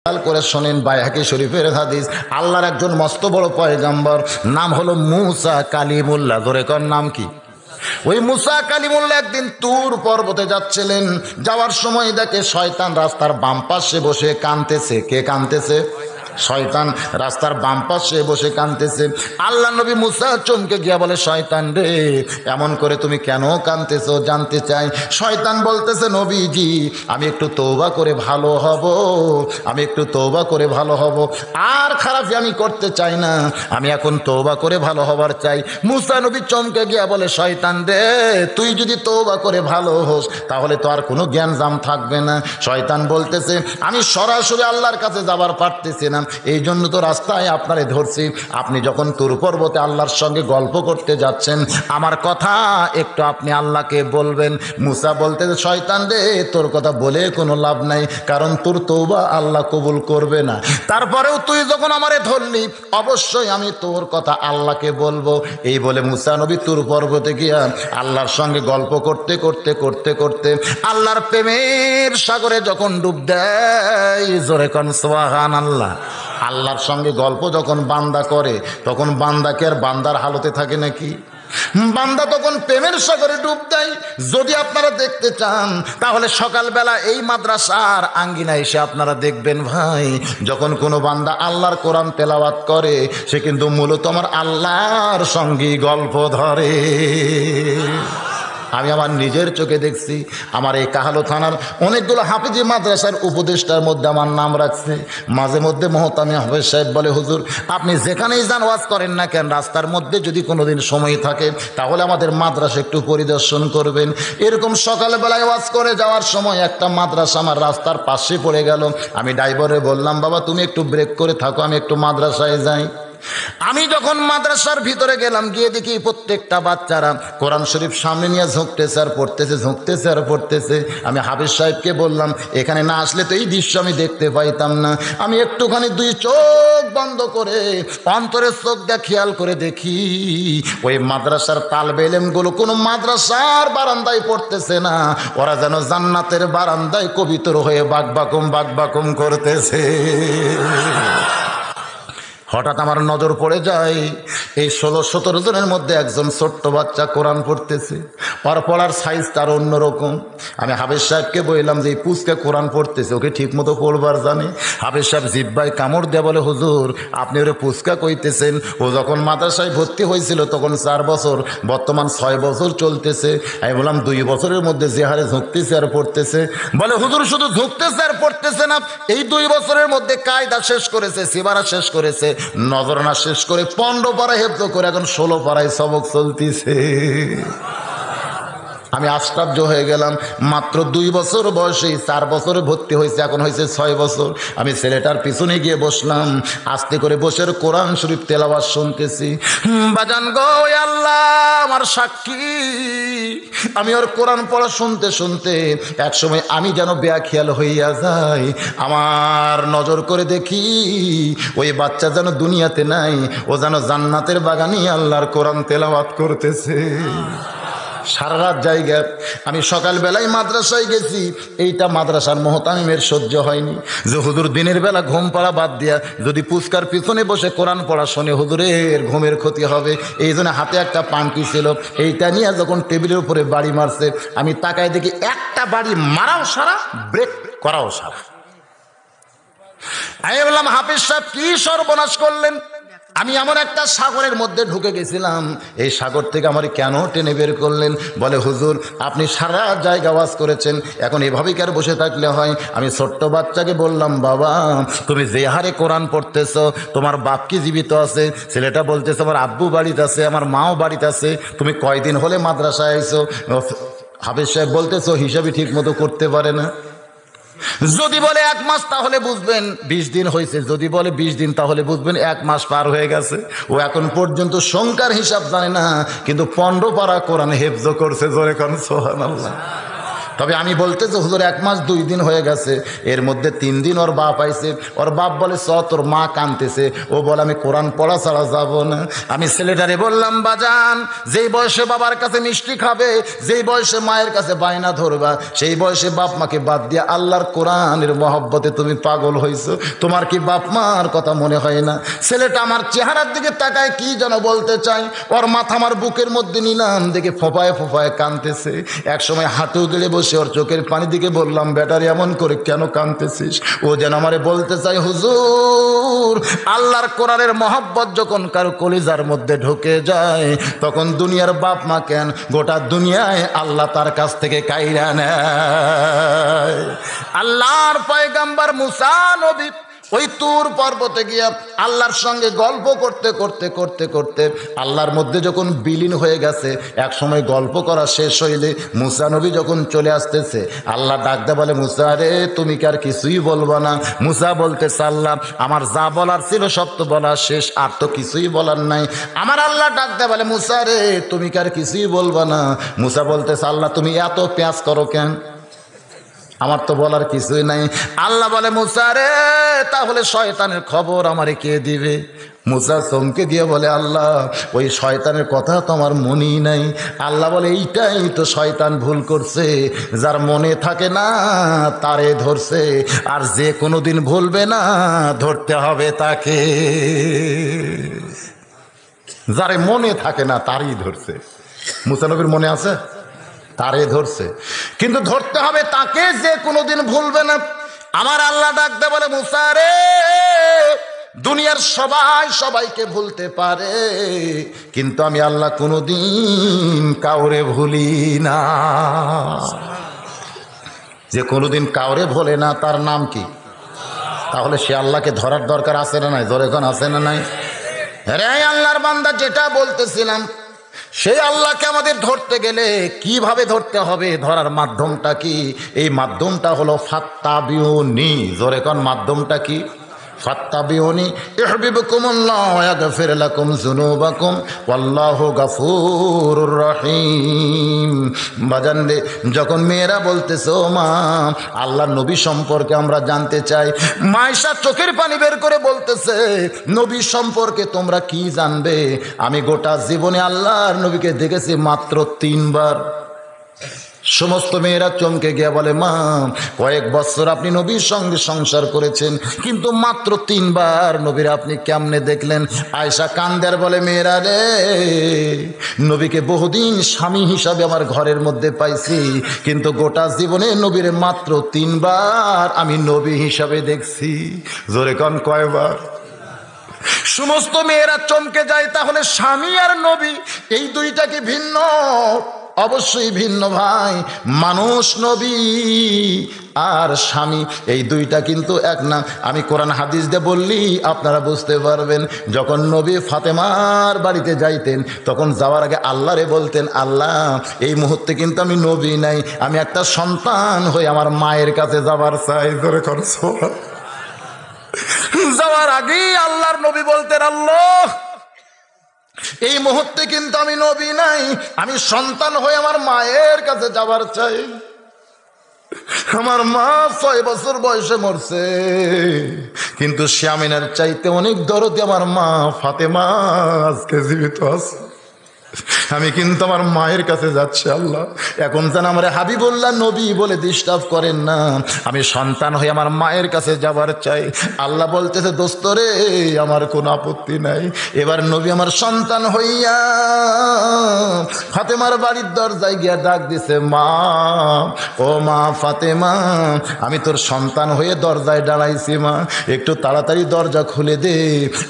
করে শোনেন, বাইহাকি শরীফের হাদিস। আল্লাহর একজন মস্ত বড় পয়গম্বর, নাম হলো মুসা কালিমুল্লাহ। ধরে কর নাম কি? ওই মুসা কালিমুল্লাহ একদিন তুর পর্বতে যাচ্ছিলেন। যাওয়ার সময় দেখে শয়তান রাস্তার বাম পাশে বসে কাঁদতেছে। কে কাঁদতেছে? শয়তান রাস্তার বাম পাশে বসে কাঁদতেছে। আল্লাহ নবী মুসা চমকে গিয়া বলে, শয়তান রে, এমন করে তুমি কেন কাঁদতেছো জানতে চাই। শয়তান বলতেছে, নবীজি, আমি একটু তওবা করে ভালো হব, আমি একটু তওবা করে ভালো হব, আর খারাপই আমি করতে চাই না, আমি এখন তওবা করে ভালো হবার চাই। মুসা নবী চমকে গিয়া বলে, শয়তান রে, তুই যদি তওবা করে ভালো হোস তাহলে তো আর কোনো জ্ঞানজাম থাকবে না। শয়তান বলতেছে, আমি সরাসরি আল্লাহর কাছে যাবার পারতেছি না, এই জন্য তো রাস্তায় আপনারে ধরছি। আপনি যখন তুর পর্বতে আল্লাহর সঙ্গে গল্প করতে যাচ্ছেন, আমার কথা একটু আপনি আল্লাহকে বলবেন। মুসা বলতেছে, শয়তান রে, তোর কথা বলে কোনো লাভ নাই, কারণ তোর তওবা আল্লাহ কবুল করবে না। তারপরেও তুই যখন আমারে ধরলি, অবশ্যই আমি তোর কথা আল্লাহকে বলবো। এই বলে মুসা নবী তুর পর্বতে গিয়া আল্লাহর সঙ্গে গল্প করতে করতে করতে করতে আল্লাহর প্রেমের সাগরে যখন ডুব দেয়, জোরে কোন সুবহানাল্লাহ। আল্লাহর সঙ্গে গল্প যখন বান্দা করে, তখন বান্দাকে আর বান্দার হালতে থাকে নাকি? বান্দা তখন প্রেমের সাগরে ডুব দেয়। যদি আপনারা দেখতে চান তাহলে সকালবেলা এই মাদ্রাসার আঙ্গিনায় এসে আপনারা দেখবেন, ভাই, যখন কোনো বান্দা আল্লাহর কোরআন তেলাওয়াত করে, সে কিন্তু মূলত আমার আল্লাহর সঙ্গেই গল্প ধরে। আমি আমার নিজের চোখে দেখছি। আমার এই কাহালো থানার অনেকগুলো হাফিজি মাদ্রাসার উপদেষ্টার মধ্যে আমার নাম রাখছে। মাঝে মধ্যে মহতামি হাফেজ সাহেব বলে, হুজুর, আপনি যেখানেই যান ওয়াজ করেন না কেন, রাস্তার মধ্যে যদি কোনোদিন সময় থাকে তাহলে আমাদের মাদ্রাসা একটু পরিদর্শন করবেন। এরকম সকালবেলায় ওয়াজ করে যাওয়ার সময় একটা মাদ্রাসা আমার রাস্তার পাশে পড়ে গেল। আমি ড্রাইভারে বললাম, বাবা তুমি একটু ব্রেক করে থাকো, আমি একটু মাদ্রাসায় যাই। আমি যখন মাদ্রাসার ভিতরে গেলাম, গিয়ে দেখি প্রত্যেকটা বাচ্চারা কোরআন শরীফ সামনে নিয়ে ঝুঁকতেছে আর পড়তেছে, ঝুঁকতেছে আর পড়তেছে। আমি হাফেজ সাহেবকে বললাম, এখানে না আসলে তো এই দৃশ্য আমি দেখতে পাইতাম না। আমি একটুখানি দুই চোখ বন্ধ করে অন্তরের চোখ দিয়ে খেয়াল করে দেখি, ওই মাদ্রাসার তালবে ইলমগুলো কোনো মাদ্রাসার বারান্দায় পড়তেছে না, ওরা যেন জান্নাতের বারান্দায় কবিতর হয়ে বাকবাকুম করতেছে। হঠাৎ আমার নজর পড়ে যায়, এই 16-17 জনের মধ্যে একজন ছোট্ট বাচ্চা কোরআন পড়তেছে। পড়ার সাইজটা আর অন্যরকম। আমি হাফেজ সাহেবকে বললাম যে এই পুচকে কোরআন পড়তেছে, ওকে ঠিক মতো পড়বার জানে? হাফেজ সাহেব জিব্বায় কামড় দেয়া বলে, হুজুর, আপনি ওরে পুচকা কইতেছেন? ও যখন মাদ্রাসায় ভর্তি হয়েছিল তখন 4 বছর, বর্তমান 6 বছর চলতেছে। আমি বললাম, 2 বছরের মধ্যে যে হারে ঝুঁকতেছে আর পড়তেছে। বলে, হুজুর, শুধু ঝুঁকতেছে আর পড়তেছে না, এই 2 বছরের মধ্যে কায়দা শেষ করেছে, সিবারা শেষ করেছে, নজরানা শেষ করে 15 পারা হেফজ করে এখন 16 পারায় সবক চলতেছে। আমি আশ্চর্য হয়ে গেলাম। মাত্র 2 বছর বয়সে 4 বছরে ভর্তি হয়েছে, এখন হয়েছে 6 বছর। আমি ছেলেটার পিছনে গিয়ে বসলাম, আস্তে করে বসে কোরআন শরীফ তেলাওয়াত শুনতেছি। বাজান গো, আল্লাহ আমার সাক্ষী, আমি ওর কোরআন পড়া শুনতে শুনতে একসময় আমি যেন বেয়াখিয়াল হইয়া যাই। আমার নজর করে দেখি ওই বাচ্চা যেন দুনিয়াতে নাই, ও যেন জান্নাতের বাগানি আল্লাহর কোরআন তেলাওয়াত করতেছে। সারা রাত জায়গা। আমি সকালবেলায় মাদ্রাসায় গেছি, এইটা মাদ্রাসার মহতামিমের সহ্য হয়নি যে হুজুর দিনের বেলা ঘুম পড়া বাদ দিয়া যদি পুচকার পিছনে বসে কোরআন পড়া শোনে, হুজুরের ঘুমের ক্ষতি হবে। এই জন্য হাতে একটা পানকি ছিল, এইটা নিয়ে যখন টেবিলের উপরে বাড়ি মারছে, আমি তাকায় দেখি একটা বাড়ি মারাও সারা, ব্রেক করাও সারা। আমি বললাম, হাফেজ সাহেব কি সর্বনাশ করলেন? আমি এমন একটা সাগরের মধ্যে ঢুকে গেছিলাম, এই সাগর থেকে আমার কেন টেনে বের করলেন? বলে, হুজুর, আপনি সারা জায়গা ওয়াজ করেছেন, এখন এভাবেই কি আর বসে থাকলে হয়? আমি ছোট্ট বাচ্চাকে বললাম, বাবা, তুমি যে হারে কোরআন পড়তেছ, তোমার বাপ কি জীবিত আছে? ছেলেটা বলতেছে, আমার আব্বু বাড়িতে আছে, আমার মাও বাড়িতে আছে। তুমি কয়দিন হলে মাদ্রাসায় আইছো? হাফেজ সাহেব বলতেছো হিসাবই ঠিক মতো করতে পারে না। যদি বলে 1 মাস তাহলে বুঝবেন 20 দিন হয়েছে, যদি বলে 20 দিন তাহলে বুঝবেন 1 মাস পার হয়ে গেছে। ও এখন পর্যন্ত সংখ্যার হিসাব জানে না, কিন্তু 15 পারা কোরআন হেফজ করছে। জোরে কোন সুবহানাল্লাহ। তবে আমি বলতে যে হুজুর 1 মাস 2 দিন হয়ে গেছে, এর মধ্যে 3 দিন ওর বাপ আইছে। ওর বাপ বলে চ তোর মা কাঁদতেছে। ও বলে আমি কোরআন পড়া ছাড়া যাব না। আমি ছেলেটারে বললাম বাজান, যেই বয়সে বাবার কাছে মিষ্টি খাবে, যেই বয়সে মায়ের কাছে বায়না ধরবা, সেই বয়সে বাপ মাকে বাদ দিয়ে আল্লাহর কোরআনের মহব্বতে তুমি পাগল হইছো। তোমার কি বাপ মার কথা মনে হয় না? ছেলেটা আমার চেহারার দিকে তাকায় কি যেন বলতে চাই, ওর মাথা আমার বুকের মধ্যে নিলাম, দেখে ফোঁপায় ফোঁপায় কাঁদতেছে। এক সময় হাঁটু গেড়ে বসে ওর চোখের পানি দিকে বললাম, ব্যাটারি এমন করে কেন কাঁদতেছিস? ও যেন আমারে বলতে চাই, হুজুর আল্লাহর কোরআনের মহব্বত যখন কারো কলিজার মধ্যে ঢুকে যায়, তখন দুনিয়ার বাপ মা কেন, গোটা দুনিয়ায় আল্লাহ তার কাছ থেকে কাইরা নেয়। আল্লাহর পয়গম্বর মুসা নবী ওই তুর পর্বতে গিয়া আল্লাহর সঙ্গে গল্প করতে করতে করতে করতে আল্লাহর মধ্যে যখন বিলীন হয়ে গেছে, এক সময় গল্প করা শেষ হইলে মুসা নবী যখন চলে আসতেছে, আল্লাহ ডাকতে বলে, মুসা রে তুমি কি আর কিছুই বলবো না? মুসা বলতেছে, আল্লাহ আমার যা বলার ছিল সব তো বলা শেষ, আর তো কিছুই বলার নাই। আমার আল্লাহ ডাকতে বলে, মুসা রে তুমি কি আর কিছুই বলবো না? মুসা বলতেছে, আল্লাহ তুমি এত পেঁয়াজ করো কেন? আমার তো বলার কিছুই নাই। আল্লাহ বলে, মুসা রে তাহলে শয়তানের খবর আমারে কে দিবে? মুসা চমকে দিয়ে বলে, আল্লাহ ওই শয়তানের কথা তো আমার মনেই নাই। আল্লাহ বলে, এইটাই তো শয়তান ভুল করছে, যার মনে থাকে না তারে ধরছে, আর যে কোনোদিন ভুলবে না ধরতে হবে তাকে। যারে মনে থাকে না তারই ধরছে। মুসা নবীর মনে আছে, তারে ধরছে, কিন্তু ধরতে হবে তাকে, যে কোনোদিন ভুলবে না। আমার আল্লাহ ডাকতে বলে, মুসা রে দুনিয়ার সবাই সবাইকে ভুলতে পারে, কিন্তু আমি আল্লাহ কোনোদিন কাউরে ভুলি না। যে কোনোদিন কাউরে ভোলে না তার নাম কি? তাহলে সে আল্লাহকে ধরার দরকার আছে না নাই? ধরে এখন আছে না নাই? রে আল্লাহর বান্দা, যেটা বলতেছিলাম, সেই আল্লাহকে আমাদের ধরতে গেলে কিভাবে ধরতে হবে? ধরার মাধ্যমটা কি? এই মাধ্যমটা হলো ফাত্তাবিউনি। জোরে কোন মাধ্যমটা কি? ফাত্তাবিউনি ইউহিব্বুকুমুল্লাহ ওয়া ইয়াগফির লাকুম যুনুবাকুম ওয়াল্লাহু গফুরুর রহিম। বাজানরে, যখন মেয়েরা বলতেছে, ও মা আল্লাহর নবী সম্পর্কে আমরা জানতে চাই, মায়েশা চোখের পানি বের করে বলতেছে, নবী সম্পর্কে তোমরা কি জানবে? আমি গোটা জীবনে আল্লাহর নবীকে দেখেছি মাত্র 3 বার। সমস্ত মেয়েরা চমকে গিয়ে বলে, মা কয়েক বছর আপনি নবীর সঙ্গে সংসার করেছেন, কিন্তু মাত্র 3 বার নবীর আপনি কেমনে দেখলেন? আয়েশা কান্দের বলে, মেয়েরা রে, নবীকে বহুদিন স্বামী হিসাবে আমার ঘরের মধ্যে পাইছি, কিন্তু গোটা জীবনে নবীর মাত্র 3 বার আমি নবী হিসাবে দেখছি। জোরে কন কয়বার? সমস্ত মেয়েরা চমকে যায়। তাহলে স্বামী আর নবী এই দুইটা কি ভিন্ন? অবশ্যই ভিন্ন ভাই। মানুষ নবী আর স্বামী এই দুইটা কিন্তু এক না। আমি কোরআন হাদিস দিয়ে বললি আপনারা বুঝতে পারবেন। যখন নবী ফাতেমার বাড়িতে যাইতেন, তখন যাওয়ার আগে আল্লাহরে বলতেন, আল্লাহ এই মুহূর্তে কিন্তু আমি নবী নাই, আমি একটা সন্তান হয়ে আমার মায়ের কাছে যাবার চাই। ধরে করছো যাওয়ার আগেই আল্লাহর নবী বলতেন, আল্লাহ এই মুহূর্তে কিন্তু আমি নবী নাই, আমি সন্তান হয়ে আমার মায়ের কাছে যাবার চাই। আমার মা 6 বছর বয়সে মরছে, কিন্তু শামিনার চাইতে অনেক দরদি আমার মা ফাতেমা আজকে জীবিত আছে। আমি কিন্তু আমার মায়ের কাছে যাচ্ছি। আল্লাহ এখন যেন আমার হাবিবুল্লাহ নবী বলে ডিস্টার্ব করেন না, আমি সন্তান হয়ে আমার মায়ের কাছে যাবার চাই। আল্লাহ বলতেছে, দোস্ত রে আমার কোনো আপত্তি নাই। এবার নবী আমার সন্তান হইয়া ফাতেমার বাড়ির দরজায় গিয়া ডাক দিছে, মা ও মা ফাতেমা, আমি তোর সন্তান হয়ে দরজায় দাঁড়াইছি, মা একটু তাড়াতাড়ি দরজা খুলে দে,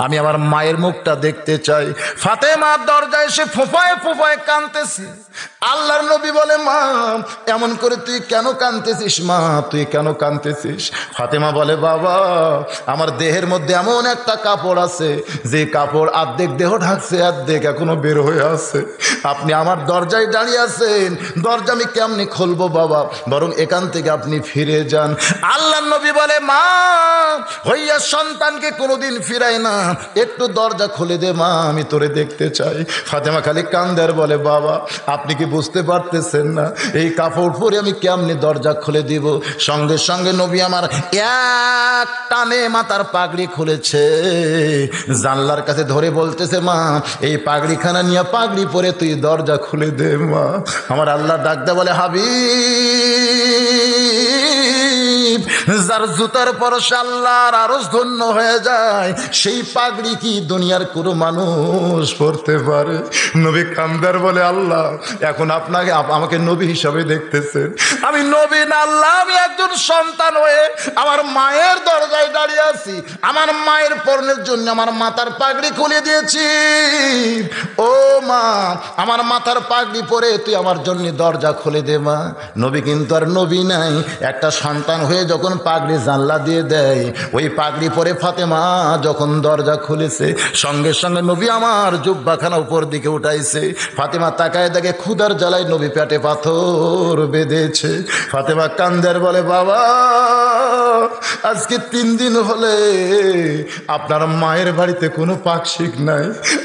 আমি আমার মায়ের মুখটা দেখতে চাই। ফাতেমার দরজায় এসে ফোঁপায় ফোঁপায় কাঁদতেছি। আল্লাহর নবী বলে, মা এমন করে তুই কেন কাঁদতেছিস? মা তুই কেন কাঁদতেছিস? ফাতেমা বলে, বাবা আমার দেহের মধ্যে এমন একটা কাপড় আছে, যে কাপড় অর্ধেক দেহ ঢাকছে, অর্ধেক এখনো বের হয়ে আছে। আপনি আমার দরজায় দাঁড়িয়ে আছেন, দরজা আমি কেমনি খুলবো বাবা, বরং এখান থেকে আপনি ফিরে যান। আল্লাহর নবী বলে, মা হইয়া সন্তানকে কোনোদিন ফিরায় না, একটু দরজা খুলে দে মা, আমি তোরে দেখতে চাই। ফাতেমা খালি কান্দার বলে, বাবা আপনি কি বুঝতে পারতেছেন না এই কাপড় পরে আমি কেমনি দরজা খুলে দিব। সঙ্গে সঙ্গে নবী আমার এক টানে মাথার পাগড়ি খুলেছে, জানলার কাছে ধরে বলতেছে, মা এই পাগড়িখানা নিয়ে পাগড়ি পরে তুই দরজা খুলে দে মা। আমার আল্লাহ ডাকতে বলে, হাবিব, যার জুতার পরশে আল্লাহর আরশ ধন্য হয়ে যায় সেই পাগড়ি কি দুনিয়ার কোনো মানুষ পরতে পারে? নবী কান্দার বলে, আল্লাহ এখন আপনাকে আমাকে নবী হিসাবে দেখতেছেন, আমি নবী না আল্লাহ, আমি একজন সন্তান হয়ে আমার মায়ের দরজায় দাঁড়িয়ে আছি, আমার মায়ের পরনের জন্য আমার মাথার পাগড়ি খুলে দিয়েছি। ও মা, আমার মাথার পাগড়ি পরে তুই আমার জন্য দরজা খুলে দে মা। নবী কিন্তু আর নবী নাই, একটা সন্তান হয়ে যখন পাগড়ি জানলা দিয়ে দেয়, ওই পাগড়ি পরে ফাতেমা যখন দরজা খুলেছে, সঙ্গে সঙ্গে নবী আমার জুব্বাখানা উপর দিকে উঠাইছে। ফাতেমা তাকায় দেখে ক্ষুধার জ্বালায় নবী পেটে পাথর বেঁধেছে। ফাতেমা কান্দের বলে, বাবা আজকে 3 দিন হলে আপনার মায়ের বাড়িতে কোনো পাকশিক নাই,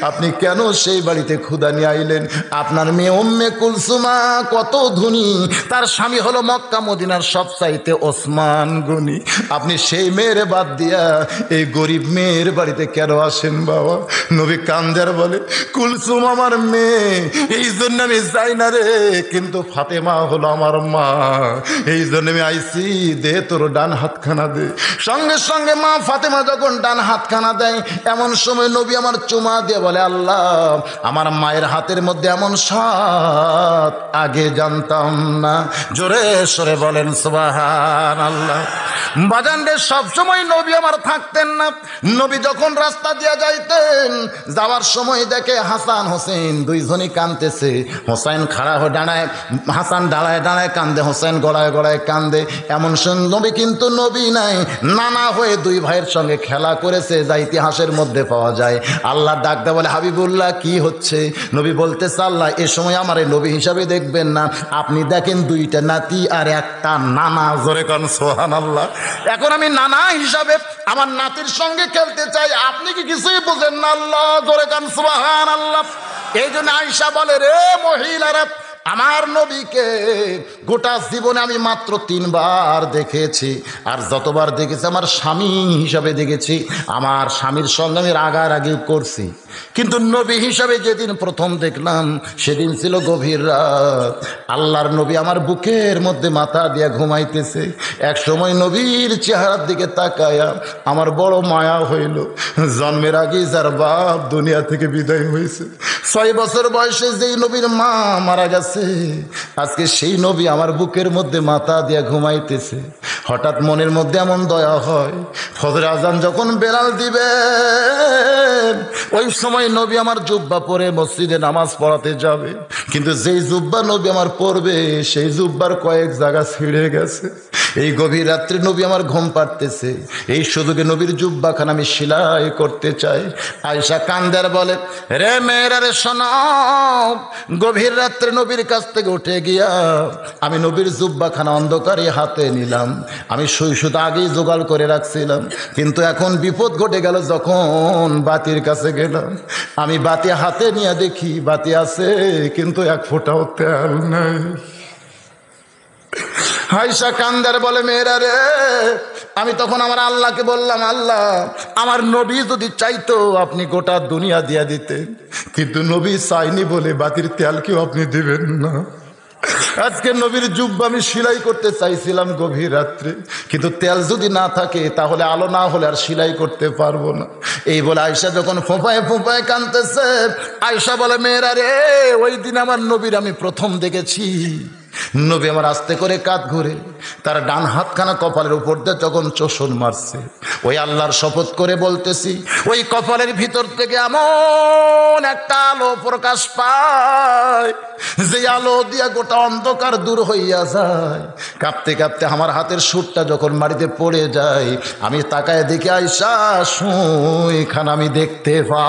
আপনি কেন সেই বাড়িতে ক্ষুধা নিয়ে আইলেন? আপনার মেয়ে উম্মে কুলসুমা কত ধনী, তার স্বামী হলো মক্কা মদিনার সবচাইতে ওসমান গনি, আপনি সেই মেয়ের বাদ দিয়া এই গরিব মেয়ের বাড়িতে কেন আসেন বাবা? নবী কান্দের বলে, কুলসুম আমার মেয়ে, এই জন্য আমি যাই না রে, কিন্তু ফাতেমা হলো আমার মা, এই জন্য আমি আইছি, দে তোর ডান হাতখানা দে। সঙ্গে সঙ্গে মা ফাতেমা যখন ডান হাতখানা দেয়, এমন সময় নবী আমার চুমা দিয়ে বলে, আল্লাহ আমার মায়ের হাতের মধ্যে এমন স্বাদ আগে জানতাম না। জোরে সরে বলেন সুবহানাল্লাহ। বাজান রে, সবসময় নবী আমার থাকতেন না। নবী যখন রাস্তা দিয়ে যাইতেন, যাওয়ার সময় দেখে হাসান হোসেন দুইজনই কাঁদতেছে। হোসেন খাড়া হয়ে দাঁড়ায়, হাসান দাঁড়ায় দাঁড়ায় কান্দে, হোসেন গড়ায় গড়ায় কান্দে। এমন নবী কিন্তু নবী নাই, নানা হয়ে দুই ভাইয়ের সঙ্গে খেলা করেছে, যা ইতিহাসের মধ্যে পাওয়া যায়। আল্লাহ ডাকতে বলে, হাবিবুল্লাহ কি হচ্ছে? নবী বলতেছে, আল্লাহ এ সময় আমার এই নবী হিসাবে দেখবেন না, আপনি দেখেন 2টা নাতি আর একটা নানা। জোরে কান সুবহানাল্লাহ। এখন আমি নানা হিসাবে আমার নাতির সঙ্গে খেলতে চাই, আপনি কি কিছুই বুঝেন না? আল্লাহ জোরে কান সুবহানাল্লাহ। এই জন্য আয়েশা বলে, রে মহিলারা, আমার নবীকে গোটা জীবনে আমি মাত্র 3 বার দেখেছি, আর যতবার দেখেছি আমার স্বামী হিসাবে দেখেছি, আমার স্বামীর সঙ্গে আমি রাগারাগি করছি, কিন্তু নবী হিসাবে যেদিন প্রথম দেখলাম সেদিন ছিল গভীর রাত। আল্লাহর নবী আমার বুকের মধ্যে মাথা দিয়ে ঘুমাইতেছে। এক সময় নবীর চেহারার দিকে তাকায়া আমার বড় মায়া হইল। জন্মের আগে যার বাপ দুনিয়া থেকে বিদায় হয়েছে, 6 বছর বয়সে যেই নবীর মা মারা গেছে, আজকে সেই নবী আমার বুকের মধ্যে মাথা দিয়ে ঘুমাইতেছে। হঠাৎ মনের মধ্যে এমন দয়া হয়, ফজর আজান যখন বেলাল দিবে, ওই সময় নবী আমার জুব্বা পরে মসজিদে নামাজ পড়াতে যাবে, কিন্তু যেই জুব্বা নবী আমার পড়বে সেই জুব্বার কয়েক জায়গা ছিঁড়ে গেছে। এই গভীর রাত্রে নবী আমার ঘুম পাড়তেছে, এই সুযোগে নবীর জুব্বাখানা আমি সেলাই করতে চাই। আয়েশা কান্দার বলে, রে মেয়েরা রে শোনো, গভীর রাত্রে নবীর কাছ থেকে উঠে গিয়া আমি নবীর জুব্বাখানা অন্ধকারে হাতে নিলাম। আমি সুতা আগেই জোগাড় করে রাখছিলাম, কিন্তু এখন বিপদ ঘটে গেল। যখন বাতির কাছে গেলাম, আমি বাতি হাতে নিয়ে দেখি বাতি আছে, কিন্তু 1 ফোঁটাও তেল নাই। আয়েশা কান্দার বলে, মেয়েরা রে, আমি তখন আমার আল্লাহকে বললাম, আল্লাহ আমার নবী যদি চাইতো আপনি গোটা দুনিয়া দিয়া দিতেন, কিন্তু নবী চাইনি বলে বাতির তেল কেউ আপনি দিবেন না। আজকে নবীর জুব্বা আমি সেলাই করতে চাইছিলাম গভীর রাত্রে, কিন্তু তেল যদি না থাকে তাহলে আলো না হলে আর সেলাই করতে পারবো না। এই বলে আয়েশা যখন ফোঁপায় ফোঁপায় কাঁদতেছে, আয়েশা বলে, মেয়েরা রে, ওই দিন আমার নবীর আমি প্রথম দেখেছি। নবী আমার আস্তে করে কাঁধ ঘুরে তার ডান হাতখানা কপালের উপর দিয়ে যখন চোষণ মারছে, ওই আল্লাহর শপথ করে বলতেছি, ওই কপালের ভিতর থেকে এমন একটা আলো প্রকাশ পায়, যে আলো দিয়া গোটা অন্ধকার দূর হইয়া যায়। কাঁপতে কাঁপতে আমার হাতের সুরটা যখন মাটিতে পড়ে যায়, আমি তাকায় দেখি আয়েশা সুইখান আমি দেখতে পাই।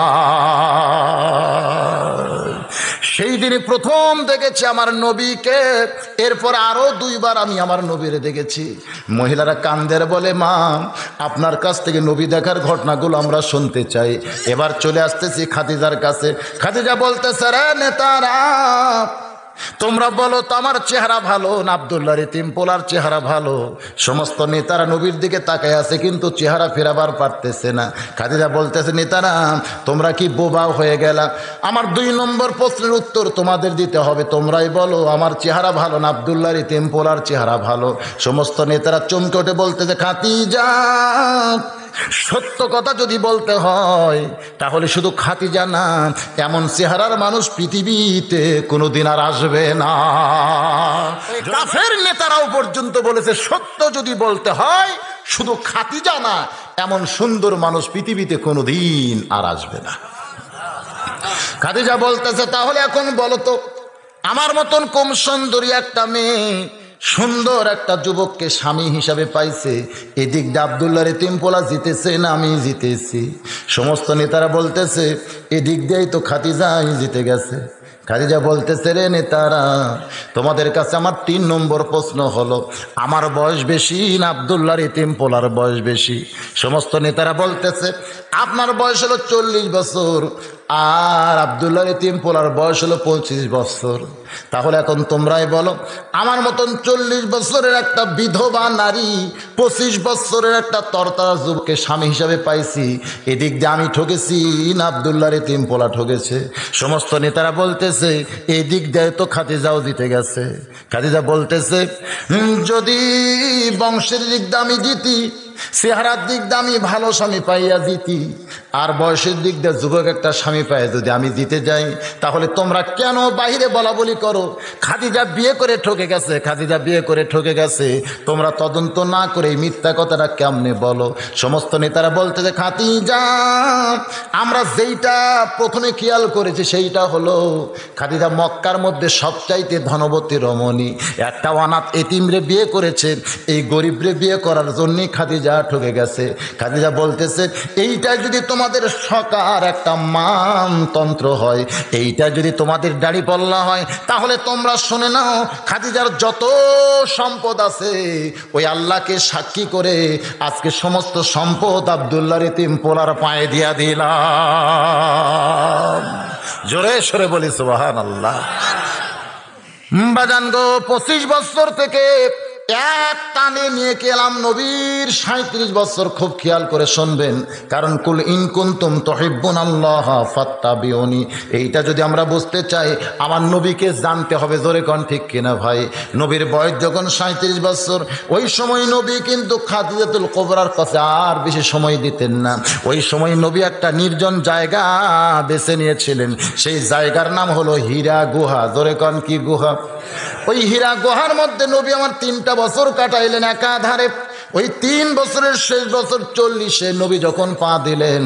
সেই দিনে প্রথম দেখেছি আমার নবীকে, এরপর আরো 2 বার আমি আমার নবীরে দেখেছি। মহিলারা কান্দের বলে, মা আপনার কাছ থেকে নবী দেখার ঘটনাগুলো আমরা শুনতে চাই। এবার চলে আসতেছি খাদিজার কাছে। খাদিজা বলতেছে, রে নেতারা, তোমরা বলো তো আমার চেহারা ভালো না আব্দুল্লাহর ইতিম পোলার চেহারা ভালো? সমস্ত নেতারা নবীর দিকে তাকায় আছে, কিন্তু চেহারা ফেরাবার পারতেছে না। খাদিজা বলতেছে, নেতারা তোমরা কি বোবা হয়ে গেলা? আমার 2 নম্বর প্রশ্নের উত্তর তোমাদের দিতে হবে। তোমরাই বলো আমার চেহারা ভালো না আব্দুল্লাহর ইতিম পোলার চেহারা ভালো? সমস্ত নেতারা চমকে উঠে বলতেছে, খাদিজা সত্য কথা যদি বলতে হয় তাহলে শুধু খাদিজা না, এমন চেহারার মানুষ পৃথিবীতে কোনোদিন আর আসবে না। কাফের নেতারাও পর্যন্ত বলেছে সত্য যদি বলতে হয় শুধু খাদিজা না, এমন সুন্দর মানুষ পৃথিবীতে কোনোদিন আর আসবে না। খাদিজা বলতেছে, তাহলে এখন বলো তো আমার মতন কম সুন্দরী একটা মেয়ে সুন্দর একটা যুবককে স্বামী হিসাবে পাইছে, এদিক দিয়ে আব্দুল্লাহর ইতিম পোলা জিতেছে না আমি জিতেছি? সমস্ত নেতারা বলতেছে এদিক দিয়েই তো খাদিজাই জিতে গেছে। খাদিজা বলতেছে, রে নেতারা তোমাদের কাছে আমার 3 নম্বর প্রশ্ন হলো, আমার বয়স বেশি না আব্দুল্লাহর ইতিম পোলার বয়স বেশি? সমস্ত নেতারা বলতেছে আপনার বয়স হলো 40 বছর আর আব্দুল্লাহর ইতিম পোলার বয়স হলো 25 বছর। তাহলে এখন তোমরাই বলো আমার মতন 40 বছরের একটা বিধবা নারী 25 বছরের একটা তরতারা যুবককে স্বামী হিসাবে পাইছি, এদিক দিয়ে আমি ঠকেছি না আব্দুল্লাহর ইতিম পোলা ঠকেছে? সমস্ত নেতারা বলতেছে এই দিক দিয়ে তো খাদিজাও জিতে গেছে। খাদিজা বলতেছে যদি বংশের দিক দিয়ে আমি জিতি, চেহারার দিক দিয়ে আমি ভালো স্বামী পাইয়া জিতি, আর বয়সের দিক দিয়ে যুবক একটা স্বামী পাইয়া যদি আমি জিতে যাই, তাহলে তোমরা কেন বাহিরে বলা বলি করো খাদিজা বিয়ে করে ঠকে গেছে, খাদিজা বিয়ে করে ঠকে গেছে? তোমরা তদন্ত না করে এই মিথ্যা কথাটা কেমনে বলো? সমস্ত নেতারা বলতে যে খাদিজা আমরা যেইটা প্রথমে খেয়াল করেছি সেইটা হলো খাদিজা মক্কার মধ্যে সবচাইতে ধনবতী রমণী, একটা অনাথ এতিমরে বিয়ে করেছে, এই গরিবরে বিয়ে করার জন্যই খাদিজা ঠকে গেছে। খাদিজা বলতেছে এইটা যদি তোমাদের সকার একটা মানতন্ত্র হয়, এইটা যদি তোমাদের দাড়ি পাল্লা হয়, তাহলে তোমরা শুনে নাও খাদিজার যত সম্পদ আছে ওই আল্লাহকে সাক্ষী করে আজকে সমস্ত সম্পদ আব্দুল্লাহর ইতিম পোলার পায়ে দিয়া দিলাম। জোরে সরে বলি সুবহানাল্লাহ। বাজান গো 25 বছর থেকে এক টানে নিয়ে গেলাম নবীর 37 বছর। খুব খেয়াল করে শুনবেন, কারণ কুল ইন কুনতুম তুহিব্বুনাল্লাহ ফাত্তাবিউনি, এইটা যদি আমরা বুঝতে চাই আমার নবীকে জানতে হবে। জোরে কোন ঠিক কিনা ভাই? নবীর বয়স যখন 37 বছর, ওই সময় নবী কিন্তু খাদিজাতুল কুবরার কাছে আর বেশি সময় দিতেন না। ওই সময় নবী একটা নির্জন জায়গা বেছে নিয়েছিলেন, সেই জায়গার নাম হলো হীরা গুহা। জোরে কোন কি গুহা? ওই হীরা গুহার মধ্যে নবী আমার 3টা বছর কাটাইলেন একাধারে। ওই 3 বছরের শেষ বছর 40-এ নবী যখন পা দিলেন,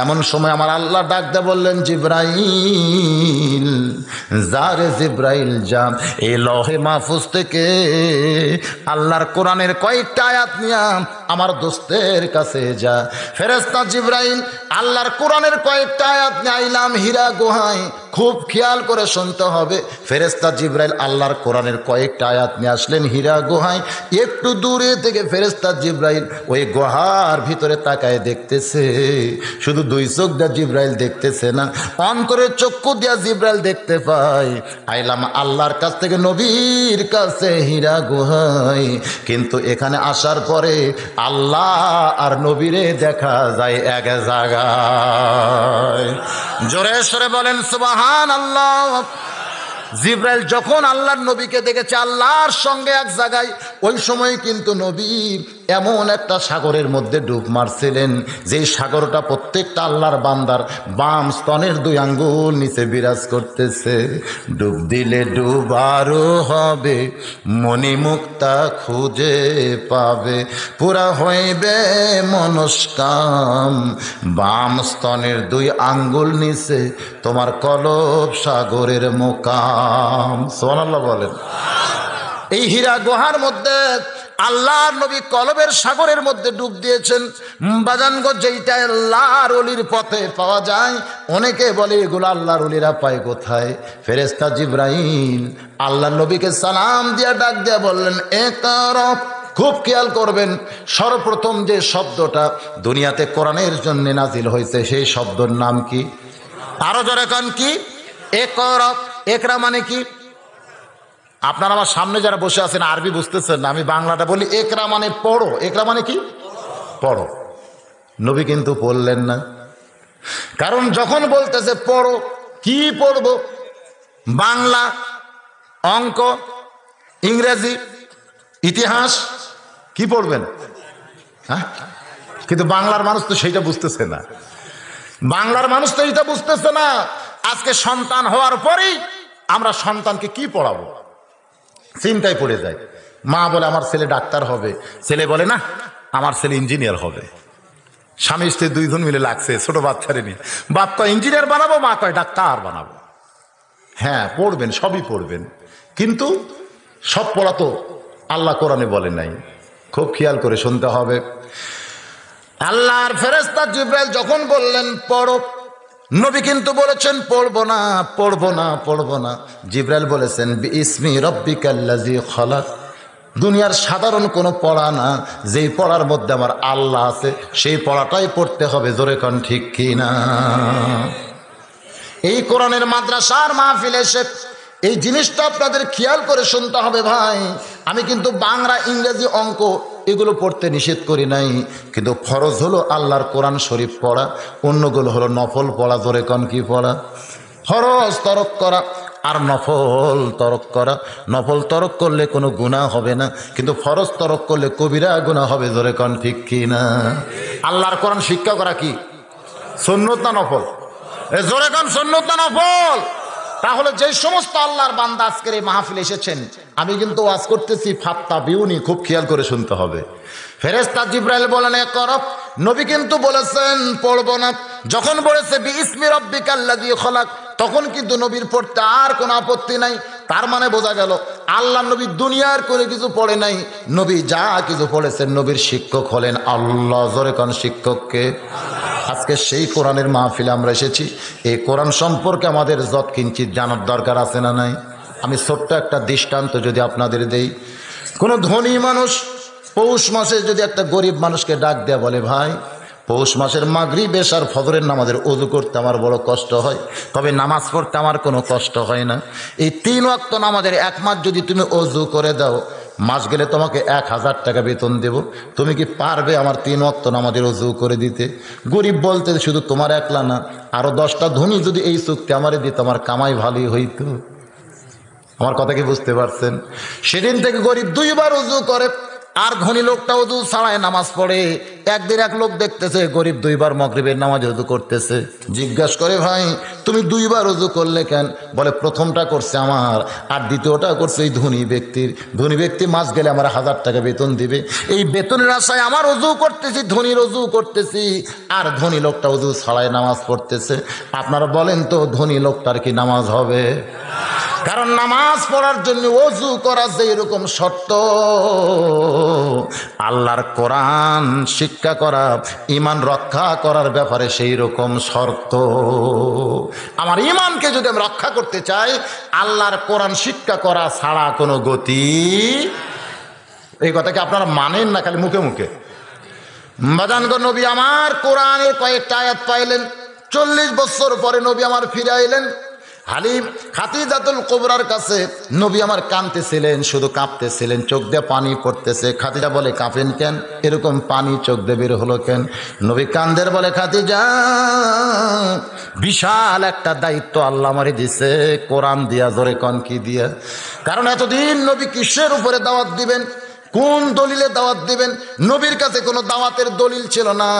এমন সময় আমার আল্লাহ ডাক দিয়ে বললেন জিব্রাইল যা রে জিব্রাইল যা, এই লহে মাহফুজ থেকে আল্লাহর কোরআনের কয়েকটা আয়াত নিয়া আমার দোস্তের কাছে যা। ফেরেশতা জিব্রাইল আল্লাহর কোরআনের কয়েকটা আয়াত নিয়ে আইলাম হীরা গুহায়। খুব খেয়াল করে শুনতে হবে, ফেরেশতা জিব্রাইল আল্লাহর কোরআনের কয়েকটা আয়াত নিয়ে আসলেন হীরা গুহায়। একটু দূরে থেকে ফেরেশতা জিব্রাইল ওই গুহার ভিতরে তাকায় দেখতেছে। শুধু 2 চোখ দিয়ে জিব্রাইল দেখতেছে না, অন্তরের চক্ষু দিয়া জিব্রাইল দেখতে পায় আইলাম আল্লাহর কাছ থেকে নবীর কাছে হীরা গুহায়। কিন্তু এখানে আসার পরে আল্লাহ আর নবীরে দেখা যায় এক জায়গায়। জোরে সরে বলেন সুবহানাল্লাহ। জিব্রাইল যখন আল্লাহর নবীকে দেখেছে আল্লাহর সঙ্গে এক জায়গায়, ওই সময় কিন্তু নবী এমন একটা সাগরের মধ্যে ডুব মারছিলেন, যেই সাগরটা প্রত্যেকটা আল্লাহর বান্দার বাম স্তনের 2 আঙ্গুল নিচে বিরাজ করতেছে। ডুব দিলে ডুবারও হবে, মণিমুক্তা খুঁজে পাবে, পুরা হইবে মনস্কাম, বাম স্তনের 2 আঙ্গুল নিচে তোমার কলব সাগরের মোকাম। সুবহানাল্লাহ বলেন। এই হীরা গুহার মধ্যে আল্লাহর নবী কলবের সাগরের মধ্যে ডুব দিয়েছেন। বাজানগো যেইটা আল্লাহর ওলির পথে পাওয়া যায়, অনেকে বলে এগুলো আল্লাহর ওলিরা পায় কোথায়? ফেরেশতা জিব্রাইল আল্লাহর নবীকে সালাম দিয়া ডাক দিয়া বললেন ইকরা। খুব খেয়াল করবেন, সর্বপ্রথম যে শব্দটা দুনিয়াতে কোরআনের জন্য নাজিল হয়েছে সেই শব্দের নাম কি? আরো জোরে কান কি? ইকরা। ইকরা মানে কি? আপনারা আমার সামনে যারা বসে আছেন আরবি বুঝতেছেন না, আমি বাংলাটা বলি। একরা মানে পড়ো। একরা মানে কি? পড়ো। নবী কিন্তু পড়লেন না, কারণ যখন বলতেছে পড়ো, কি পড়বো? বাংলা, অঙ্ক, ইংরেজি, ইতিহাস, কি পড়বেন? হ্যাঁ, কিন্তু বাংলার মানুষ তো সেইটা বুঝতেছে না। বাংলার মানুষ তো এইটা বুঝতেছে না। আজকে সন্তান হওয়ার পরেই আমরা সন্তানকে কি পড়াবো চিন্তায় পড়ে যায়। মা বলে আমার ছেলে ডাক্তার হবে, ছেলে বলে না আমার ছেলে ইঞ্জিনিয়ার হবে। স্বামী স্ত্রী দুইজন মিলে লাগছে ছোট বাচ্চারে নিয়ে, বাপ কয় ইঞ্জিনিয়ার বানাবো, মা কয় ডাক্তার বানাবো। হ্যাঁ পড়বেন, সবই পড়বেন, কিন্তু সব পড়া তো আল্লাহ কোরআনে বলে নাই। খুব খেয়াল করে শুনতে হবে। আল্লাহর ফেরেশতা জিবরাইল যখন বললেন পড়ো, নবী কিন্তু বলেছেন পড়বো না, পড়বো না, পড়বো না। জিবরাইল বলেছেন বিইসমি রব্বিকাল্লাযী খলাক। দুনিয়ার সাধারণ কোনো পড়া না, যেই পড়ার মধ্যে আমার আল্লাহ আছে সেই পড়াটাই পড়তে হবে। জোরে কোন ঠিক কিনা? এই কোরআনের মাদ্রাসার মাহফিলে এসে এই জিনিসটা আপনাদের খেয়াল করে শুনতে হবে ভাই। আমি কিন্তু বাংলা, ইংরেজি, অঙ্ক এগুলো পড়তে নিষেধ করি নাই, কিন্তু ফরজ হলো আল্লাহর কোরআন শরীফ পড়া, অন্যগুলো হলো নফল পড়া। জোরে কোন কি পড়া? ফরজ তরক করা আর নফল তরক করা। নফল তরক করলে কোনো গুনাহ হবে না, কিন্তু ফরজ তরক করলে কবিরা গুনাহ হবে। জোরে কোন ঠিক কি না? আল্লাহর কোরআন শিক্ষা করা কি সুন্নত না নফল? জোরে কোন সুন্নত না নফল? তাহলে যে সমস্ত আল্লাহর বান্দা আজকের এই মাহফিলে এসেছেন, আমি কিন্তু ওয়াজ করতেছি ফাত্তা বিউনি, খুব খেয়াল করে শুনতে হবে। ফেরেশতা জিবরাইল বলেন ইকরা, নবী কিন্তু বলেছেন পড়বো না। যখন বলেছে বিইসমি রব্বিকাল্লাযী খলাক, তখন কিন্তু নবীর পড়তে আর কোনো আপত্তি নাই। তার মানে বোঝা গেল আল্লাহ নবী দুনিয়ার কোনো কিছু পড়ে নাই, নবী যা কিছু পড়েছেন নবীর শিক্ষক হলেন আল্লাহ। জোরে কোন শিক্ষককে? আজকে সেই কোরআনের মাহফিলে আমরা এসেছি। এই কোরআন সম্পর্কে আমাদের যত কিঞ্চিত জানার দরকার আছে না নাই? আমি ছোট্ট একটা দৃষ্টান্ত যদি আপনাদের দেই, কোনো ধনী মানুষ পৌষ মাসে যদি একটা গরিব মানুষকে ডাক দেয়া বলে ভাই পৌষ মাসের মাগরিব, এশার, ফজরের নামাজের ওযু করতে আমার বড় কষ্ট হয়, তবে নামাজ পড়তে আমার কোনো কষ্ট হয় না। এই 3 ওয়াক্ত নামাজের 1 মাস যদি তুমি ওযু করে দাও, মাস গেলে তোমাকে 1000 টাকা বেতন দেব। তুমি কি পারবে আমার 3 ওয়াক্ত নামাজের ওযু করে দিতে? গরিব বলতে শুধু তোমার একলা না, আরো 10টা ধনী যদি এই চুক্তি আমারে দিত, আমার কামাই ভালোই হইতো। আমার কথা কি বুঝতে পারছেন? সেদিন থেকে গরিব 2 বার ওযু করে, আর ধনী লোকটা ওযু ছাড়ায় নামাজ পড়ে। একদিন এক লোক দেখতেছে গরিব 2 বার মাগরিবের নামাজ ওযু করতেছে। জিজ্ঞাসা করে ভাই তুমি 2 বার ওযু করলে কেন? বলে প্রথমটা করছে আমার, আর দ্বিতীয়টা করছে এই ধনী ব্যক্তির। ধনী ব্যক্তি মাস গেলে আমার 1000 টাকা বেতন দিবে, এই বেতনের আশায় আমার ওযু করতেছি, ধনীর ওযু করতেছি, আর ধনী লোকটা ওযু ছাড়ায় নামাজ পড়তেছে। আপনারা বলেন তো ধনী লোকটার কি নামাজ হবে? কারণ নামাজ পড়ার জন্য ওযু করা যে এরকম শর্ত, আল্লাহর কোরআন শিক্ষা করা, ঈমান রক্ষা করার ব্যাপারে সেই রকম শর্ত। আমার ঈমানকে যদি আমি রক্ষা করতে চাই, আল্লাহর কোরআন শিক্ষা করা ছাড়া কোনো গতি। এই কথা কি আপনারা মানেন না খালি মুখে মুখে? বাজানগো, নবী আমার কোরআনের কয়েকটা আয়াত পাইলেন, 40 বছর পরে নবী আমার ফিরে আইলেন। হালিম খাদিজাতুল কুবরার কাছে নবী আমার কাঁদতেছিলেন, শুধু কাঁপতেছিলেন, চোখ দিয়ে পানি পড়তেছে। খাদিজা বলে কাঁপেন কেন? এরকম পানি চোখ দিয়ে বের হলো কেন? নবী কান্দের বলে খাদিজা বিশাল একটা দায়িত্ব আল্লাহ আমারে দিছে কোরআন দিয়া। জোরে কোন কি দিয়া? কারণ এতদিন নবী কিসের উপরে দাওয়াত দিবেন, কোন দলিলে দাওয়াত দিবেন? নবীর কাছে কোনো দাওয়াতের দলিল ছিল না।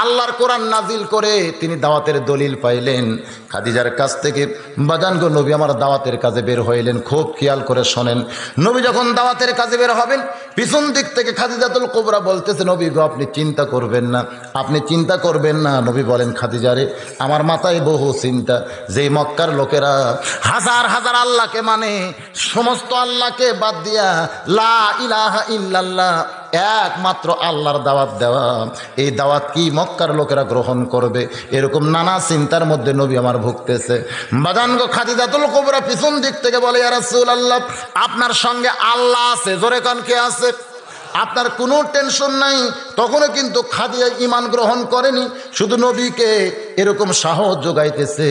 আল্লাহর কোরআন নাজিল করে তিনি দাওয়াতের দলিল পাইলেন খাদিজার কাছ থেকে। বাজানগো, নবী আমার দাওয়াতের কাজে বের হইলেন। খুব খেয়াল করে শোনেন, নবী যখন দাওয়াতের কাজে বের হবেন, পিছন দিক থেকে খাদিজাতুল কুবরা বলতেছে নবী গো আপনি চিন্তা করবেন না, আপনি চিন্তা করবেন না। নবী বলেন খাদিজারে আমার মাথায় বহু চিন্তা। যেই মক্কার লোকেরা হাজার হাজার আল্লাহকে মানে, সমস্ত আল্লাহকে বাদ দিয়া লা ইলাহা ইল্লাল্লাহ একমাত্র আল্লাহর দাওয়াত দেওয়া, এই দাওয়াত কি মক্কার লোকেরা গ্রহণ করবে? এরকম নানা চিন্তার মধ্যে নবী আমার ভুগতেছে। বাজানগো, খাদিজাতুল কুবরা পিছন দিক থেকে বলে ইয়া রাসূলুল্লাহ আপনার সঙ্গে আল্লাহ আছে। জোরে কোন কে আছে? আপনার কোনো টেনশন নাই। তখনও কিন্তু খাদিজা ঈমান গ্রহণ করেনি, শুধু নবীকে এরকম সাহস যোগাইতেছে।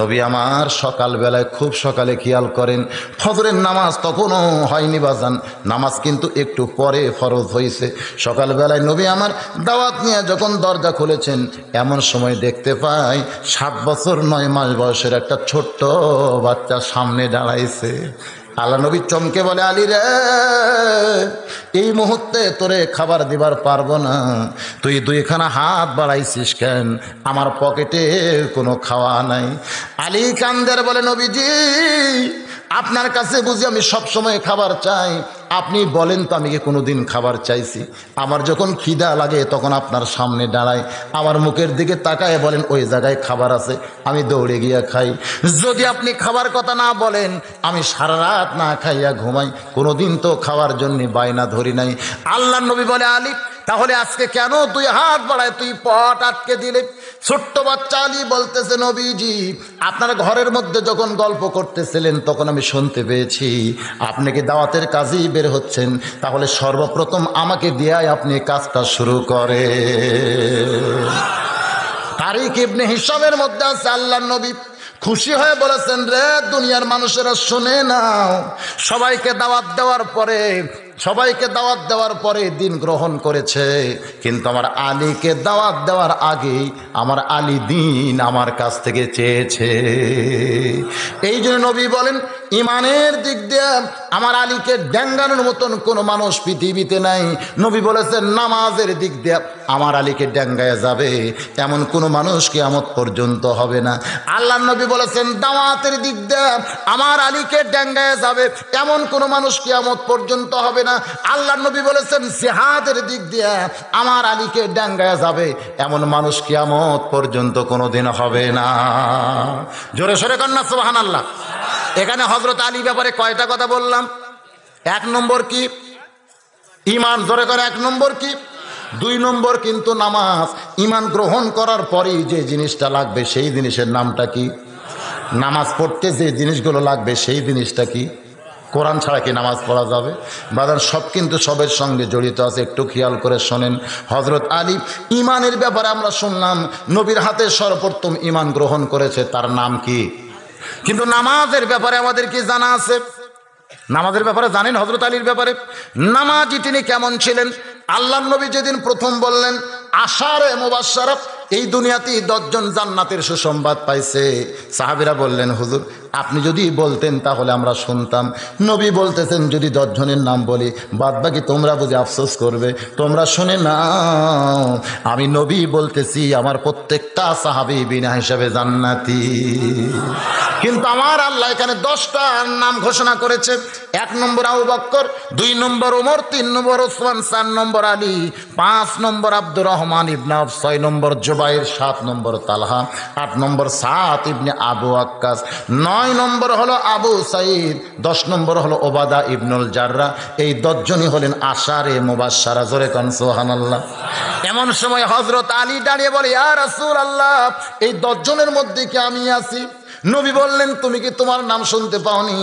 নবী আমার সকালবেলায় খুব সকালে খেয়াল করেন, ফজরের নামাজ তখনও হয়নি বাজান, নামাজ কিন্তু একটু পরে ফরজ হয়েছে। সকালবেলায় নবী আমার দাওয়াত নিয়ে যখন দরজা খুলেছেন, এমন সময় দেখতে পাই 7 বছর 9 মাস বয়সের একটা ছোট্ট বাচ্চা সামনে দাঁড়াইছে। আল্লাহ নবী চমকে বলে, আলী রে, এই মুহূর্তে তোরে খাবার দিবার পারবো না, তুই 2খানা হাত বাড়াইছিস কেন? আমার পকেটে কোনো খাওয়া নাই। আলী কান্দের বলে, নবীজি আপনার কাছে বুঝি আমি সবসময় খাবার চাই? আপনি বলেন তো আমি কি কোনোদিন খাবার চাইছি? আমার যখন খিদা লাগে তখন আপনার সামনে দাঁড়াই, আমার মুখের দিকে তাকায় বলেন ওই জায়গায় খাবার আছে, আমি দৌড়ে গিয়া খাই। যদি আপনি খাবার কথা না বলেন, আমি সারা রাত না খাইয়া ঘুমাই, কোনোদিন তো খাওয়ার জন্য বায়না ধরি নাই। আল্লাহ নবী বলে, আলী তাহলে আজকে কেন তুই হাত বাড়ায় তুই পট আটকে দিলে? ছোট্ট বাচ্চা আলী বলতেছে, নবীজি আপনার ঘরের মধ্যে যখন গল্প করতেছিলেন তখন আমি শুনতে পেয়েছি আপনি কি দাওয়াতের কাজেই বের হচ্ছেন, তাহলে সর্বপ্রথম আমাকে দিয়াই আপনি কাজটা শুরু করে। তারিখ ইবনে হিশামের মধ্যে আছে, আল্লাহর নবী খুশি হয়ে বলেছেন, রে দুনিয়ার মানুষেরা শুনে নাও, সবাইকে দাওয়াত দেওয়ার পরে দিন গ্রহণ করেছে, কিন্তু আমার আলীকে দাওয়াত দেওয়ার আগে আমার আলী দিন আমার কাছ থেকে চেয়েছে। এই জন্য নবী বলেন, ইমানের দিক দিয়ে আমার আলীকে ড্যাঙ্গানোর মতন কোনো মানুষ পৃথিবীতে নাই। নবী বলেছেন, নামাজের দিক দিয়ে আমার আলীকে ড্যাঙ্গায় যাবে এমন কোনো মানুষ কিয়ামত পর্যন্ত হবে না। আল্লাহ নবী বলেছেন, দাওয়াতের দিক দিয়ে আমার আলীকে ড্যাঙ্গায় যাবে এমন কোনো মানুষ কিয়ামত পর্যন্ত হবে না। আল্লাহ নবী বলেছেন, জিহাদের দিক দিয়ে আমার আলীকে ড্যাঙ্গায় যাবে এমন মানুষ কিয়ামত পর্যন্ত কোনোদিন হবে না। জোরে সোরে কন্যা সুবহানাল্লাহ। এখানে হযরত আলী ব্যাপারে কয়টা কথা বললাম? 1 নম্বর কি? ঈমান। জোরে করে 1 নম্বর কি? 2 নম্বর কিন্তু নামাজ। ঈমান গ্রহণ করার পরেই যে জিনিসটা লাগবে সেই জিনিসের নামটা কি? নামাজ পড়তে যে জিনিসগুলো লাগবে সেই জিনিসটা কি? কোরআন ছাড়া কি নামাজ পড়া যাবে? বাজার সব কিন্তু সবের সঙ্গে জড়িত আছে, একটু খেয়াল করে শোনেন। হযরত আলী ঈমানের ব্যাপারে আমরা শুনলাম নবীর হাতে সর্বপ্রথম ঈমান গ্রহণ করেছে, তার নাম কি? কিন্তু নামাজের ব্যাপারে আমাদের কি জানা আছে? নামাজের ব্যাপারে জানেন হযরত আলীর ব্যাপারে? নামাজি তিনি কেমন ছিলেন? আল্লাহর নবী যেদিন প্রথম বললেন আশারে মুবাশশারা, এই দুনিয়াতেই 10 জন জান্নাতের সুসংবাদ পাইছে, সাহাবীরা বললেন, হুজুর আপনি যদি বলতেন তাহলে আমরা শুনতাম। নবী বলতেছেন, যদি 10 জনের নাম বলি বাদ বাকি তোমরা বুঝে আফসোস করবে, তোমরা শুনে নাও, আমি নবী বলতেছি আমার প্রত্যেকটা সাহাবী বিনা হিসাবে জান্নাতি। কিন্তু আমার আল্লাহ এখানে 10টার নাম ঘোষণা করেছে। 1 নম্বর আবু বকর, 2 নম্বর ওমর, 3 নম্বর ওসমান, 4 নম্বর আলী, 5 নম্বর আব্দুর রহমান ইবনে আওফ, 6 নম্বর জুবাইর, 7 নম্বর তালহা, 8 নম্বর সাদ ইবনে আবু ওয়াক্কাস, 9 নম্বর হলো আবু সাঈদ, 10 নম্বর হলো ওবাদা ইবনুল জাররা। এই 10 জনই হলেন আশারে মুবাশশারা। জোরে কান সুবহানাল্লাহ। এমন সময় হযরত আলী দাঁড়িয়ে বলে, ইয়া রাসূলুল্লাহ এই 10 জনের মধ্যে কি আমি আছি? নবী বললেন, তুমি কি তোমার নাম শুনতে পাওনি?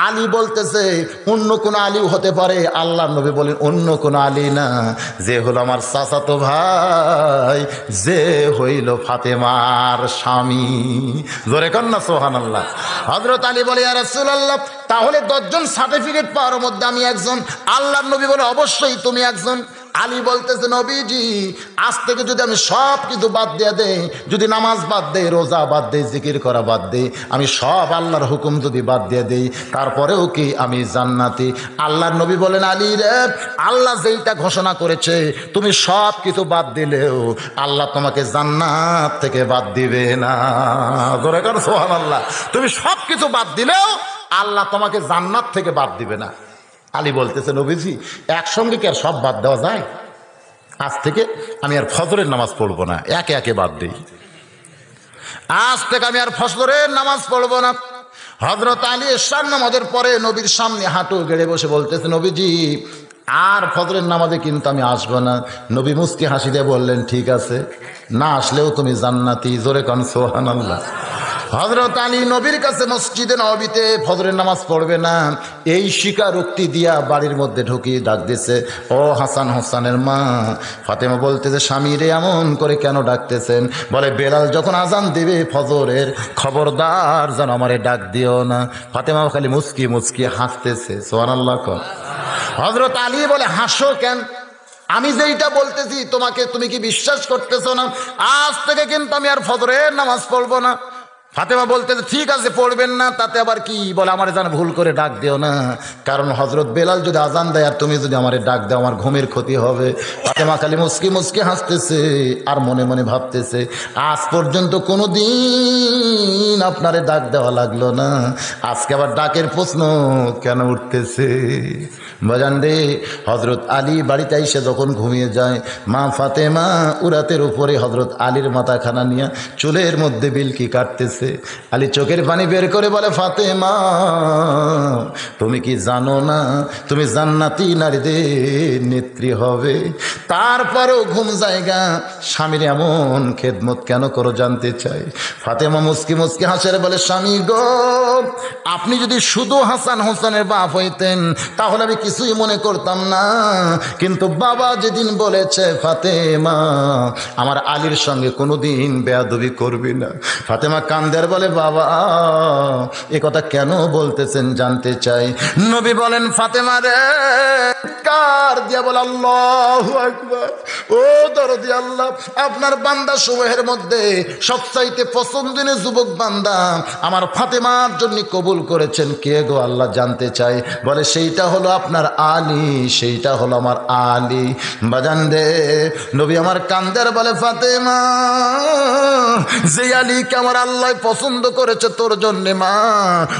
আলী বলতেছে, অন্য কোন আলী হতে পারে। আল্লাহ নবী বলেন, অন্য কোন আলী না, যে হলো আমার চাচাতো ভাই, যে হইল ফাতেমার স্বামী। জোরে কন্যা সুবহানাল্লাহ। হযরত আলী বলে, ইয়া রাসূলুল্লাহ তাহলে 10 জন সার্টিফিকেট পাওয়ার মধ্যে আমি একজন। আল্লাহ নবী বলে, অবশ্যই তুমি একজন। আলী বলতেছে, নবীজি আজ থেকে যদি আমি সব কিছু বাদ দিয়ে দেই, যদি নামাজ বাদ দেই, রোজা বাদ দেই, জিকির করা বাদ দেই, আমি সব আল্লাহর হুকুম যদি বাদ দিয়ে দেই, তারপরেও কি আমি জান্নাতি? আল্লাহর নবী বলেন, আলী রে, আল্লাহ যেইটা ঘোষণা করেছে তুমি সব কিছু বাদ দিলেও আল্লাহ তোমাকে জান্নাত থেকে বাদ দিবে না। জোরে করে সুবহানাল্লাহ। তুমি সব কিছু বাদ দিলেও আল্লাহ তোমাকে জান্নাত থেকে বাদ দিবে না। আলী বলতেছে, নবীজি একসঙ্গে কি আর সব বাদ দেওয়া যায়? আজ থেকে আমি আর ফজরের নামাজ পড়বো না, একে একে বাদ দিই। আজ থেকে আমি আর ফজরের নামাজ পড়বো না। হযরত আলী এশার নামাজের পরে নবীর সামনে হাঁটু গেড়ে বসে বলতেছে, নবীজি আর ফজরের নামাজে কিন্তু আমি আসবো না। নবী মুস্কি হাসি দিয়ে বললেন, ঠিক আছে, না আসলেও তুমি জান্নাতি। জোরে কান সুবহানাল্লাহ। হযরত আলী নবীর কাছে মসজিদে নববীতে ফজরের নামাজ পড়বে না, এই স্বীকারোক্তি দিয়া বাড়ির মধ্যে ঢুকিয়ে ডাক দিছে, ও হাসান হোসেনের মা। ফাতেমা বলতেছে, স্বামীরে এমন করে কেন ডাকতেছেন? বলে, বেলাল যখন আজান দেবে ফজরের, খবরদার যেন আমারে ডাক দিও না। ফাতেমা খালি মুচকি মুচকি হাসতেছে। সুবহানাল্লাহ। হযরত আলী বলে, হাসো কেন? আমি যেইটা বলতেছি তুমি কি বিশ্বাস করতেছো না? আজ থেকে কিন্তু আমি আর ফজরের নামাজ পড়বো না। ফাতেমা বলতেছে, ঠিক আছে পড়বেন না, তাতে আবার কি? বলে, আমার যেন ভুল করে ডাক দিও না, কারণ হযরত বেলাল যদি আজান দেয় আর তুমি যদি আমারে ডাক দাও, আমার ঘুমের ক্ষতি হবে। ফাতেমা খালি মুচকি মুচকি হাসতেছে আর মনে মনে ভাবতেছে, আজ পর্যন্ত কোনো দিন আপনারে ডাক দেওয়া লাগলো না, আজকে আবার ডাকের প্রশ্ন কেন উঠতেছে? বাজান রে, হযরত আলী বাড়িতে এসে যখন ঘুমিয়ে যায়, মা ফাতেমা উরাতের উপরে হযরত আলীর মাথাখানা নিয়ে চুলের মধ্যে বিলকি কাটতেছে। আলী চোখের পানি বের করে বলে, ফাতেমা তুমি কি জানো না তুমি জান্নাতি নারীদের নেত্রী হবে? তারপরেও ঘুম জায়গা স্বামীর এমন খেদমত কেন করো জানতে চাই। ফাতেমা মুচকি মুচকি হাসে বলে, স্বামী গো, আপনি যদি শুধু হাসান হোসেনের বাপ হইতেন তাহলে আমি কিছুই মনে করতাম না, কিন্তু বাবা যেদিন বলেছে ফাতেমা আমার আলীর সঙ্গে কোনোদিন বেয়াদবি করবি না। ফাতেমা কান্দের বলে, বাবা এ কথা কেন বলতেছেন জানতে চাই। নবী বলেন, ফাতেমা রে, কার দিয়া বলে, আল্লাহু আকবার। ও দরদি আল্লাহ, আপনার বান্দা সুবহের মধ্যে সবচাইতে পছন্দনীয় যুবক বান্দা আমার ফাতেমার জন্য কবুল করেছেন কে গো আল্লাহ জানতে চাই। বলে, সেইটা হলো আপনার আলী, সেইটা হলো আমার আলী। বাজান রে, নবী আমার কান্দের বলে, ফাতেমা যে আলীকে আমার আল্লাহ পছন্দ করেছে তোর জন্যে মা,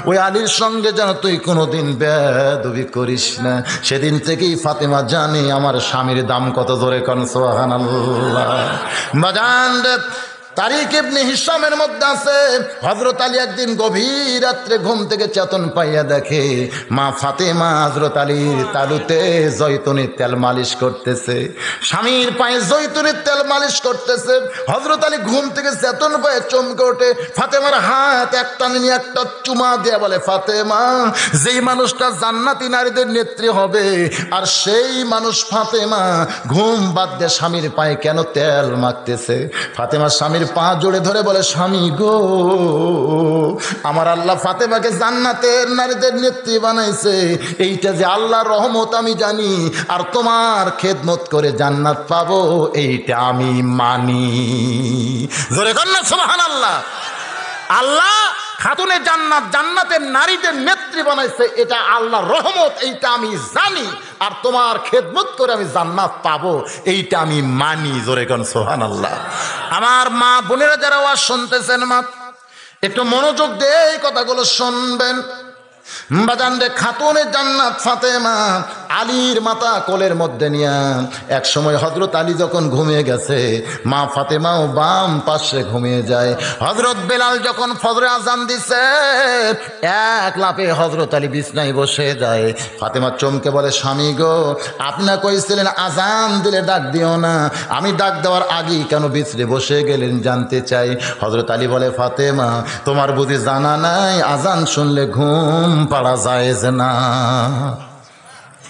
ওই আলীর সঙ্গে যেন তুই কোনোদিন বেয়াদবি করিস না। সেদিন থেকেই ফাতেমা জানে আমার স্বামীর দাম কত। জোরে কোন সুবহানাল্লাহ। বাজান রে, তারিক ইবনে হিশামের মধ্যে আছে, হযরত আলী একদিন গভীর রাত্রে ঘুম থেকে চেতন পাইয়া দেখে মা ফাতেমা হযরত আলীর তালুতে জয়তুনের তেল মালিশ করতেছে, স্বামীর পায়ে জয়তুনের তেল মালিশ করতেছে। হযরত আলী ঘুম থেকে চেতন পায়ে চমকে ওঠে, ফাতেমার হাত একটা নিয়ে একটা চুমা দিয়ে বলে, ফাতেমা যেই মানুষটা জান্নাতি নারীদের নেত্রী হবে আর সেই মানুষ ফাতেমা ঘুম বাদ দিয়ে স্বামীর পায়ে কেন তেল মাখতেছে? ফাতেমা স্বামীর পা জোড়ে ধরে বলে, স্বামী গো, আমার আল্লাহ ফাতেমাকে জান্নাতের নারীদের নেত্রী বানাইছে, এইটা যে আল্লাহর রহমত আমি জানি, আর তোমার খেদমত করে জান্নাত পাবো এইটা আমি মানি। জোরে কর না সুবহানাল্লাহ। আল্লাহ খাতুনে জান্নাত জান্নাতের নারীদের নেত্রী বানাইছে, এটা আল্লাহর রহমত, এইটা আমি জানি, আর তোমার খেদমত করে আমি জান্নাত পাবো এইটা আমি মানি। জোরে কোন সুবহানাল্লাহ। আমার মা বোনেরা যারা ওয়াজ শুনতেছেন, মা একটু মনোযোগ দিয়ে এই কথাগুলো শুনবেন। বাজান রে, খাতুনে জান্নাত ফাতেমা আলীর মাথা কোলের মধ্যে নিয়ে এক সময় হযরত আলী যখন ঘুমিয়ে গেছে, মা ফাতেমাও বাম পাশে ঘুমিয়ে যায়। হযরত বেলাল যখন ফজরে আজান দিছে, এক লাফে হযরত আলী বিছনায় বসে যায়। ফাতেমা চমকে বলে, স্বামী গো, আপনি কইছিলেন আজান দিলে ডাক দিও না, আমি ডাক দেওয়ার আগেই কেন বিছরে বসে গেলেন জানতে চাই। হযরত আলী বলে, ফাতেমা তোমার বুঝি জানা নাই আজান শুনলে ঘুম পাড়া যায় না?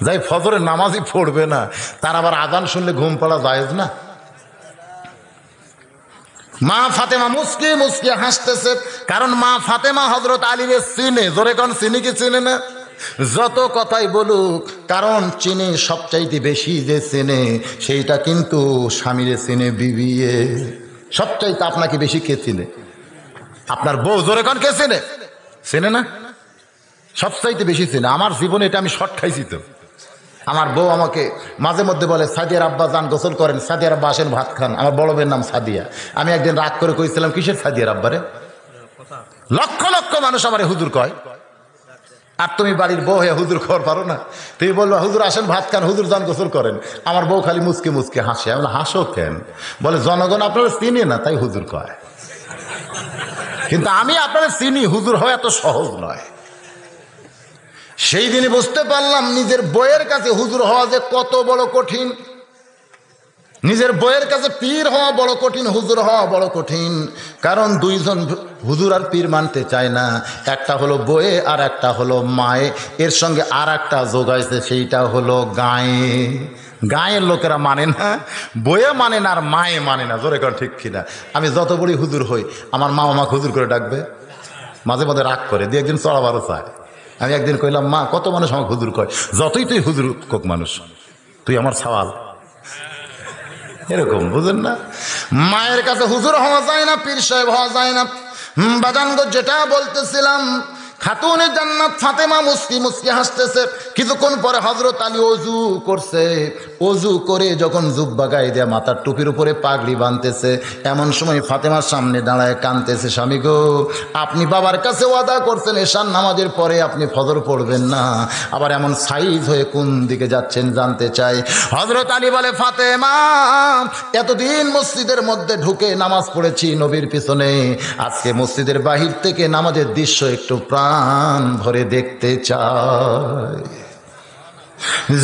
যাই ফজরের নামাজই পড়বে না, তার আবার আজান শুনলে ঘুম পাড়া যায় না? মা ফাতেমা মুস্কি মুস্কি হাসতেছে, কারণ মা ফাতেমা হযরত আলীরে চিনে। জোরে কোন চিনি কি চিনে না? যত কথাই বলুক, কারণ চিনে সবচাইতে বেশি যে চিনে সেইটা কিন্তু স্বামীরে চিনে বিবিয়ে। সবচাইতে আপনাকে বেশি কে চিনে? আপনার বউ। জোরে কোন কে চিনে? চিনে না? সবচাইতে বেশি চিনে। আমার জীবনে এটা আমি শর্ট খাইছি তো। আমার বউ আমাকে মাঝে মধ্যে বলে, সাদিয়ার আব্বা যান গোসল করেন, সাদিয়ার আব্বা আসেন ভাত খান। আমার বড় মেয়ের নাম সাদিয়া। আমি একদিন রাগ করে কইছিলাম, কিসের সাদিয়ার আব্বারে? লক্ষ লক্ষ মানুষ আমারে হুজুর কয়, আর তুমি বাড়ির বউ হয়ে হুজুর খাওয়ার পারো না? তুমি বলবা হুজুর আসেন ভাত খান, হুজুর যান গোসল করেন। আমার বউ খালি মুচকে মুচকে হাসে। আমি বলি, হাসো কেন? বলে, জনগণ আপনারা চিনি না তাই হুজুর কয়, কিন্তু আমি আপনারা চিনি, হুজুর হওয়া এত সহজ নয়। সেই দিনই বুঝতে পারলাম নিজের বইয়ের কাছে হুজুর হওয়া যে কত বড় কঠিন। নিজের বইয়ের কাছে পীর হওয়া বড় কঠিন, হুজুর হওয়া বড় কঠিন। কারণ দুইজন হুজুর আর পীর মানতে চায় না, একটা হলো বইয়ে আর একটা হলো মায়ে, এর সঙ্গে আর একটা যোগাইছে, সেইটা হলো গায়ে। গায়ের লোকেরা মানে না, বইয়ে মানে না, আর মায়ে মানে না। জোরে কর ঠিক কিনা? আমি যত বড়ই হুজুর হই, আমার মা আমাকে হুজুর করে ডাকবে, মাঝে মাঝে রাগ করে দিয়ে একদিন চড়াবারও চায়। আমি একদিন কইলাম, মা কত মানুষ আমাকে হুজুর কয়, যতই তুই হুজুর কোক মানুষ, তুই আমার সওয়াল। এরকম বুঝেন না? মায়ের কাছে হুজুর হওয়া যায় না, পীর সাহেব হওয়া যায় না। বাজানগো যেটা বলতেছিলাম, খাতুনে জান্নাত ফাতেমা মুস্কি মুস্কি হাসতেছে। কিছুক্ষণ পরে হযরত আলী ওযু করছে, ওযু করে যখন জুব্বা গায়ে দেয়া মাথার টুপির উপরে পাগড়ি বাঁধতেছে, এমন সময় ফাতেমার সামনে দাঁড়ায় কাঁদতেছে, স্বামী গো, আপনি বাবার কাছে ওয়াদা করছেন এশার নামাজের পরে আপনি ফজর পড়বেন না, আবার এমন সাইজ হয়ে কোন দিকে যাচ্ছেন জানতে চাই। হযরত আলী বলে, ফাতেমা, এতদিন মসজিদের মধ্যে ঢুকে নামাজ পড়েছি নবীর পিছনে, আজকে মসজিদের বাহির থেকে নামাজের দৃশ্য একটু প্রাণ ভরে দেখতে চাই।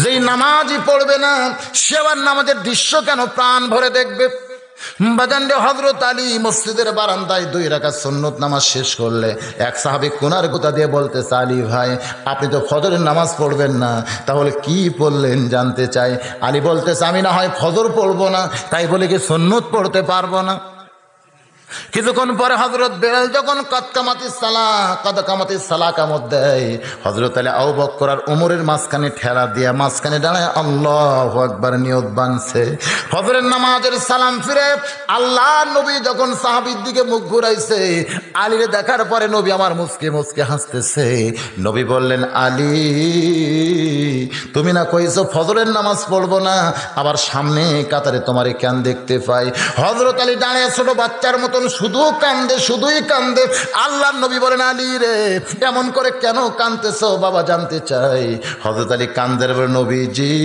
যেই নামাজই পড়বে না সে আবার নামাজের দৃশ্য কেন প্রাণ ভরে দেখবে? বাজানরে, হযরত আলী মসজিদের বারান্দায় 2 রাকাত সুন্নত নামাজ শেষ করলে এক সাহাবী কোনার গোতা দিয়ে বলতেছে, আলী ভাই, আপনি তো ফজরের নামাজ পড়বেন না, তাহলে কি পড়লেন জানতে চাই। আলী বলতেছে, আমি না হয় ফজর পড়বো না, তাই বলে কি সুন্নত পড়তে পারবো না? কিছুক্ষণ পরে হযরত বেলাল যখন কামাতিস সালাহ কামত দেয়, হযরত আলী আবু বকর আর ওমরের মাঝখানে ঠেলা দিয়া মাঝখানে দাঁড়ায় আল্লাহু আকবার নিয়ত বানছে। ফজরের নামাজের সালাম ফিরে আল্লাহ নবী যখন সাহাবীর দিকে মুখ ঘুরাইছে, আলীরে দেখার পরে নবী আমার মুসকে মুসকে হাসতেছে। নবী বললেন, আলী, তুমি না কইছো ফজরের নামাজ পড়বো না, আবার সামনে কাতারে তোমারে কেন দেখতে পাই? হযরত আলী দাঁড়িয়ে ছোট বাচ্চার মতন শুধু কান্দে, শুধুই কান্দে। আল্লাহর নবী বলেন, আলী রে, এমন করে কেন কাঁদতেছো বাবা জানতে চাই। হযরত আলী কান্দের বলে, নবীজি,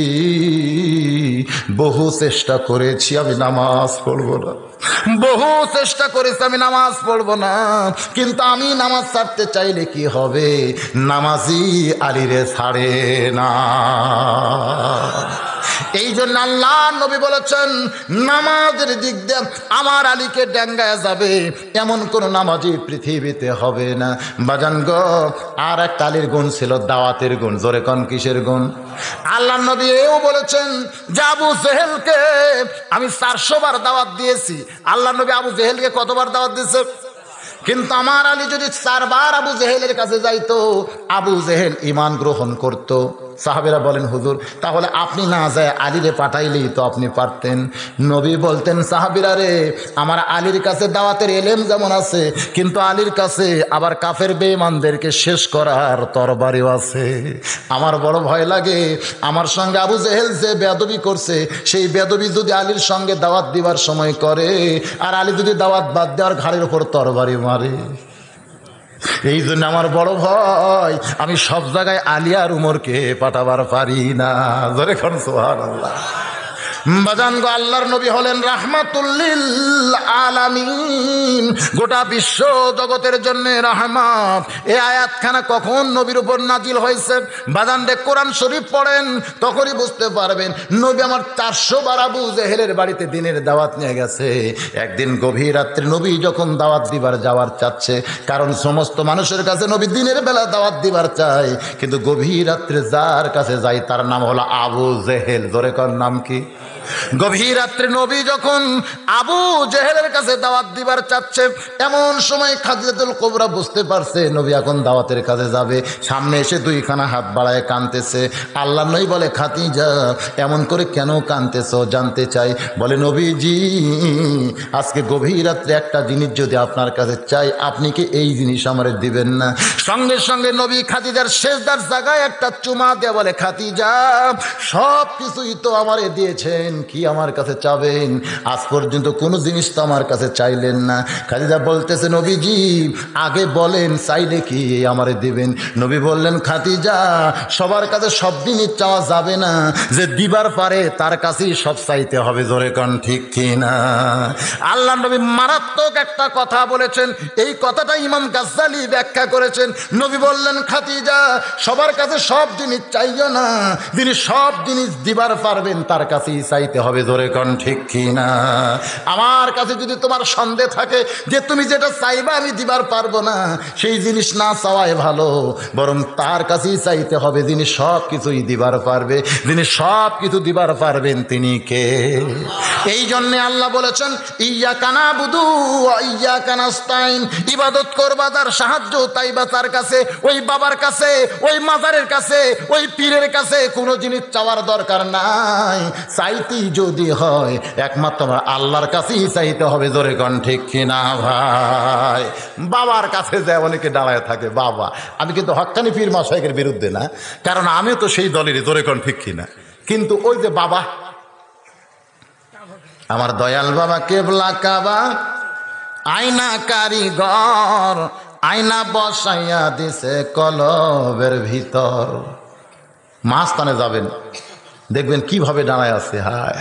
বহু চেষ্টা করেছি আমি নামাজ পড়বো না, বহু চেষ্টা করেছি আমি নামাজ পড়বো না, কিন্তু আমি নামাজ ছাড়তে চাইলে কি হবে? নামাজি আলীরে ছাড়ে না। এই জন্য আল্লাহ নবী বলেছেন, নামাজের দিক দিয়ে আমার আলীকে ডেঙ্গায় যাবে এমন কোন নামাজি পৃথিবীতে হবে না। বাজান গো, আর একটা আলীর গুণ ছিল দাওয়াতের গুণ। জোরে কোন কিসের গুণ? আল্লাহ নবী এও বলেছেন যে আবু জেহেলকে আমি 400 বার দাওয়াত দিয়েছি। আল্লাহ নবী আবু জেহেলকে কতবার দাওয়াত দিয়েছে? কিন্তু আমার আলী যদি 4 বার আবু জেহেলের কাছে যাইতো, আবু জেহেল ঈমান গ্রহণ করত। সাহাবেরা বলেন, হুজুর, তাহলে আপনি না যায় আলীরে পাঠাইলেই তো আপনি পারতেন। নবী বলতেন, সাহাবীরা রে, আমার আলীর কাছে দাওয়াতের এলেম যেমন আছে, কিন্তু আলীর কাছে আবার কাফের বেঈমানদেরকে শেষ করার তরবারিও আছে। আমার বড় ভয় লাগে, আমার সঙ্গে আবু জেহেল যে বেয়াদবি করছে, সেই বেয়াদবি যদি আলীর সঙ্গে দাওয়াত দিবার সময় করে, আর আলী যদি দাওয়াত বাদ দেওয়ার ঘাড়ের উপর তরবারি মারে। এই জন্য আমার বড় ভয়, আমি সব জায়গায় আলী আর উমরকে পাঠাবার পারি না। জোরে কোন সুবহানাল্লাহ। বাজান গো, আল্লাহর নবী হলেন রাহমাতুল লিল আলামিন, গোটা বিশ্ব জগতের জন্য রাহমাত। এই আয়াতখানা কখন নবীর উপর নাজিল হয়েছে? বাজান রে, কোরআন শরীফ পড়েন, তখনই বুঝতে পারবেন। নবী আমার 400 বার আবু জেহেলের বাড়িতে দিনের দাওয়াত নিয়ে গেছে। একদিন গভীর রাত্রে নবী যখন দাওয়াত দিবার যাওয়ার চাচ্ছে, কারণ সমস্ত মানুষের কাছে নবী দিনের বেলা দাওয়াত দিবার চায়, কিন্তু গভীর রাত্রে যার কাছে যাই তার নাম হলো আবু জেহেল। জোরে কর, নাম কি? গভীর রাত্রে নবী যখন আবু জেহেলের কাছে দাওয়াত দিবার চাচ্ছে, এমন সময় খাদিজাতুল কুবরা বুঝতে পারছে নবী এখন দাওয়াতের কাছে যাবে। সামনে এসে 2খানা হাত বাড়ায় কাঁদতেছে। আল্লাহ নবী বলে, খাদিজা, এমন করে কেন কাঁদতেছো জানতে চাই। বলে, নবীজি, আজকে গভীর রাত্রে একটা জিনিস যদি আপনার কাছে চাই, আপনি কি এই জিনিস আমারে দিবেন না? সঙ্গে সঙ্গে নবী খাদিজার সেজদার জায়গায় একটা চুমা দিয়ে বলে, খাদিজা, সব কিছুই তো আমারে দিয়েছেন, কি আমার কাছে চাবেন? আজ পর্যন্ত কোনো জিনিস তো আমার কাছে চাইলেন না। খাদিজা বলতেছে, নবীজি, আগে বলেন চাইলে কি আমারে দিবেন? নবী বললেন, খাদিজা, সবার কাছে সব জিনিস চাওয়া যাবে না, যে দিবার পারে তার কাছেই সব চাইতে হবে। জোরে কোন ঠিক কিনা? আল্লাহ নবী মারাত্মক একটা কথা বলেছেন, এই কথাটা ইমাম গাজ্জালী ব্যাখ্যা করেছেন। নবী বললেন, খাদিজা, সবার কাছে সব জিনিস চাইও না, যিনি সব জিনিস দিবার পারবেন তার কাছেই চাই চাইতে হবে, জোরে কোন ঠিক কিনা? আমার কাছে যদি তোমার সন্দেহ থাকে যে তুমি যেটা চাইবা আমি দিবার পারবো না, সেই জিনিস না চাওয়াই ভালো, বরং তার কাছেই চাইতে হবে যিনি সব কিছুই দিবার পারবে। যিনি সব কিছু দিবার পারবেন তিনি কে? এই জন্যে আল্লাহ বলেছেন ইয়্যাকা না'বুদু ওয়া ইয়্যাকা নাস্তাইন, ইবাদত করবা তার সাহায্য তাইবা তার কাছে। ওই বাবার কাছে, ওই মাজারের কাছে, ওই পীরের কাছে কোনো জিনিস চাওয়ার দরকার নাই। চাইতেই যদি হয় একমাত্র আল্লাহর কাছেই চাইতে হবে, জোরে কোন ঠিক কিনা ভাই? বাবার কাছে যায় অনেকে দাঁড়ায় থাকে, বাবা। আমি কিন্তু হক্কানি পীর মাশায়েখের বিরুদ্ধে না, কারণ আমিও তো সেই দলেরই, জোরে কোন ঠিক কিনা? কিন্তু ওই যে বাবা, আমার দয়াল বাবা কেবলা কাবা, আয়না কারিগর, আয়না বসাইয়া দিছে কলবের ভিতর। মাস্তানে যাবেন, দেখবেন কিভাবে দাঁড়ায় আছে। হায়,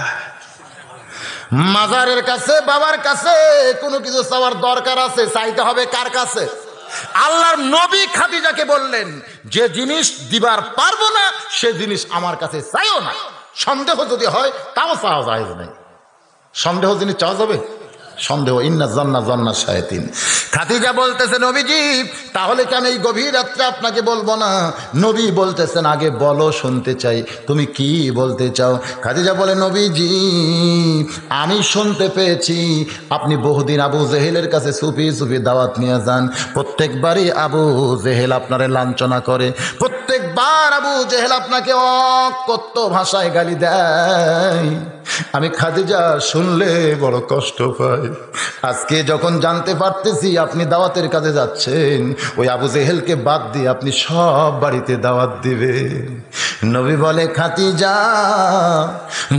মাজারের কাছে, বাবার কাছে কোনো কিছু চাওয়ার দরকার আছে, চাইতে হবে কার কাছে? আল্লাহর নবী খাদিজাকে বললেন যে জিনিস দিবার পারবো না সে জিনিস আমার কাছে চাইও না। সন্দেহ যদি হয় তাও চাওয়া যায় নাই। সন্দেহ জিনিস চাওয়া যাবে? সন্দেহ ইন্না জান্না জান্না শায়াতিন। খাদিজা বলতেছে নবীজি তাহলে কেন এই গভীর রাত্রে আপনাকে বলবো না? নবী বলতেছেন আগে বলো, শুনতে চাই, তুমি কি বলতে চাও? খাদিজা বলে নবীজি আমি শুনতে পেয়েছি আপনি বহুদিন আবু জেহেলের কাছে চুপি চুপি দাওয়াত নিয়ে যান, প্রত্যেকবারই আবু জেহেল আপনারে লাঞ্ছনা করে, প্রত্যেকবার আবু জেহেল আপনাকে অকথ্য ভাষায় গালি দেয়। আমি খাদিজা শুনলে বড় কষ্ট পাই। আজকে যখন জানতে পারতেছি আপনি দাওয়াতের কাজে যাচ্ছেন, ওই আবু জেহেলকে বাদ দিয়ে আপনি সব বাড়িতে দাওয়াত দিবেন। নবী বলে খাদিজা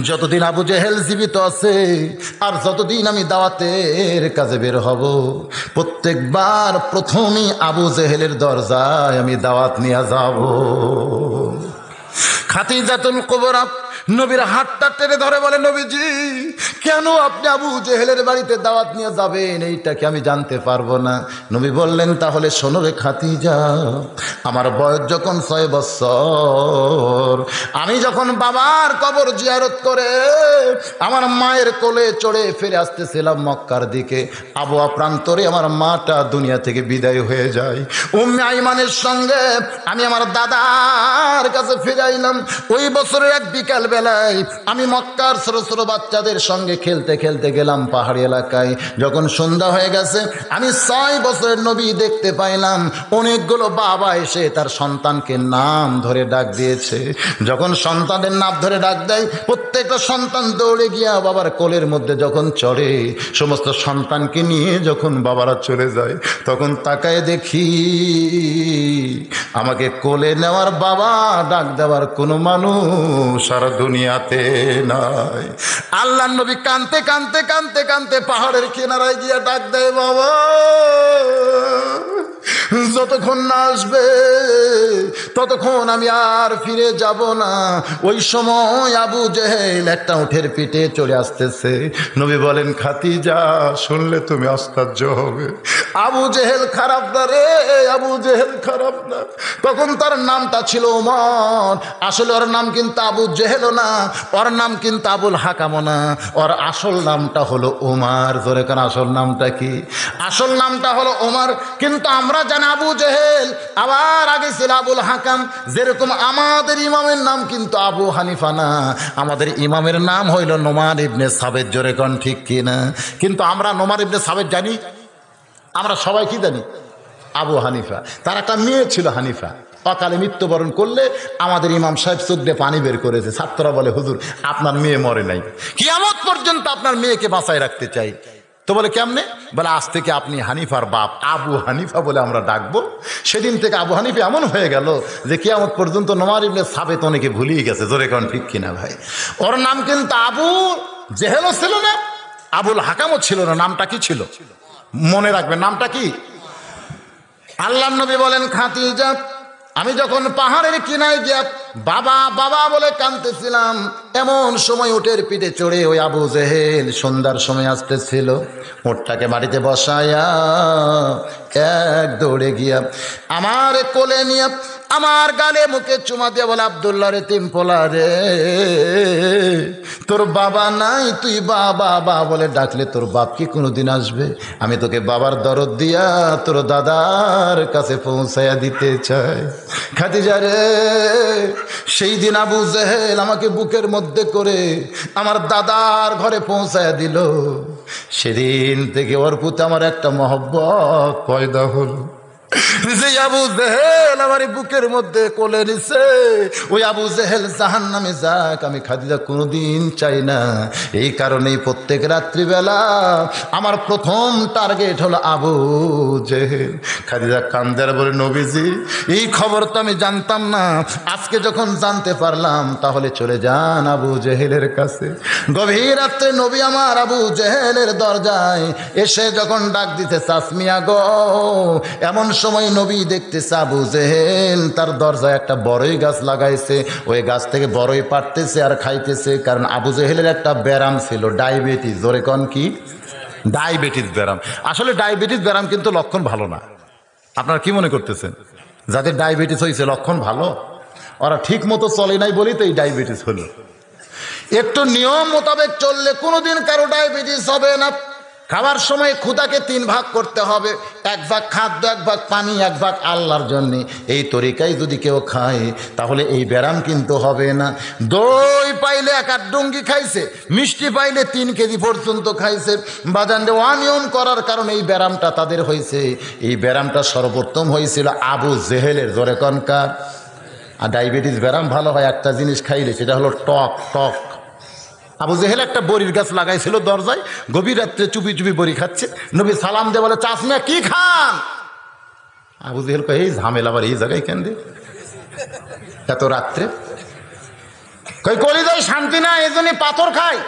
যতদিন আবু জেহেল জীবিত আছে আর যতদিন আমি দাওয়াতের কাজে বের হব, প্রত্যেকবার প্রথমেই আবু জেহেলের দরজায় আমি দাওয়াত নিয়ে যাব। খাদিজাতুল কুবরা নবীর হাতটা টেনে ধরে বলে নবীজি কেন আপনি আবু জেহেলের বাড়িতে দাওয়াত নিয়ে যাবেন এইটা কি আমি জানতে পারবো না? নবী বললেন তাহলে শোনো রে খাদিজা, আমার বয়স যখন 6 বছর, আমি যখন বাবার কবর জিয়ারত করে আমার মায়ের কোলে চড়ে ফিরে আসতেছিলাম মক্কার দিকে, আবহাওয়া প্রান্তরে আমার মাটা দুনিয়া থেকে বিদায় হয়ে যায়। উম্মে আইমানের সঙ্গে আমি আমার দাদার কাছে ফিরে আইলাম। ওই বছরের এক বিকাল বেলায় আমি মক্কার ছোট ছোট বাচ্চাদের সঙ্গে খেলতে খেলতে গেলাম পাহাড়ি এলাকায়। যখন সন্ধ্যা হয়ে গেছে আমি 6 বছরের নবী দেখতে পাইলাম অনেকগুলো বাবা এসে তার সন্তানকে নাম ধরে ডাক দিয়েছে। যখন সন্তানের নাম ধরে ডাক দেয় প্রত্যেকটা সন্তান দৌড়ে গিয়া বাবার কোলের মধ্যে যখন চড়ে, সমস্ত সন্তানকে নিয়ে যখন বাবারা চলে যায় তখন তাকায় দেখি আমাকে কোলে নেওয়ার বাবা ডাক দেওয়ার কোনো মানুষ সারা দুনিয়াতে নাই। আল্লাহ নবী কানতে কানতে কানতে কানতে পাহাড়ের কিনারায় গিয়া ডাক দেয় বাবা যতক্ষণ না আসবে ততক্ষণ আমি আর ফিরে যাব না। ওই সময় আবু জেহেল একটা উঠের পিঠে চলে আসতেছে। নবী বলেন খাদিজা শুনলে তুমি আশ্চর্য হবে, আবু জেহেল খারাপ না রে, আবু জেহেল খারাপ না। তখন তার নামটা ছিল ওমর, আসলে ওর নাম কিন্তু আবু জেহেলও না, ওর নাম কিন্তু আবুল হাকামও না, ওর আসল নামটা হলো ওমর। জোরে কান আসল নামটা কি? আসল নামটা হলো ওমর। কিন্তু আমরা জানি আবু জেহেল, আবার আগে ছিল আবুল হাকাম। যেরকম আমাদের ইমামের নাম কিন্তু আবু হানিফা না, আমাদের ইমামের নাম হইল নোমান ইবনে সাবেত। জোরে কান ঠিক কিনা? কিন্তু আমরা নোমান ইবনে সাবেত জানি, আমরা সবাই কি জানি? আবু হানিফা। তার একটা মেয়ে ছিল হানিফা, অকালে মৃত্যুবরণ করলে আমাদের ইমাম সাহেব চোখ দিয়ে পানি বের করেছে। ছাত্ররা বলে হুজুর আপনার মেয়ে মরে নাই, কিয়ামত পর্যন্ত আপনার মেয়েকে বাঁচায় রাখতে চাই। তো বলে কেমনে? বলে আজ থেকে আপনি হানিফার বাপ আবু হানিফা বলে আমরা ডাকবো। সেদিন থেকে আবু হানিফা এমন হয়ে গেল যে কিয়ামত পর্যন্ত নোমান ইবনে সাবেত অনেকে ভুলিয়ে গেছে। জোরে কোন ঠিক কিনা ভাই? ওর নাম কিন্তু আবু জেহেলও ছিল না, আবুল হাকামও ছিল না। নামটা কি ছিল? মনে রাখবেন নামটা কি? আল্লাহর নবী বলেন খাদিজা আমি যখন পাহাড়ের কিনায় গিয়া বাবা বাবা বলে কাঁদতেছিলাম, এমন সময় উটের পিঠে চড়ে ওই আবু জেহেল সন্ধ্যার সময় আসতেছিল। উটটাকে মাটিতে বসায়া এক দৌড়ে গিয়া আমার কোলে নিয়ে আমার গালে মুখে চুমা দিয়ে বলে, আব্দুল্লাহ রে তিম পোলা রে, তোর বাবা নাই, তুই বাবা বা বলে ডাকলে তোর বাপ কি কোনোদিন আসবে? আমি তোকে বাবার দরদ দিয়া তোর দাদার কাছে পৌঁছাইয়া দিতে চাই। খাদিজা রে, সেই দিন আবু জেহেল আমাকে বুকের মধ্যে করে আমার দাদার ঘরে পৌঁছাইয়া দিল। সেদিন থেকে ওর প্রতি আমার একটা মহব্বত পয়দা হলো। যে আবু জেহেল আমার বুকের মধ্যে কোলে নিছে, ওই আবু জেহেল জাহান্নামে যাক, আমি খাদিজা কোনোদিন চাই না। এই কারণেই প্রত্যেক রাত্রিবেলা আমার প্রথম টার্গেট হলো আবু জেহেল। খাদিজা কান্দার বলে, নবীজি এই খবর তো আমি জানতাম না, আজকে যখন জানতে পারলাম তাহলে চলে যান আবু জেহেলের কাছে। গভীর রাত্রে নবী আমার আবু জেহেলের দরজায় এসে যখন ডাক দিতে, চাচমিয়া গো, এমন সময় নবী দেখতেছে আবু জেহেল তার দরজায় একটা বড়ই গাছ লাগাইছে, ওই গাছ থেকে বড়ই পাড়তেছে আর খাইতেছে। কারণ আবু জেহেলের একটা ব্যারাম ছিল, ডায়াবেটিস। জোরে কন কি? ডায়াবেটিস ব্যারাম। আসলে ডায়াবেটিস ব্যারাম কিন্তু লক্ষণ ভালো না। আপনারা কি মনে করতেছেন? যাদের ডায়াবেটিস হয়েছে লক্ষণ ভালো? ওরা ঠিক মতো চলে নাই বলেই তো এই ডায়াবেটিস হলো। একটু নিয়ম মোতাবেক চললে কোনোদিন কারো ডায়াবেটিস হবে না। খাবার সময় ক্ষুধাকে 3 ভাগ করতে হবে, 1 ভাগ খাদ্য, 1 ভাগ পানি, 1 ভাগ আল্লাহর জন্যে। এই তরিকায় যদি কেউ খায় তাহলে এই ব্যারাম কিন্তু হবে না। দই পাইলে 1 ডুঙ্গি খাইছে, মিষ্টি পাইলে 3 কেজি পর্যন্ত খাইছে। বাজানরে অনিয়ম করার কারণে এই ব্যারামটা তাদের হয়েছে। এই ব্যারামটা সর্বোত্তম হয়েছিল আবু জেহেলের। জোরে কনকার। আর ডায়াবেটিস ব্যারাম ভালো হয় একটা জিনিস খাইলে, সেটা হলো টক। টক। আবু জেহেল একটা বড়ির গাছ লাগাইছিল দরজায়, গভীর রাত্রে চুপি চুপি বড়ি খাচ্ছে। নবী সালাম দিয়ে বলে, চাচমিয়া কি খান? আবু জেহেল কয়, এই ঝামেলা আবার এই জায়গায় কেন রে এত রাত্রে? কই কলিজায় শান্তি না, এই জন্য পাথর খায়।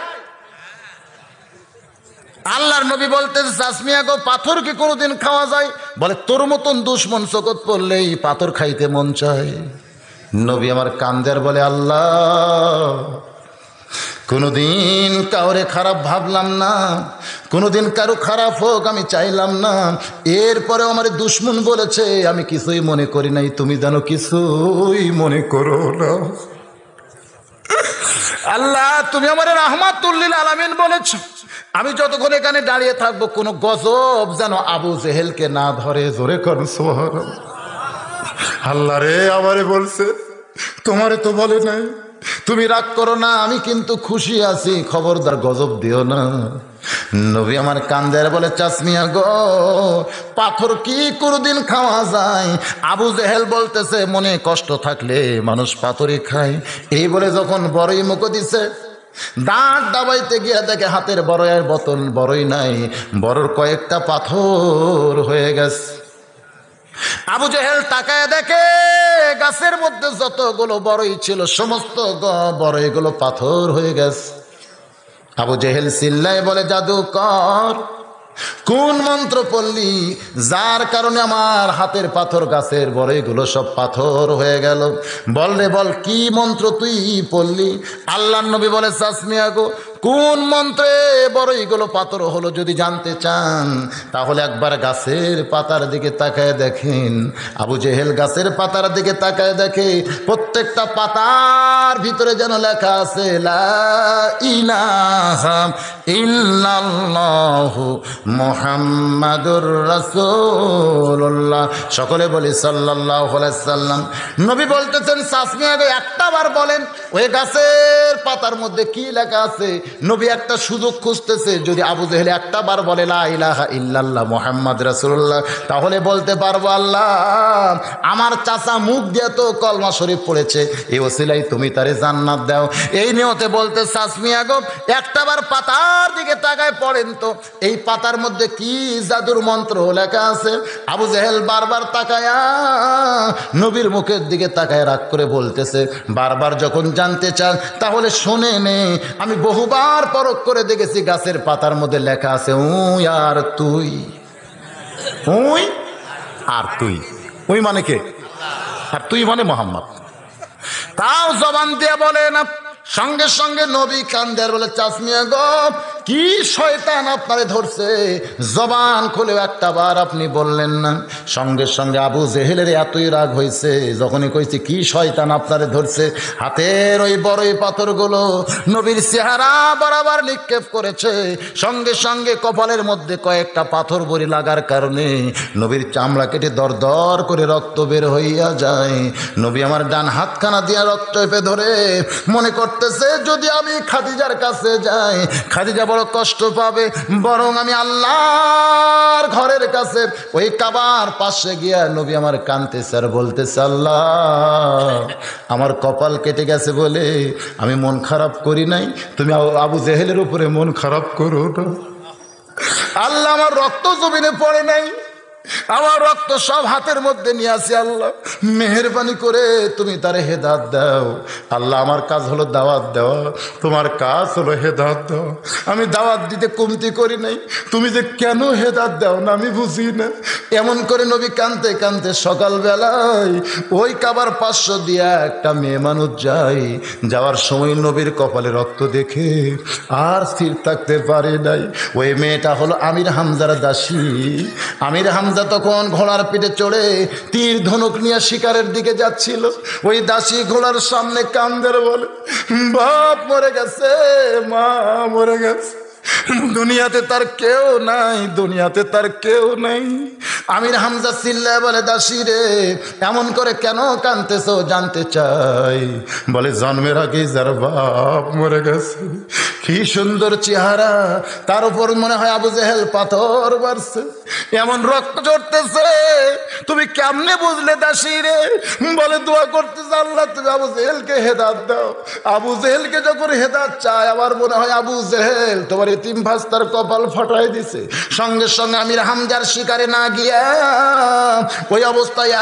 আল্লাহর নবী বলতে, চাচমিয়া গো, পাথর কি কোনোদিন খাওয়া যায়? বলে, তোর মতন দুশ্মন চোখত পড়লেই পাথর খাইতে মন চায়। নবী আমার কান্দের বলে, আল্লাহ কোনোদিন কাউরে খারাপ ভাবলাম না, কোনোদিন কারো খারাপ হোক আমি চাইলাম না। এরপরে আমার দুশ্মন বলেছে, আমি কিছুই মনে করি নাই। তুমি জানো কিছুই মনে করো না। আল্লাহ তুমি আমার রাহমাতুল লিল আলামিন বলেছ, আমি যতক্ষণ এখানে দাঁড়িয়ে থাকবো কোনো গজব যেন আবু জেহেলকে না ধরে। জোরে করুন সুবহানাল্লাহ। আল্লাহ রে, আমারে বলছে, তোমারে তো বলে নাই। তুমি রাগ করো না, আমি কিন্তু খুশি আছি, খবরদার গজব দিও না। নবী আমার কান্দের বলে, চাচমিয়া গো, পাথর কি কোনোদিন খাওয়া যায়? আবু জেহেল বলতেছে, মনে কষ্ট থাকলে মানুষ পাথরই খায়। এই বলে যখন বড়ই মুখ দিছে, দাঁত দাবাইতে গিয়ে দেখে হাতের বড়ইয়ের বোতল, বড়ই নাই, বড়র কয়েকটা পাথর হয়ে গেছে। আবু জেহেল তাকায় দেখে গাছের মধ্যে যতগুলো বড়ই ছিল সমস্ত বড়ইগুলো পাথর হয়ে গেছে। আবু জেহেল চিল্লায় বলে, জাদুকর, কোন মন্ত্র পড়লি যার কারণে আমার হাতের পাথর গাছের বড়ইগুলো সব পাথর হয়ে গেল? বল রে বল, কি মন্ত্র তুই পড়লি? আল্লাহর নবী বলে, চাচমিয়া গো, কোন মন্ত্রে বড়ইগুলো পাথর হলো যদি জানতে চান তাহলে একবার গাছের পাতার দিকে তাকায় দেখেন। আবু জেহেল গাছের পাতার দিকে তাকায় দেখে প্রত্যেকটা পাতার ভিতরে যেন লেখা আছে, লা ইলাহা ইল্লাল্লাহু মুহাম্মাদুর রাসূলুল্লাহ। সকলে বলি সাল্লাল্লাহু আলাইহি সাল্লাম। নবী বলতেছেন, চাচমিয়া গো, একটা বার বলেন ওই গাছের পাতার মধ্যে কি লেখা আছে? নবী একটা সুযোগ খুঁজতেছে, যদি আবু জেহেল একটা বার বলে লা ইলাহা ইল্লাল্লাহ মুহাম্মাদ রাসূলুল্লাহ, তাহলে বলতে পারবো, আল্লাহ আমার চাচা মুখ দিয়ে তো কলমা শরীফ পড়েছে, এই ওসিলাই তুমি তারে জান্নাত দাও। এই নিয়তে বলতে, চাচমিয়া গো, একটা বার পাতার দিকে তাকায় পড়েন তো, এই পাতার মধ্যে কি জাদুর মন্ত্র লেখা আছে? আবু জেহেল বারবার তাকায়া নবীর মুখের দিকে তাকায় রাগ করে বলতেছে, বারবার যখন জানতে চান তাহলে শোনে নে, আমি বহুবার পরখ করে দেখেছি গাছের পাতার মধ্যে লেখা আছে, উই আর তুই। উই আর তুই, উই মানে কে? আর তুই মানে মোহাম্মদ। তাও জবান দিয়ে বলে না, সঙ্গে সঙ্গে নবী কান্দের বলে, চাচমিয়া গো, কি শয়তান আপনারে ধরছে? জবান খুলে একটা বার আপনি বললেন না। সঙ্গে সঙ্গে আবু জেহেলের এতই রাগ হয়েছে, যখনই কইছে কি শয়তান আপনারে ধরছে, হাতের ওই বড়ই পাথরগুলো নবীর চেহারা বরাবর নিক্ষেপ করেছে। সঙ্গে সঙ্গে কপালের মধ্যে কয়েকটা পাথর বড়ি লাগার কারণে নবীর চামড়া কেটে দর দর করে রক্ত বের হইয়া যায়। নবী আমার ডান হাতখানা দিয়া রক্ত চেপে ধরে মনে করতেছে যদি আমি খাদিজার কাছে যাই খাদিজা বড় কষ্ট পাবে, বরং আমি আল্লাহর ঘরের কাছে ওই কাবার পাশে গিয়া নবী আমার কাঁদতেছে আর বলতেছে, আল্লাহ আমার কপাল কেটে গেছে বলে আমি মন খারাপ করি নাই, তুমি আবু জেহেলের উপরে মন খারাপ করো না। আল্লাহ আমার রক্ত জমিনে পড়ে নাই, আমার রক্ত সব হাতের মধ্যে নিয়ে আসি, আল্লাহ মেহেরবানি করে তুমি তারে হেদাত দাও। আল্লাহ আমার কাজ হলো দাওয়াত দেওয়া, তোমার কাজ হলো হেদাত দেওয়া। আমি দাওয়াত দিতে কমতি করি নাই, তুমি যে কেন হেদাত দাও না আমি বুঝি না। এমন করে নবী কাঁদতে কাঁদতে সকালবেলায় ওই কাবার পার্শ্ব দিয়া একটা মেয়ে মানুষ যায়। যাওয়ার সময় নবীর কপালে রক্ত দেখে আর স্থির থাকতে পারে নাই। ওই মেয়েটা হলো আমির হামজার দাসী। আমির হামজা তখন ঘোড়ার পিঠে চড়ে তীর ধনুক নিয়ে শিকারের দিকে যাচ্ছিল। ওই দাসী ঘোড়ার সামনে কান্দের বলে, বাপ মরে গেছে, মা মরে গেছে, দুনিয়াতে তার কেউ নাই, দুনিয়াতে তার কেউ নাই। আমির হামজা চিল্লায় বলে, দাসী রে এমন করে কেন কাঁদতেছো জানতে চাই। বলে, জন্মের আগে যার বাপ মরে গেছে, কি সুন্দর চেহারা, তার উপর মনে হয় আবু জেহেল পাথর মারছে, এমন রক্ত ঝরতেছে, তুমি কেমনে বুঝলে দাসী রে? বলে, দোয়া করতেছে, আল্লাহ তুমি আবু জেহেলকে হেদাত দাও। আবু জেহেলকে যখন হেদাত চায় আমার মনে হয় আবু জেহেল তোমার এতিম ভাস্তার কপাল ফাটাই দিছে। সঙ্গে সঙ্গে আমির হামজার শিকারে না গিয়া ওই অবস্থায়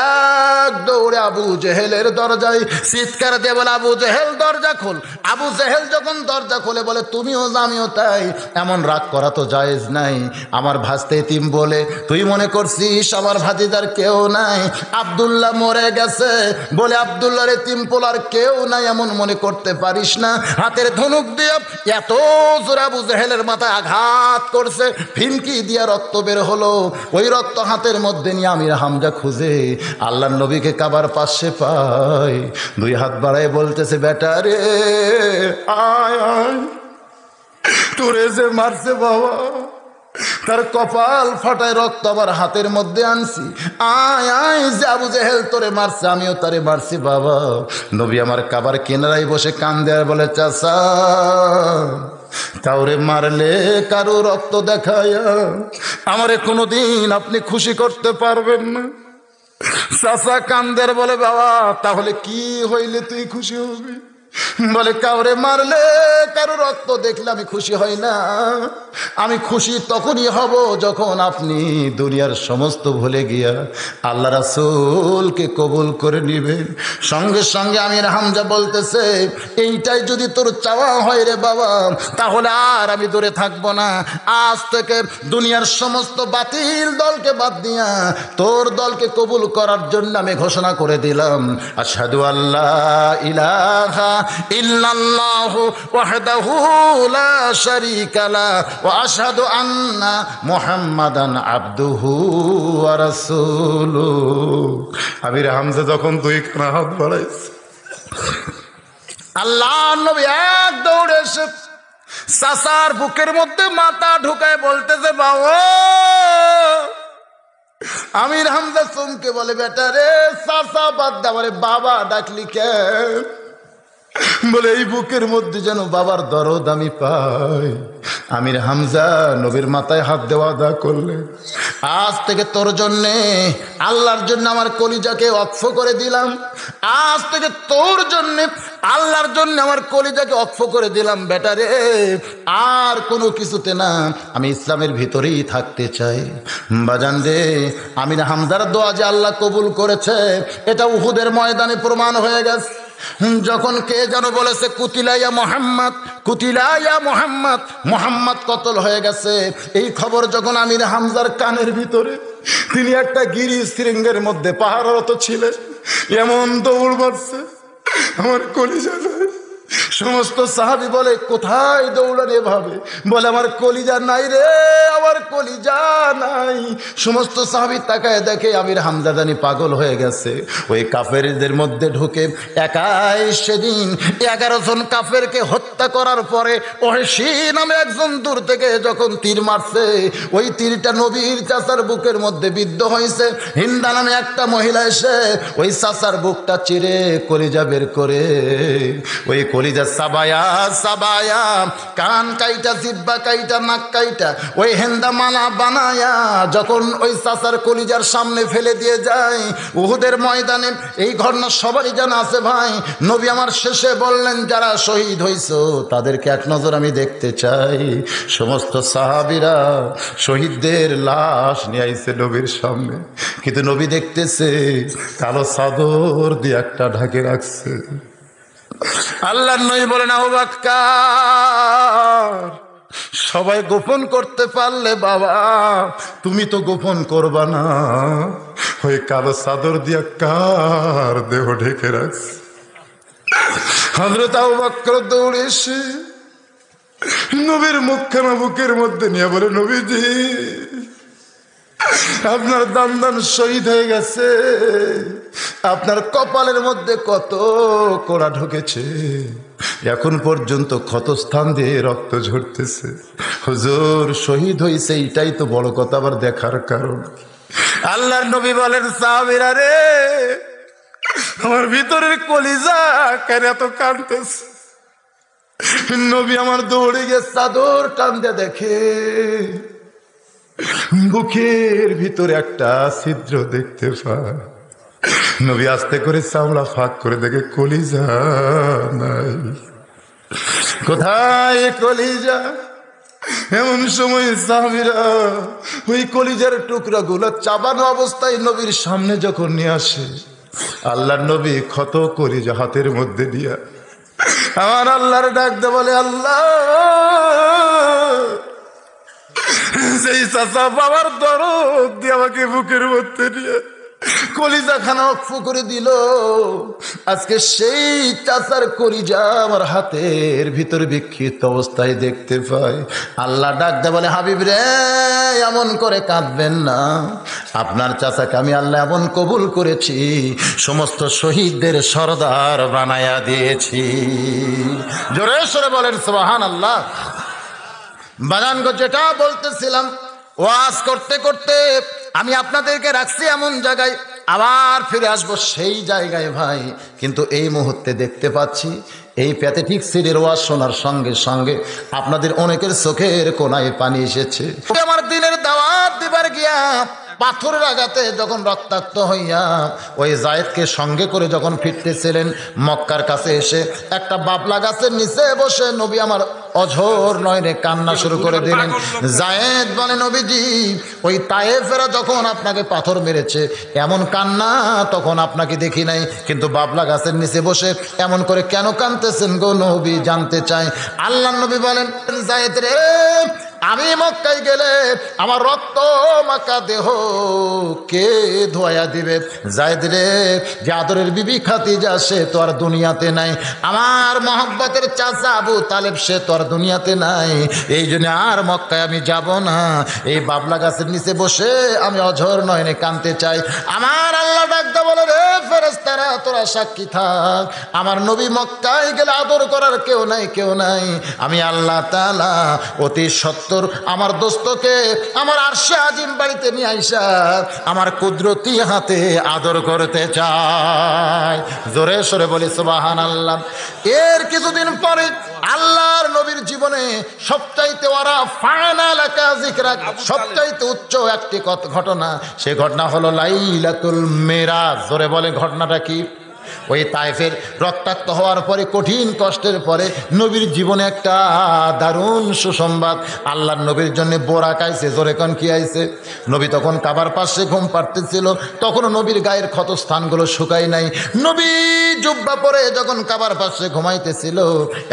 এক দৌড়ে আবু জেহেলের দরজায় চিৎকার দিয়ে বলে, আবু জেহেল দরজা খোল। আবু জেহেল যখন দরজা খোলে বলে, তুমিও আমিও তাই, এমন রাগ করা তো জায়েজ নাই। আমার ভাস্তে এতিম বলে তুই মনে করছিস আমার ভাতিজার কেউ নাই? আব্দুল্লাহ মরে গেছে বলে আব্দুল্লাহর এতিম পোলার কেউ নাই এমন মনে করতে পারিস না। হাতের ধনুক দিয়ে এত জোরে আবু জেহেলের মাথায় আঘাত করছে, ফিনকি দিয়া রক্ত বের হলো। ওই রক্ত হাতের মধ্যে নিয়ে আমির হামজা খুঁজে আল্লাহর নবীকে কাবার পাশে পায়। দুই হাত বাড়ায় বলতেছে, বেটা রে আয় আয়, তোরে যে মারছে বাবা, তার কপাল ফাটায় রক্ত আমার হাতের মধ্যে আনছি, আয় আয়, যে আবু জেহেল তোরে মারছে আমিও তারে মারছি বাবা। নবী আমার কাবার কিনারায় বসে কান্দে আর বলে, চাচা কাউরে মারলে কারো রক্ত দেখায়া আমারে কোনোদিন আপনি খুশি করতে পারবেন না। চাচা কান্দের বলে, বাবা তাহলে কি হইলে তুই খুশি হবি? বলে, কাউরে মারলে কারো রক্ত দেখলে আমি খুশি হই না, আমি খুশি তখনই হব যখন আপনি দুনিয়ার সমস্ত ভুলে গিয়া আল্লাহ রাসূলকে কবুল করে নিবেন। সঙ্গে সঙ্গে আমির হামজা বলতেছে, এইটাই যদি তোর চাওয়া হয় রে বাবা, তাহলে আর আমি দূরে থাকবো না। আজ থেকে দুনিয়ার সমস্ত বাতিল দলকে বাদ দিয়া তোর দলকে কবুল করার জন্য আমি ঘোষণা করে দিলাম, আশহাদু আল্লা ইলাহা ইল্লাল্লাহু ওয়াহদাহু লা শারীকা লা ওয়া আশহাদু আন্না মুহাম্মাদান আবদুহু ওয়া রাসূলুহু। আমির হামজা যখন দুইখানা হাত বাড়াইছে, আল্লাহর নবী এক দৌড়ে এসে চাচার বুকের মধ্যে মাথা ঢুকায় বলতেছে, বাবা। আমির হামজা চমকে বলে, বেটা রে চাচা বাদ দে, বলে বাবা ডাকলি কেন? বলে, এই বুকের মধ্যে যেন বাবার দরদ আমি পাই। আমির হামজা নবীর মাথায় হাত দেওয়া আদা করলেন, আজ থেকে তোর জন্যে আল্লাহর জন্য আমার কলিজাকে ওয়াকফ করে দিলাম, আজ থেকে তোর জন্যে আল্লাহর জন্য আমার কলিজাকে ওয়াকফ করে দিলাম। বেটা রে আর কোনো কিছুতে না, আমি ইসলামের ভিতরেই থাকতে চাই। বাজান রে, আমির হামজার দোয়া যে আল্লাহ কবুল করেছে এটা উহুদের ময়দানে প্রমাণ হয়ে গেছে। যখন কে যেন বলেছে, কুতিলাইয়া মোহাম্মদ, কুতিলাইয়া মোহাম্মদ, মোহাম্মদ কতল হয়ে গেছে, এই খবর যখন আমির হামজার কানের ভিতরে, তিনি একটা গিরি শৃঙ্গের মধ্যে পাহাড়রত ছিলেন, এমন দৌড় মারছে আমার কলিজা সমস্ত সাহাবী বলে কোথায় দৌড়ান এভাবে? বলে আমার কলিজা নাই রে, আমার কলিজা নাই। সমস্ত সাহাবী তাকায় দেখে আমির হামজা জানি পাগল হয়ে গেছে। ওই কাফেরদের মধ্যে ঢুকে একাই সেদিন 11 জন কাফেরকে হত্যা করার পরে ওহশী নামে একজন দূর থেকে যখন তীর মারছে, ওই তীরটা নবীর চাচার বুকের মধ্যে বিদ্ধ হয়েছে। হিন্দা নামে একটা মহিলা এসে ওই চাচার বুকটা চিরে কলিজা বের করে ওই কলিজা সাবায়া সাবায়া কান কাইটা, জিব্বা কাইটা, নাক কাইটা ওই হেন্দা মালা বানায়া যখন ওই চাচার কলিজার সামনে ফেলে দিয়ে যায় উহুদের ময়দানে। এই ঘটনা সবারই জানা আছে ভাই। নবী আমার শেষে বললেন যারা শহীদ হইছো তাদেরকে এক নজর আমি দেখতে চাই। সমস্ত সাহাবীরা শহীদদের লাশ নিয়ে আইছে নবীর সামনে, কিন্তু নবী দেখতেছে কালো চাদর দিয়ে একটা ঢাকে রাখছে। আল্লাহর নবী বলেন আবু বকর, সবাই গোপন করতে পারলে বাবা তুমি তো গোপন করবা না, ওই কালো চাদর দিয়া কার দেহ ঢেকে রাখছে? হযরত আবু বকর দৌড়ে এসে নবীর মুখখানা বুকের মধ্যে নিয়ে বলে নবীজি আপনার দান শহীদ হয়ে গেছে, আপনার কপালের মধ্যে কত কোড়া ঢুকেছে, এখন পর্যন্ত ক্ষতস্থান দিয়ে রক্ত ঝরতেছে। হুজুর শহীদ হয়েছে এটাই তো বড় কথা, আবার দেখার কারণ। আল্লাহর নবী বলেন সাহাবীরা রে, আমার ভিতরের কলিজা কেন এত কাঁদতেছে? নবী আমার দৌড়ে গিয়ে চাদর টান দিয়ে দেখে বুকের ভিতরে একটা ছিদ্র দেখতে পায়। নবী আস্তে করে চামড়া ফাঁক করে দেখে কলিজা নাই। কোথায় কলিজা? এমন সময় সাহাবীরা ওই কলিজার টুকরা গুলা চাবানো অবস্থায় নবীর সামনে যখন নিয়ে আসে, আল্লাহর নবী ক্ষত কলিজা হাতের মধ্যে দিয়া আমার আল্লাহর ডাক দে বলে আল্লাহ, সেই চাচা বাবার দরদ দিয়ে আমাকে বুকের মধ্যে নিয়ে কলিজা খানা অক্ষ করে দিল, আজকে সেই চাচার কলিজা আমার হাতের ভিতরে বিক্ষিপ্ত অবস্থায় দেখতে পাই। আল্লাহ ডাক দে বলে হাবিব রে, এমন করে কাঁদবেন না, আপনার চাচাকে আমি আল্লাহ এমন কবুল করেছি, সমস্ত শহীদদের সরদার বানায়া দিয়েছি। জোরে সরে বলেন সুবহানাল্লাহ। বাজানগো যেটা বলতেছিলাম, ওয়াজ করতে করতে আমি আপনাদেরকে রাখছি এমন জায়গায়, আবার ফিরে আসবো সেই জায়গায় ভাই। কিন্তু এই মুহূর্তে দেখতে পাচ্ছি এই প্যাথেটিক সিডির ওয়াজ শোনার সঙ্গে সঙ্গে আপনাদের অনেকের চোখের কোনায় পানি এসেছে। আমার দিনের দাওয়াত দিবার গিয়া পাথরের আঘাতে যখন রক্তাক্ত হইয়া ওই জায়েদকে সঙ্গে করে যখন ফিরতেছিলেন, মক্কার কাছে এসে একটা বাবলা গাছের নিচে বসে নবী আমার অঝোর নয়নে কান্না শুরু করে দিলেন। জায়েদ বলে নবীজি, ওই তায়েফেরা যখন আপনাকে পাথর মেরেছে এমন কান্না তখন আপনাকে দেখি নাই, কিন্তু বাবলা গাছের নিচে বসে এমন করে কেন কাঁদতেছেন গো নবী, জানতে চাই। আল্লাহর নবী বলেন জায়েদ রে, আমি মক্কায় গেলে আমার রক্ত মাখা দেহ কে ধোয়া দিবে? জায়েদ রে, যে আদরের বিবি খাদিজা সে তো আর দুনিয়াতে নাই, আমার মহব্বতের চাচা আবু তালেব সে তো আর দুনিয়াতে নাই, এই জন্য আর মক্কায় আমি যাব না। এই বাবলা গাছের নিচে বসে আমি অঝর নয়নে কাঁদতে চাই। আমার আল্লাহ ডাকতে বলে রে ফেরেশতারা, তোরা সাক্ষী থাক, আমার নবী মক্কায় গেলে আদর করার কেউ নাই, কেউ নাই। আমি আল্লাহ তাআলা অতি সত্য আমার দোস্তকে আমার আরশে আজিম বাড়িতে নিয়ে আইসা আমার কুদরতি হাতে আদর করতে চাই। জোরে সরে বলি সুবহানাল্লাহ। এর কিছুদিন পরে আল্লাহর নবীর জীবনে সবচাইতে ওরা ফাইনাল জিকরা, সবচাইতে উচ্চ একটি ঘটনা, সে ঘটনা হলো লাইলাতুল মিরাজ। জোরে বলে ঘটনাটা কি? ওই তায়েফের রক্তাক্ত হওয়ার পরে কঠিন কষ্টের পরে নবীর জীবনে একটা দারুণ সুসংবাদ, আল্লাহর নবীর জন্য বোরাক আইছে। জোরে কোন কি আইছে? নবী তখন কাবার পাশে ঘুম পাড়তেছিল, তখনও নবীর গায়ের ক্ষতস্থানগুলো শুকায় নাই। নবী জুব্বা পরে যখন কাবার পাশে ঘুমাইতেছিল,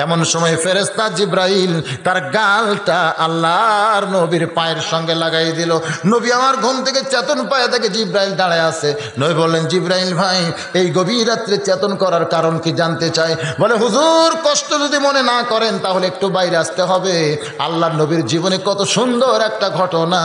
এমন সময় ফেরেশতা জিব্রাইল তার গালটা আল্লাহর নবীর পায়ের সঙ্গে লাগাই দিল। নবী আমার ঘুম থেকে চেতন পায়ে দেখে জিব্রাইল দাঁড়ায় আছে। নবী বললেন জিব্রাইল ভাই, এই গভীর রাতে রাত্রে চেতন করার কারণ কি জানতে চায়। বলে হুজুর কষ্ট যদি মনে না করেন তাহলে একটু বাইরে আসতে হবে। আল্লাহর নবীর জীবনে কত সুন্দর একটা ঘটনা।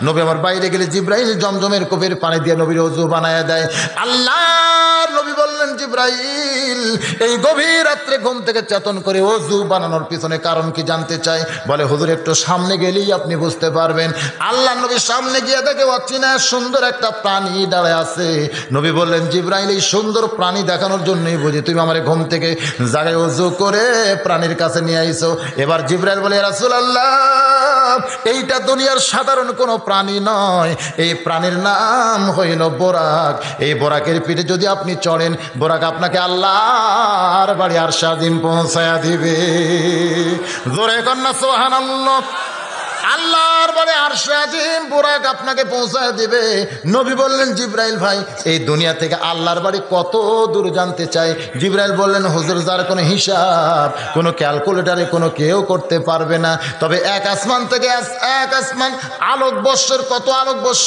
নবী আমার বাইরে গেলে জিব্রাইল জমজমের কূপের পানি দিয়ে নবীর ওযু বানায় দেয়। আল্লাহর নবী বললেন জিব্রাইল এই গভীর রাত্রে ঘুম থেকে চেতন করে ওযু বানানোর পিছনে কারণ কি জানতে চায়। বলে হুজুর একটু সামনে গেলেই আপনি বুঝতে পারবেন। আল্লাহর নবী সামনে গিয়ে দেখে অচেনা সুন্দর একটা প্রাণী দাঁড়ায় আছে। নবী বললেন জিব্রাইল এই সুন্দর প্রাণী দেখানোর জন্যই বুঝি তুমি আমার ঘুম থেকে জাগায় ওযু করে প্রাণীর কাছে নিয়ে আইছো। এবার জিব্রাইল বলে ইয়া রাসূলুল্লাহ এইটা দুনিয়ার সাধারণ কোনো প্রাণী নয়, এই প্রাণীর নাম হইল বোরাক। এই বোরাকের পিঠে যদি আপনি চড়েন বোরাক আপনাকে আল্লাহর বাড়ি আরশে আজিম পৌঁছায়া দিবে। জোরে কন্যা সুবহানাল্লাহ। আল্লাহর বাড়ি আরশে আজিম বোরাক আপনাকে পৌঁছায় দিবে। নবী বললেন জিব্রাইল ভাই এই দুনিয়া থেকে আল্লাহর বাড়ি কত দূর জানতে চাই। জিব্রাইল বললেন হুজুর যার কোনো হিসাব কোনো ক্যালকুলেটারে কোনো কেউ করতে পারবে না। তবে এক আসমান থেকে এক আসমান আলোকবর্ষের কত আলোকবর্ষ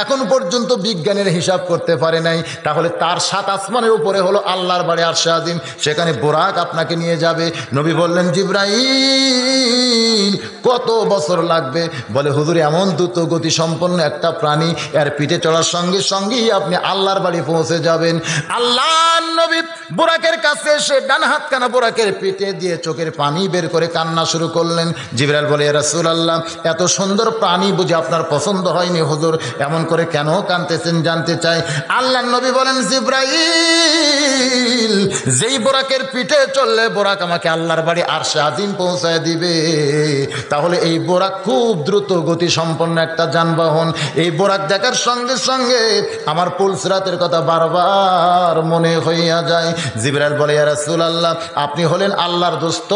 এখন পর্যন্ত বিজ্ঞানের হিসাব করতে পারে নাই। তাহলে তার 7 আসমানের উপরে হলো আল্লাহর বাড়ি আরশে আজিম, সেখানে বোরাক আপনাকে নিয়ে যাবে। নবী বললেন জিব্রাইল কত বছর লাগবে? বলে হুজুর এমন দ্রুত গতি সম্পন্ন একটা প্রাণী এর পিঠে চড়ার সঙ্গে সঙ্গেই আপনি আল্লাহর বাড়ি পৌঁছে যাবেন। আল্লাহর নবী বোরাকের কাছে এসে ডান হাতখানা বোরাকের পিঠে দিয়ে চোখের পানি বের করে কান্না শুরু করলেন। জিবরাইল বলে ইয়া রাসূলুল্লাহ এত সুন্দর প্রাণী বুঝি আপনার পছন্দ হয়নি হুজুর, এমন করে কেন কাঁদতেছেন জানতে চাই। আল্লাহর নবী বলেন জিবরাইল যেই বোরাকের পিঠে চললে বোরাক আমাকে আল্লাহর বাড়ি আরশে আজিম পৌঁছায় দিবে। তাহলে এই বোরাক খুব দ্রুত গতি সম্পন্ন একটা যানবাহন। এই বোরাক দেখার সঙ্গে সঙ্গে আমার পুলসিরাতের কথা বারবার মনে হইয়া যায়। জিবরাইল বলে ইয়া রাসূলুল্লাহ আপনি হলেন আল্লাহর দোস্ত,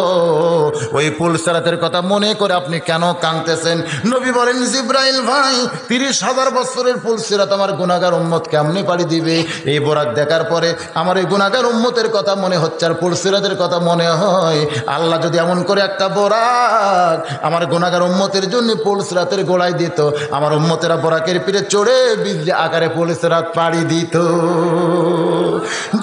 ওই পুলসিরাতের কথা মনে করে আপনি কেন কাঁদতেছেন? নবী বলেন জিবরাইল ভাই 30,000 বছরের পুলসিরাত আমার গুনাহগার উম্মত কেমনে পাড়ি দিবে? এই বোরাক দেখার পরে আমার এই গুনাহগার উম্মতের কথা মনে হচ্ছে আর পুলসিরাতের কথা মনে হয়। আল্লাহ যদি এমন করে একটা বোরাক আমার গুনাহগার উম্মতের জন্য পুলসিরাতের গোড়ায় দিত, আমার উম্মতেরা বোরাকের পিঠে চড়ে বিজলি আকারে পুলসিরাত পাড়ি দিত।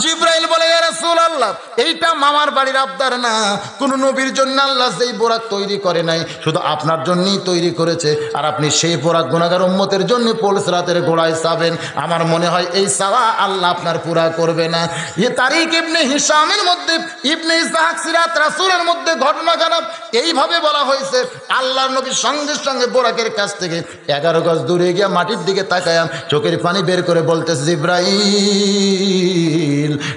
জিবরাইল বলে ইয়া রাসূলুল্লাহ এইটা মামার বাড়ির আবদার না, কোন নবীর জন্য আল্লাহ যেই বোরাক তৈরি করে নাই শুধু আপনার জন্যই তৈরি করেছে। আর আপনি সেই বোরাক গুনাহগার উম্মতের জন্য পুলসিরাতের গোড়ায় চাবেন, আমার মনে হয় এই চাওয়া আল্লাহ আপনার পুরা করবে না। এই তারিক ইবনে হিশামের মধ্যে ইবনে ইসহাক সিরাত রাসূলের মধ্যে ঘটনা খারাপ এইভাবে বলা হয়েছে। আল্লাহর নবী সঙ্গে সঙ্গে বোরাকের কাছ থেকে 11 গজ দূরে গিয়ে মাটির দিকে তাকায়া চোখের পানি বের করে বলতেছে জিবরাইল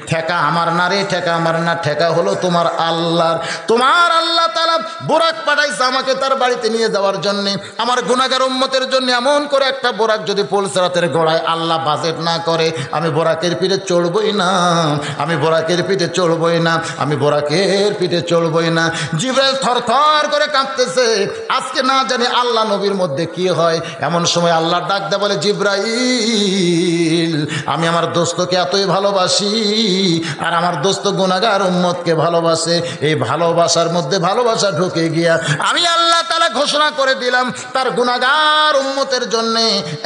ঠেকা আমার না রে, ঠেকা আমার না, ঠেকা হলো তোমার আল্লাহর। তোমার আল্লাহ তাআলা বোরাক পাঠাইছে আমাকে তার বাড়িতে নিয়ে যাওয়ার জন্য। আমার গুনাহগার উম্মতের জন্য এমন করে একটা বোরাক যদি পুলসিরাতের গোড়ায় আল্লাহ বাজেট না করে আমি বোরাকের পিঠে চড়বই না, আমি বোরাকের পিঠে চড়বই না, আমি বোরাকের পিঠে চড়বই না। জিবরাইল থরথর করে কাঁপতেছে, আজকে না জানি আল্লাহ নবীর মধ্যে কি হয়। এমন সময় আল্লাহ ডাক দেয় বলে জিবরাইল আমি আমার দোস্তকে এতই ভালোবাসি আর আমার দোস্ত গুনাহগার উম্মতকে ভালোবাসে। এই ভালোবাসার মধ্যে ভালোবাসা ঢুকে গিয়া আমি আল্লাহ তাআলা ঘোষণা করে দিলাম তার গুনাহগার উম্মতের জন্য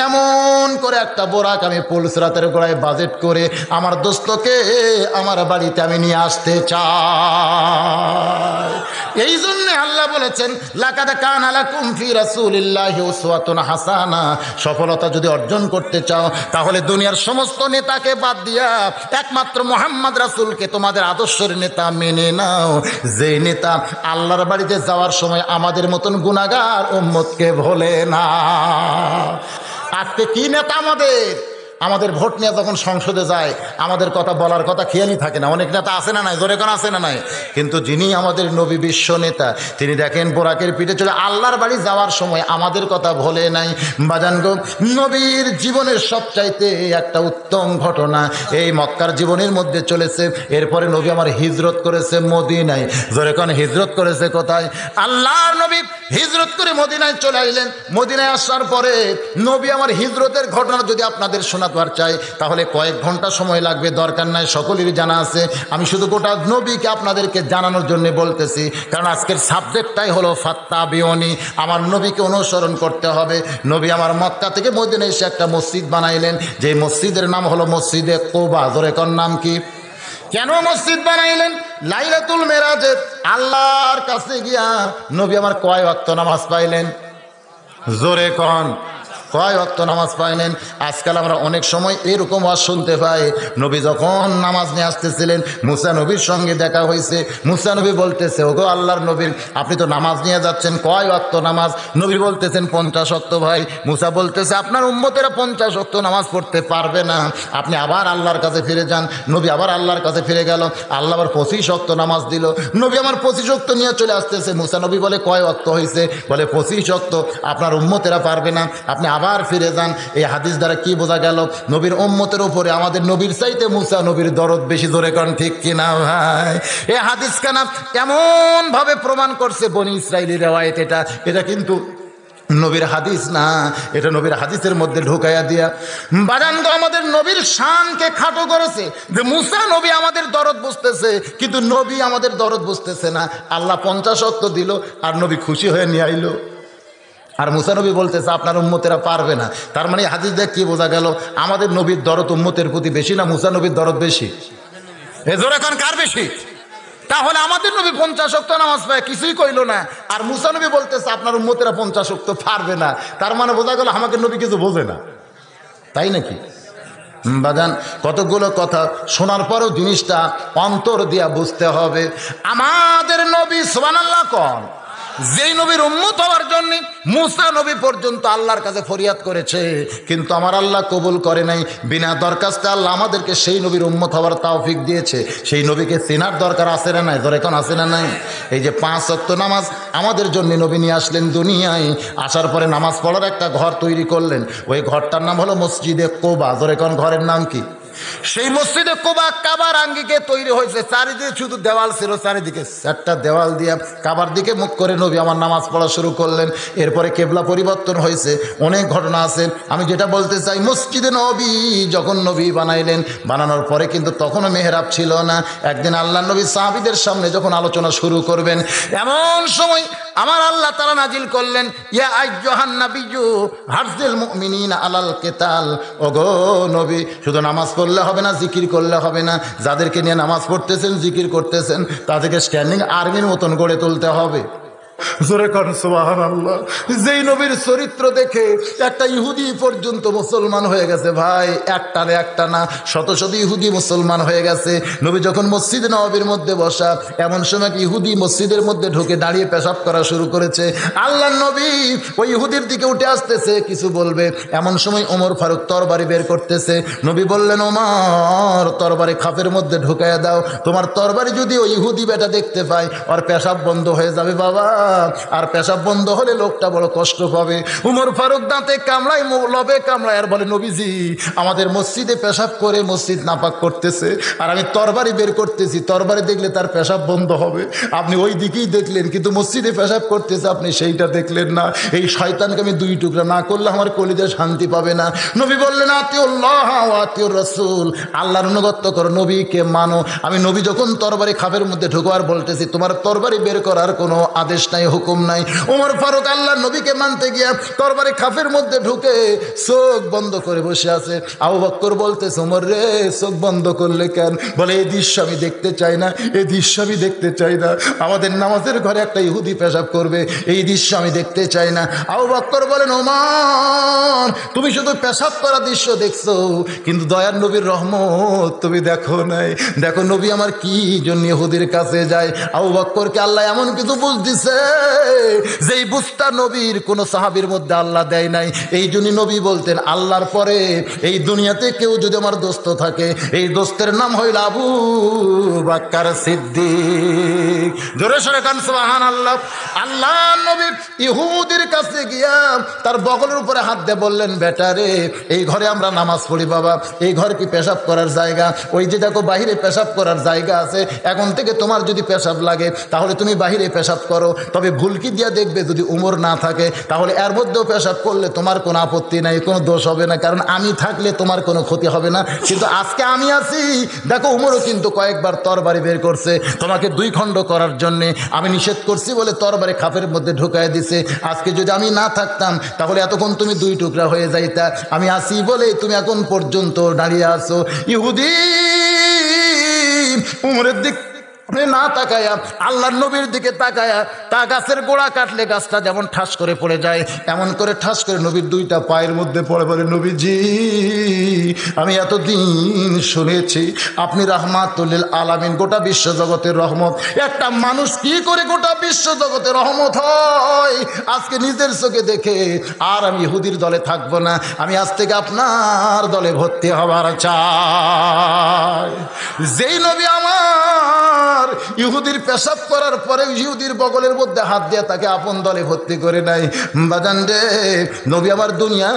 এমন করে একটা বোরাক আমি পুলসিরাতের গোড়ায় বাজেট করে আমার দোস্তকে আমার বাড়িতে আমি নিয়ে আসতে চাই। এই জন্য আল্লাহ বলেছেন লাকাদ কানা লাকুম ফি রাসূলিল্লাহি উসওয়াতুন হাসানা। সফলতা যদি অর্জন করতে চাও তাহলে দুনিয়ার সমস্ত নেতাকে বাদ দিয়া একমাত্র মুহাম্মদ রাসূলকে তোমাদের আদর্শের নেতা মেনে নাও, যে নেতা আল্লাহর বাড়িতে যাওয়ার সময় আমাদের মতন গুনাহগার উম্মতকে ভোলে না। আজকে কি নেতা আমাদের ভোট নিয়ে যখন সংসদে যায় আমাদের কথা বলার কথা খেয়ালই থাকে না। অনেক নেতা আছে না নাই, জোরে কোন আছে না নাই, কিন্তু যিনি আমাদের নবী বিশ্ব নেতা তিনি দেখেন বোরাকের পিঠে চলে আল্লাহর বাড়ি যাওয়ার সময় আমাদের কথা ভোলে নাই। বাজানগো নবীর জীবনের সবচাইতে একটা উত্তম ঘটনা এই মক্কার জীবনের মধ্যে চলেছে। এরপরে নবী আমার হিজরত করেছে মদিনায়। জোরে কোন হিজরত করেছে কোথায়? আল্লাহর নবী হিজরত করে মদিনায় চলে আইলেন। মদিনায় আসার পরে নবী আমার হিজরতের ঘটনা যদি আপনাদের শোনাতে চাই তাহলে কয়েক ঘন্টা সময় লাগবে, দরকার নাই, সকলেরই জানা আছে। আমি শুধু গোটা নবীকে আপনাদেরকে জানানোর জন্য বলতেছি, কারণ আজকের সাবজেক্টটাই হলো ফাত্তাবিউনি, আমার নবীকে অনুসরণ করতে হবে। নবী আমার মক্কা থেকে মদিনায় এসে একটা মসজিদ বানাইলেন, যে মসজিদের নাম হলো মসজিদে কুবা। জোরে কোন নাম কি? কেন মসজিদ বানাইলেন? লাইলাতুল মেরাজে আল্লাহর কাছে গিয়া নবী আমার কয় ওয়াক্ত নামাজ পাইলেন? জোরে কন, কয় ওয়াক্ত নামাজ পাইলেন? আজকাল আমরা অনেক সময় এরকম ওয়াজ শুনতে পাই, নবী যখন নামাজ নিয়ে আসতেছিলেন মুসা নবীর সঙ্গে দেখা হয়েছে, মুসা নবী বলতেছে, ওগো আল্লাহর নবীর, আপনি তো নামাজ নিয়ে যাচ্ছেন, কয় ওয়াক্ত নামাজ? নবী বলতেছেন 50 ওয়াক্ত। ভাই মুসা বলতেছে, আপনার উম্মতেরা 50 ওয়াক্ত নামাজ পড়তে পারবে না, আপনি আবার আল্লাহর কাছে ফিরে যান। নবী আবার আল্লাহর কাছে ফিরে গেল, আল্লাহ আবার 25 ওয়াক্ত নামাজ দিল। নবী আমার 25 ওয়াক্ত নিয়ে চলে আসতেছে, মুসা নবী বলে, কয় ওয়াক্ত হয়েছে? বলে 25 ওয়াক্ত। আপনার উম্মতেরা পারবে না, আপনি আবার ফিরে যান। এই হাদিস দ্বারা কি বোঝা গেল? নবীর উম্মতের উপরে আমাদের নবীর চাইতে মুসা নবীর দরদ বেশি। জোরে কারণ ঠিক কিনা ভাই? এই হাদিস কানা এমন ভাবে প্রমাণ করছে বনি ইসরাইলি রিওয়ায়াত, এটা কিন্তু নবীর হাদিস না, এটা নবীর হাদিসের মধ্যে ঢুকাইয়া দিয়া বাজান তো আমাদের নবীর শানকে খাটো করেছে। যে মুসা নবী আমাদের দরদ বুঝতেছে, কিন্তু নবী আমাদের দরদ বুঝতেছে না। আল্লাহ 50 ওয়াক্ত দিল আর নবী খুশি হয়ে নিয়ে আইলো, আর মুসা নবী বলতেছে আপনার উম্মতেরা পারবে না। তার মানে হাদিস দেখ কি বোঝা গেল? আমাদের নবীর দরদ উম্মতের প্রতি বেশি না মুসা নবীর দরদ বেশি? এ জোরে কান, কার বেশি? তাহলে আমাদের নবী 50 ওয়াক্ত নামাজ পায়, কিছুই কইল না, আর মুসা নবী বলতেছে আপনার উম্মতেরা 50 ওয়াক্ত পারবে না। তার মানে বোঝা গেল আমাদের নবী কিছু বোঝে না, তাই নাকি? বাজান কতগুলো কথা শোনার পরও জিনিসটা অন্তর দিয়া বুঝতে হবে। আমাদের নবী সুবহানাল্লাহ কোন, যেই নবীর উম্মত হওয়ার জন্য মুসা নবী পর্যন্ত আল্লাহর কাছে ফরিয়াদ করেছে, কিন্তু আমার আল্লাহ কবুল করে নাই। বিনা দরখাস্তে আল্লাহ আমাদেরকে সেই নবীর উম্মত হওয়ার তৌফিক দিয়েছে। সেই নবীকে চেনার দরকার আছে না নাই? ধরে এখন আছে না নাই? এই যে 5 ওয়াক্ত নামাজ আমাদের জন্য নবী নিয়ে আসলেন দুনিয়ায়, আসার পরে নামাজ পড়ার একটা ঘর তৈরি করলেন। ওই ঘরটার নাম হলো মসজিদে কোবা। ধরে এখন ঘরের নাম কি? সেই মসজিদে কোবা কাবার আঙ্গিকে তৈরি হয়েছে, চারিদিকে শুধু দেওয়াল ছিল, চারিদিকে 4টা দেওয়াল দিয়া কাবার দিকে মুখ করে নবী আমার নামাজ পড়া শুরু করলেন। এরপরে কেবলা পরিবর্তন হয়েছে, অনেক ঘটনা আছে। আমি যেটা বলতে চাই, মসজিদে নবী যখন নবী বানাইলেন, বানানোর পরে কিন্তু তখনও মেহরাব ছিল না। একদিন আল্লাহ নবী সাহাবীদের সামনে যখন আলোচনা শুরু করবেন, এমন সময় আমার আল্লাহ তাআলা নাজিল করলেন, ইয়া আইয়ুহান নাবিয়্যু হারজিল মুমিনিনা আলাল কিতাল। ওগো নবী, শুধু নামাজ পড়লে হবে না, জিকির করলে হবে না। যাদেরকে নিয়ে নামাজ পড়তেছেন, জিকির করতেছেন, তাদেরকে স্ট্যান্ডিং আর্মির মতন গড়ে তুলতে হবে। জোরে কর সুবহানাল্লাহ। যেই নবীর চরিত্র দেখে একটা ইহুদি পর্যন্ত মুসলমান হয়ে গেছে ভাই, একটা না, শত শত ইহুদি মুসলমান হয়ে গেছে। নবী যখন মসজিদ নববীর মধ্যে বসা, এমন সময় ইহুদি মসজিদের মধ্যে ঢুকে দাঁড়িয়ে পেশাব করা শুরু করেছে। আল্লাহর নবী ওই ইহুদির দিকে উঠে আসতেছে, কিছু বলবে, এমন সময় ওমর ফারুক তরবারি বের করতেছে। নবী বললেন, ওমর তরবারি খাপের মধ্যে ঢুকাইয়া দাও, তোমার তরবারি যদি ওই ইহুদি বেটা দেখতে পায়, ওর পেশাব বন্ধ হয়ে যাবে বাবা, আর পেশাব বন্ধ হলে লোকটা বড় কষ্ট পাবে। উমর ফারুক দাঁতে কামড়ায়, লবে কামড়ায়, আর বলে, নবীজি আমাদের মসজিদে পেশাব করে মসজিদ নাপাক করতেছে, আর আমি তরবারি বের করতেছি, তরবারি দেখলে তার পেশাব বন্ধ হবে। আপনি ওই দিকেই দেখলেন, কিন্তু মসজিদে পেশাব করতেছে আপনি সেইটা দেখলেন না। এই শয়তানকে আমি 2 টুকরা না করলে আমার কলিজায় শান্তি পাবে না। নবী বললেন, আতিউল্লাহ ওয়া আতিউর রাসূল, আল্লাহর অনুগত্য করো, নবীকে মানো। আমি নবী যখন তরবারি খাপের মধ্যে ঢোকার বলতেছি, তোমার তরবারি বের করার কোনো আদেশ নাই, হুকুম নাই। ওমর ফারুক আল্লাহর নবীকে মানতে গিয়া তরবারি খাপের মধ্যে ঢুকে চোখ বন্ধ করে বসে আছে। আবু বকর বলতেছে, ওমর রে চোখ বন্ধ করলে কেন? বলে, এই দৃশ্য আমি দেখতে চাই না, এই দৃশ্য আমি দেখতে চাই না। আমাদের নামাজের ঘরে একটা ইহুদি পেশাব করবে, এই দৃশ্য আমি দেখতে চাই না। আবু বকর বলেন, ওমর তুমি শুধু পেশাব করা দৃশ্য দেখছো, কিন্তু দয়ার নবীর রহমত তুমি দেখো নাই। দেখো নবী আমার কি জন্য ইহুদির কাছে যায়। আবু বকরকে আল্লাহ এমন কিছু বুঝ দিছে যেই বুঝটা নবীর কোন সাহাবীর মধ্যে আল্লাহ দেয় নাই। এই জন্য নবী বলতেন, আল্লাহর পরে এই দুনিয়াতে কেউ যদি আমার দোস্ত থাকে, এই দোস্তের নাম হইল আবু বকর সিদ্দিক। জোরে সরে কান সুবহানাল্লাহ। আল্লাহ নবী ইহুদির কাছে গিয়া তার বগলের উপরে হাত দিয়ে বললেন, বেটা রে, এই ঘরে আমরা নামাজ পড়ি বাবা, এই ঘর কি পেশাব করার জায়গা? ওই যে দেখো বাহিরে পেশাব করার জায়গা আছে, এখন থেকে তোমার যদি পেশাব লাগে তাহলে তুমি বাহিরে পেশাব করো। তবে ভুলকি দিয়া দেখবে যদি উমর না থাকে, তাহলে এর মধ্যেও পেশাব করলে তোমার কোনো আপত্তি নাই, কোনো দোষ হবে না, কারণ আমি থাকলে তোমার কোনো ক্ষতি হবে না। কিন্তু আজকে আমি আছি, দেখো উমরও কিন্তু কয়েকবার তরবারি বের করছে তোমাকে 2 খণ্ড করার জন্যে। আমি নিষেধ করছি বলে তরবারি খাপের মধ্যে ঢুকায় দিছে। আজকে যদি আমি না থাকতাম তাহলে এতক্ষণ তুমি 2 টুকরা হয়ে যাইতা। আমি আসি বলে তুমি এখন পর্যন্ত দাঁড়িয়ে আছো। ইহুদি উমরের দিক না তাকায়া আল্লাহর নবীর দিকে তাকায়া তা গাছের গোড়া কাটলে গাছটা যেমন ঠাস করে পড়ে যায়, এমন করে ঠাস করে নবীর দুইটা পায়ের মধ্যে পড়ে বলে, নবীজি আমি এতদিন শুনেছি আপনি রাহমাতুল লিল আলামিন, গোটা বিশ্ব জগতের রহমত। একটা মানুষ কি করে গোটা বিশ্ব জগতের রহমত হয় আজকে নিজের চোখে দেখে আর আমি ইহুদির দলে থাকবো না, আমি আজ থেকে আপনার দলে ভর্তি হবার চাই। যেই নবী আমার ইহুদির পেশাব করার পরে ইহুদির বগলের মধ্যে হাত দিয়ে তাকে আপন দলে ভর্তি করে নাই, বাজান রে নবী আমার দুনিয়া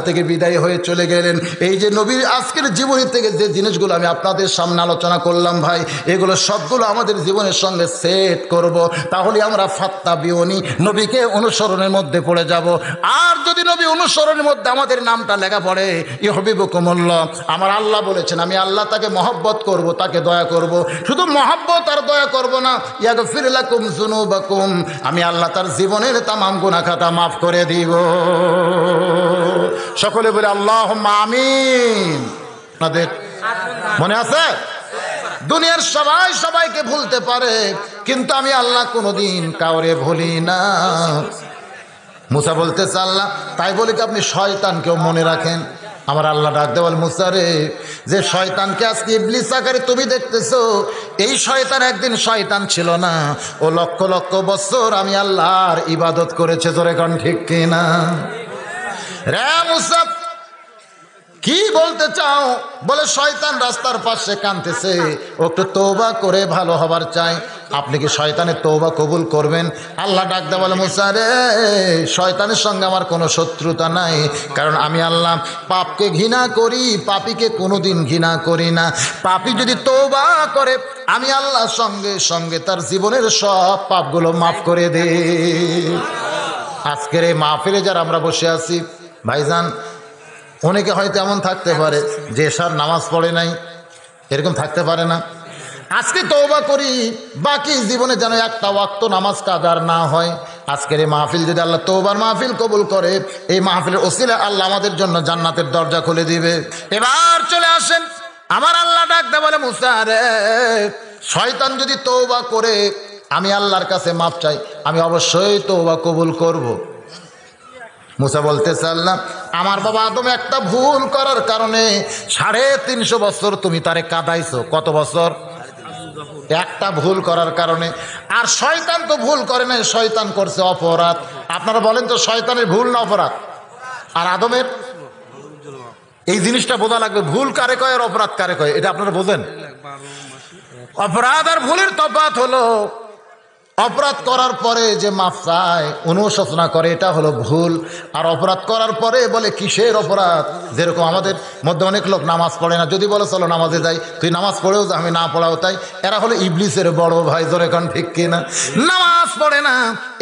থেকে বিদায় হয়ে চলে গেলেন। এই যে নবীর আজকের জীবনী থেকে যে জিনিসগুলো আমি আপনাদের সামনে আলোচনা করলাম ভাই, এগুলো সবগুলো আমাদের জীবনের সঙ্গে সেট করব, তাহলে আমরা ফাত্তাবিউনি নবীকে অনুসরণের মধ্যে পড়ে যাব। আর যদি নবী অনুসরণের মধ্যে আমাদের নামটা লেখা পড়ে ইউহিব্বুকুমুল্লাহ, আমার আল্লাহ বলেছেন আমি আল্লাহ তাকে মহব্বত করব, তাকে দয়া করব। শুধু মহব্বত আর দয়া করব না, ইয়াগফির লাকুম যুনুবাকুম, আমি আল্লাহ তার জীবনের তামাম গুনাহ খাতা মাফ করে দিব। সকলে বলে আল্লাহুম্মা আমিন। আপনাদের মনে আছে? দুনিয়ার সবাই সবাইকে ভুলতে পারে, কিন্তু আমি আল্লাহ কোনোদিন কাউরে ভুলি না। মুসা বলতেছে আল্লাহ তাই বলে কি আপনি শয়তানকেও মনে রাখেন? আমার আল্লাহ ডাক দেওয়াল, মুসা রে, যে শয়তানকে আজকে ইবলিস আকারে তুমি দেখতেছো, এই শয়তান একদিন শয়তান ছিল না, ও লক্ষ লক্ষ বছর আমি আল্লাহর ইবাদত করেছে। জোরে কোন ঠিক কিনা? রে মুসা কি বলতে চাও? বলে শয়তান রাস্তার পাশে কাঁদতেছে, ও একটু তওবা করে ভালো হবার চাই, আপনি কি শয়তানের তওবা কবুল করবেন? আল্লাহ ডাক দেয়া বলে, মুসা রে, শয়তানের সঙ্গে আমার কোনো শত্রুতা নাই, কারণ আমি আল্লাহ পাপকে ঘৃণা করি, পাপীকে কোনোদিন ঘৃণা করি না। পাপী যদি তওবা করে আমি আল্লাহ সঙ্গে সঙ্গে তার জীবনের সব পাপগুলো মাফ করে দে। আজকের এই মাহফিলে যারা আমরা বসে আছি ভাইজান, অনেকে হয়তো এমন থাকতে পারে যে এশার নামাজ পড়ে নাই, এরকম থাকতে পারে না। আজকে তওবা করি, বাকি জীবনে যেন একটা ওয়াক্ত নামাজ কাদার না হয়। আজকের এই মাহফিল যদি আল্লাহ তওবার মাহফিল কবুল করে, এই মাহফিলের ওসিলা আল্লাহ আমাদের জন্য জান্নাতের দরজা খুলে দিবে। এবার চলে আসেন, আমার আল্লাহ ডাক দেয়া বলে, মুসা রে, শয়তান যদি তওবা করে আমি আল্লাহর কাছে মাপ চাই, আমি অবশ্যই তওবা কবুল করব। মুসা বলতেছে আল্লাহ আমার বাবা আদম একটা ভুল করার কারণে 350 বছর তুমি তারে কাঁদাইছো। কত বছর? একটা ভুল করার কারণে। আর শয়তান তো ভুল করে নাই, শয়তান করছে অপরাধ। আপনারা বলেন তো শয়তানের ভুল না অপরাধ? আর আদমের? এই জিনিসটা বোঝা লাগবে, ভুল কারে কয় আর অপরাধ কারে কয়, এটা আপনারা বোঝেন? অপরাধ আর ভুলের তফাৎ হলো, অপরাধ করার পরে যে মাফ চায়, অনুশোচনা করে, এটা হলো ভুল। আর অপরাধ করার পরে বলে কিসের অপরাধ? যেরকম আমাদের মধ্যে অনেক লোক নামাজ পড়ে না, যদি বলে চলো নামাজে যাই, তুই নামাজ পড়েও যা, আমি না পড়াও তাই, এরা হলো ইবলিসের বড় ভাই। জোরে কোন ঠিক কিনা? নামাজ পড়ে না,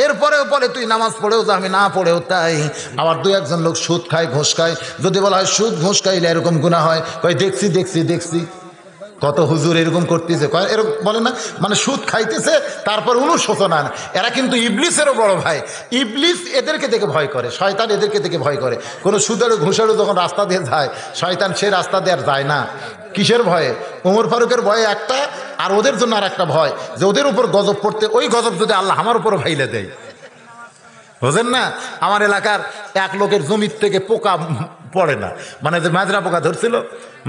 এরপরেও বলে তুই নামাজ পড়েও যা, আমি না পড়েও তাই। আবার দুই একজন লোক সুদ খায়, ঘুষ খায়, যদি বলা হয় সুদ ঘুষ খাইলে এরকম গুনাহ হয়, কয় দেখছি দেখছি দেখছি, কত হুজুর এরকম করতেছে, এরকম বলে না, মানে সুদ খাইতেছে তারপর অনুশোচনা। এরা কিন্তু ইবলিসেরও বড় ভাই। ইবলিস এদেরকে দেখে ভয় করে, শয়তান এদেরকে দেখে ভয় করে। কোনো সুদেরও ঘুষেরও যখন রাস্তা দিয়ে যায়, শয়তান সে রাস্তা দিয়ে আর যায় না। কিসের ভয়ে? ওমর ফারুকের ভয়ে একটা, আর ওদের জন্য আর একটা ভয়, যে ওদের উপর গজব পড়তে, ওই গজব যদি আল্লাহ আমার উপরও ভাইলে দেয়। বুঝেন না? আমার এলাকার এক লোকের জমির থেকে পোকা পড়ে না, মানে যে মাজরা পোকা ধরছিল,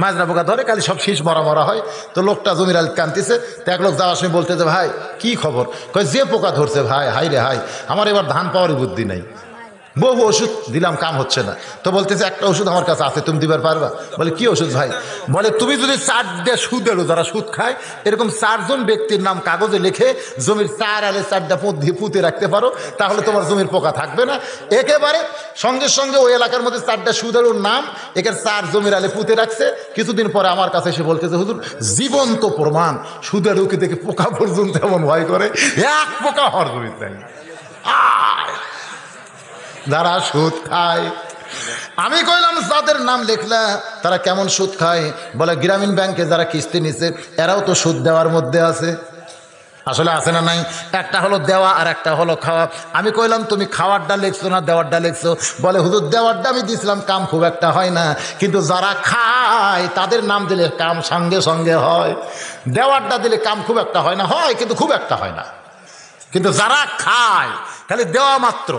মাজরা পোকা ধরে খালি সব শীষ মরা মরা হয়। তো লোকটা জমির আল কানতেছে, তো এক লোক যাওয়ার সময় বলতেছে, ভাই কি খবর? কয় যে পোকা ধরছে ভাই, হাই রে হাই, আমার এবার ধান পাওয়ারই বুদ্ধি নাই, বহু ওষুধ দিলাম কাম হচ্ছে না। তো বলতেছে একটা ওষুধ আমার কাছে আছে, তুমি দিবার পারবা? বলে কি ওষুধ ভাই? বলে তুমি যদি 4 সুদেরও, যারা সুদ খায় এরকম 4 জন ব্যক্তির নাম কাগজে লিখে জমির 4 আলে 4টা পুঁতে রাখতে পারো, তাহলে তোমার জমির পোকা থাকবে না। একেবারে সঙ্গে সঙ্গে ওই এলাকার মধ্যে 4টা সুদেরওর নাম এখানে 4 জমির আলে পুঁতে রাখছে। কিছুদিন পরে আমার কাছে এসে বলতেছে, হুজুর জীবন্ত প্রমাণ, সুদেরওকে দেখে পোকা পর্যন্ত এমন ভয় করে, এক পোকা হওয়ার জমির নাই। যারা সুদ খায়, আমি কইলাম যাদের নাম লেখলা তারা কেমন সুদ খায়? বলে গ্রামীণ ব্যাংকে যারা কিস্তি নিছে এরাও তো সুদ দেওয়ার মধ্যে আছে। আসলে আছে না নাই? একটা হলো দেওয়া আর একটা হলো খাওয়া। আমি কইলাম তুমি খাওয়ারটা লিখছো না দেওয়ারটা লিখছো? বলে হুজুর দেওয়ারটা আমি দিয়েছিলাম, কাম খুব একটা হয় না, কিন্তু যারা খায় তাদের নাম দিলে কাম সঙ্গে সঙ্গে হয়। দেওয়ারটা দিলে কাম খুব একটা হয় না, হয় কিন্তু খুব একটা হয় না। কিন্তু যারা খায় খালি দেওয়া মাত্র।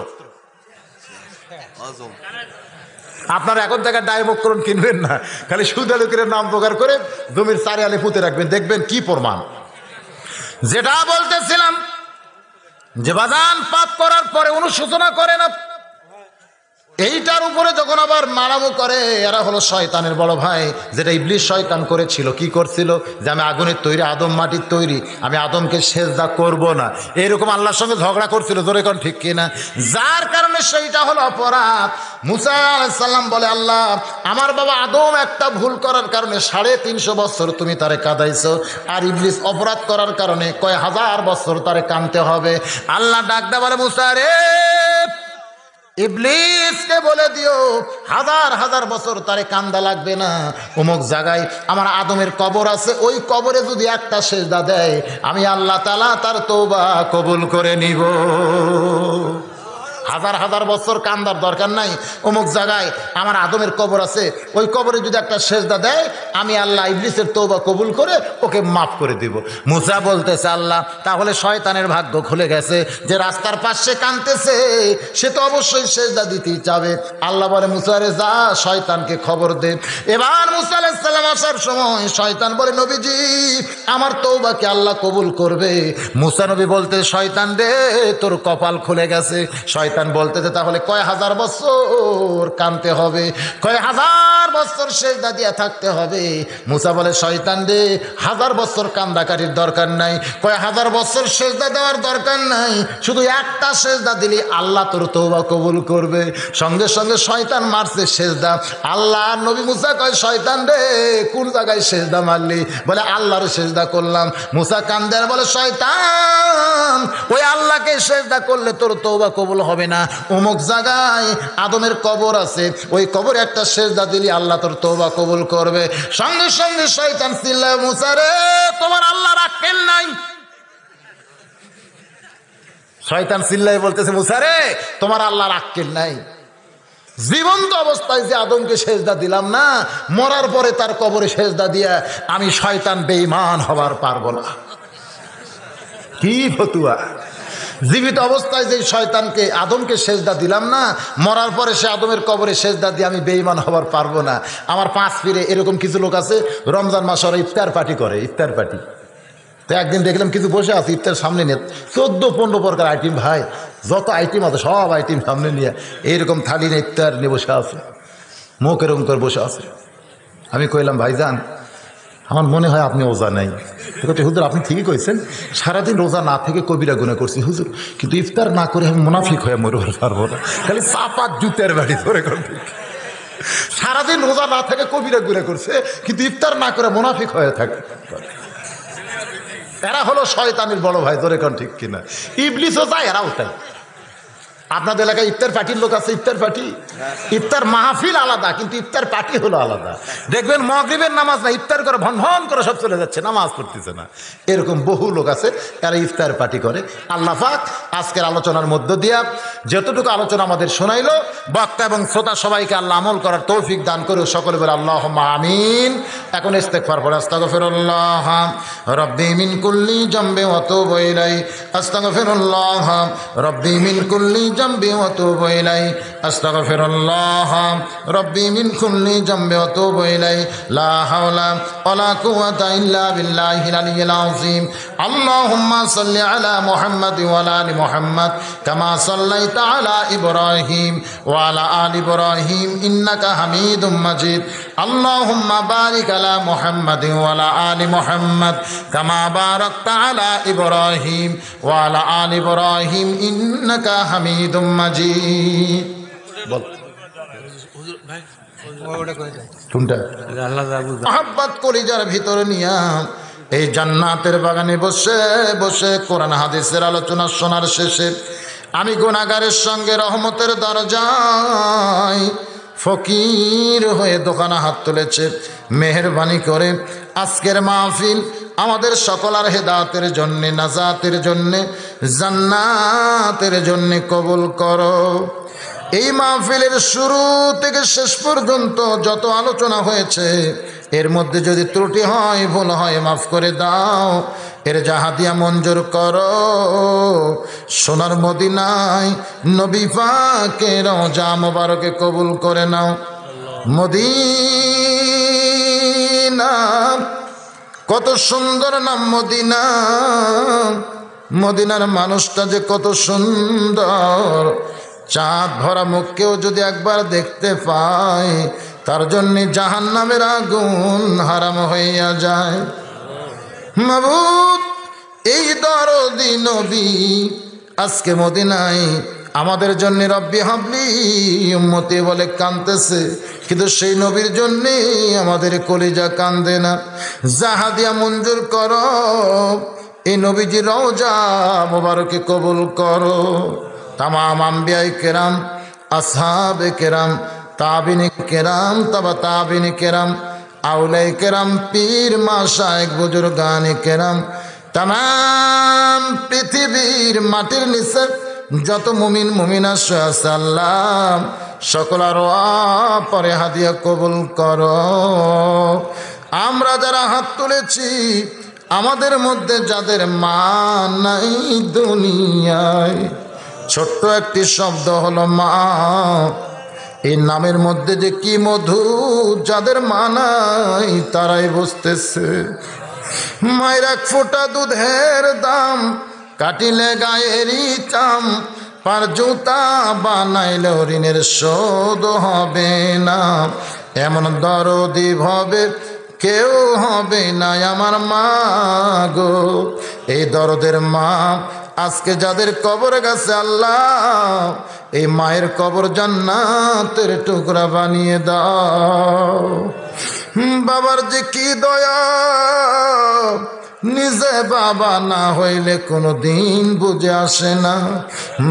আপনারা এখন থেকে ডায়মোক্রন কিনবেন না, খালি সুদালুকের নাম প্রকার করে জমির চারিয়ালে পুঁতে রাখবেন, দেখবেন কি প্রমাণ। যেটা বলতেছিলাম যে বাজান পাপ করার পরে অনুশোচনা করে না, এইটার উপরে যখন আবার মারামো করে, এরা হলো শয়তানের বড় ভাই। যেটা ইবলিস শয়তান করেছিল, কি করছিল, যে আমি আগুনের তৈরি, আদম মাটির তৈরি, আমি আদমকে সেজদা করব না, এরকম আল্লাহর সঙ্গে ঝগড়া করছিল, জোরে কোন ঠিক কিনা? যার কারণে সেইটা হলো অপরাধ। মুসা আলাইহিস সালাম বলে, আল্লাহ আমার বাবা আদম একটা ভুল করার কারণে 350 বছর তুমি তারে কাঁদাইছো, আর ইবলিস অপরাধ করার কারণে কয় হাজার বছর তারে কাঁদতে হবে। আল্লাহ ডাকদা বলে, মুসা রে, ইবলিসকে বলে দিও হাজার হাজার বছর তারে কান্দা লাগবে না। অমুক জায়গায় আমার আদমের কবর আছে, ওই কবরে যদি একটা সেজদা দেয়, আমি আল্লাহ তাআলা তার তওবা কবুল করে নিব। হাজার হাজার বছর কান্দার দরকার নাই। অমুক জায়গায় আমার আদমের কবর আছে, ওই কবরে যদি একটা সেজদা দেয়, আমি আল্লাহ ইবলিসের তওবা কবুল করে ওকে মাফ করে দিব। মুসা বলতেছে, আল্লাহ তাহলে শয়তানের ভাগ্য খুলে গেছে, যে রাস্তার পাশে কাঁদতেছে সে তো অবশ্যই সেজদা দিতেই চাবে। আল্লাহ বলে, মুসা রে যা, শয়তানকে খবর দে। এবার মুসা আলাইহিস সালাম আসার সময় শয়তান বলে, নবীজি আমার তওবাকে আল্লাহ কবুল করবে। মুসা নবী বলতে, শয়তান রে তোর কপাল খুলে গেছে। শয়তান বলতেছে, তাহলে কয় হাজার বছর কাঁদতে হবে, কয় হাজার বছর সেজদা দিয়া থাকতে হবে? মুসা বলে, শয়তান রে হাজার বছর কান্দাকারীর দরকার নাই, কয় হাজার বছর সেজদা দেওয়ার দরকার নাই, শুধু একটা সেজদা দিলি আল্লাহ তোর তওবা কবুল করবে। সঙ্গে সঙ্গে শয়তান মারছে সেজদা। আল্লাহ নবী মুসা কয়, শয়তান রে কোন জায়গায় সেজদা মারলি? বলে, আল্লাহর সেজদা করলাম। মুসা কান্দের বলে, শয়তান ওই আল্লাহকে সেজদা করলে তোর তওবা কবুল হবে না। অমুক জায়গায় আদমের কবর আছে, ওই কবরে একটা সেজদা দিলি আল্লাহ তোর তওবা কবুল করবে। সঙ্গে সঙ্গে শয়তান চিল্লায়, মুসা রে তোমার আল্লাহর আক্কেল নাই। শয়তান চিল্লায় বলতেছে, মুসা রে তোমার আল্লাহর আক্কেল নাই। জীবন্ত অবস্থায় যে আদমকে সেজদা দিলাম না, মরার পরে তার কবরে সেজদা দিয়া আমি শয়তান বেঈমান হবার পারবো না। কি ফতুয়া! জীবিত অবস্থায় যে শয়তানকে আদমকে সেজদা দিলাম না, মরার পরে সে আদমের কবরে সেজদা দিয়ে আমি বেঈমান হবার পারবো না। আমার পাঁচ পীরে এরকম কিছু লোক আছে, রমজান মাসে ওরা ইফতার পার্টি করে, ইফতার পার্টি। তো একদিন দেখলাম কিছু বসে আছে ইফতার সামনে নিয়ে, 14-15 প্রকার আইটেম, ভাই যত আইটেম আছে সব আইটেম সামনে নিয়ে এইরকম থালি নিয়ে ইফতার নিয়ে বসে আছে, মুখ এরকম করে বসে আছে। আমি কইলাম, ভাইজান আমার মনে হয় আপনি রোজা নাই। হুজুর আপনি ঠিকই কইছেন, সারাদিন রোজা না থেকে কবিরা গুনাহ করছি হুজুর, কিন্তু ইফতার না করে আমি মুনাফিক হয়ে মরতে পারবো না। খালি চাপাত জুতের বাড়ি ধরে সারাদিন রোজা না থেকে কবিরা গুনাহ করছে, কিন্তু ইফতার না করে মুনাফিক হয়ে থাকে। এরা হলো শয়তানের বড় ভাই, ধরে কোন ঠিক কিনা? ইবলিসও যায়, এরাও তাই। আপনাদের এলাকায় ইফতার পার্টির লোক আছে, ইফতার পার্টি, ইফতার মাহফিল আলাদা, কিন্তু ইফতার পার্টি হলো আলাদা। দেখবেন মাগরিবের নামাজ না, ইফতার করে ভন ভন করে সব চলে যাচ্ছে, নামাজ পড়তেছে না। এরকম বহু লোক আছে, এরা ইফতার পার্টি করে। আল্লাহ পাক আজকের আলোচনার মধ্য দিয়া যতটুকু আলোচনা আমাদের শোনাইলো, বক্তা এবং শ্রোতা সবাইকে আল্লাহ আমল করার তৌফিক দান করে, সকলে বলে আল্লাহুম্মা আমিন। এখন ইস্তেগফার পড়ে, আস্তাগফিরুল্লাহ রাব্বি মিন কুল্লি জামবি ওয়া তুবু ইলাইহি, আস্তাগফিরুল্লাহ রাব্বি মিন কুল্লি জামবি ওয়া তুবু ইলাইহি, আস্তাগফিরুল্লাহ রাব্বি মিন কুল্লি জামবি ওয়া তুবু ইলাইহি, লা হাওলা ওয়ালা কুওয়াতা ইল্লা বিল্লাহিল আলিয়্যিল আযীম। আল্লাহুম্মা সাল্লি আলা মুহাম্মাদ ওয়া আলা আলি মুহাম্মাদ কামা সাল্লাইতা আলা ইব্রাহিম ওয়া আলা আলি ইব্রাহিম ইন্নাকা হামিদুম মাজিদ। আল্লাহুম্মা বারিক আলা মুহাম্মাদ ওয়া আলা আলি মুহাম্মাদ কামা বারাকতা আলা ইব্রাহিম ওয়া আলা আলি ইব্রাহিম ইন্নাকা হামিদুম মাজিদ। বল কোনটা? মোহাব্বত কলিজার ভিতরে নিয়া এই জান্নাতের বাগানে বসে বসে কোরআন হাদিসের আলোচনা শোনার শেষে আমি গুনাহগারের সঙ্গে রহমতের দরজায় ফকির হয়ে দোকানে হাত তুলেছে। মেহেরবানি করে আজকের মাহফিল আমাদের সকলের হেদায়েতের জন্যে, নাজাতের জন্যে, জান্নাতের জন্যে কবুল করো। এই মাহফিলের শুরু থেকে শেষ পর্যন্ত যত আলোচনা হয়েছে এর মধ্যে যদি ত্রুটি হয়, ভুল হয়, মাফ করে দাও। এর জাহাদিয়া মঞ্জুর করো। সোনার মদিনায় নবী পাকের রওজা মোবারকে কবুল করে নাও। মদিনা কত সুন্দর নাম মদিনা, মদিনার মানুষটা যে কত সুন্দর। চাঁদ ভরা মুখকেও যদি একবার দেখতে পায় তার জন্যে জাহান্নামের আগুন হারাম হইয়া যায়। মাবুদ, এই দরদি নবী আজকে মদিনায় আমাদের জন্য রব্বি হাবলি উম্মতি বলে কাঁদতেছে, কিন্তু সেই নবীর জন্যে আমাদের কলিজা কান্দে না। জাহাদিয়া মঞ্জুর করো, এই নবীজি রওজা মোবারকে কবুল করো। তামাম আম্বিয়ায়ে কেরাম, আসহাবে কেরাম, তাবিনে কেরাম, তাবা তাবিনে কেরাম, আউলায়ে কেরাম, পীর মাশায়েখ, বুজুর্গানে কেরাম, তামাম পৃথিবীর মাটির নিচে যত মুমিন মুমিনা আছে আল্লাহ সকলের পরে হাদিয়া কবুল করো। আমরা যারা হাত তুলেছি আমাদের মধ্যে যাদের মা নাই দুনিয়ায়, ছোট্ট একটি শব্দ হলো মা। এই নামের মধ্যে যে কি মধু, যাদের মা নাই তারাই বুঝতেছে। মায়ের এক ফোঁটা দুধের দাম কাটিলে গায়েরই চাম, পার জুতা বানাইলে ঋণের শোধ হবে না। এমন দরদি ভবে কেউ হবে না আমার মা গো। এই দরদের মা আজকে যাদের কবর গেছে আল্লাহ, এই মায়ের কবর জান্নাতের টুকরা বানিয়ে দাও। বাবার যে কি দয়া, নিজে বাবা না হইলে কোনো দিন বুঝে আসে না।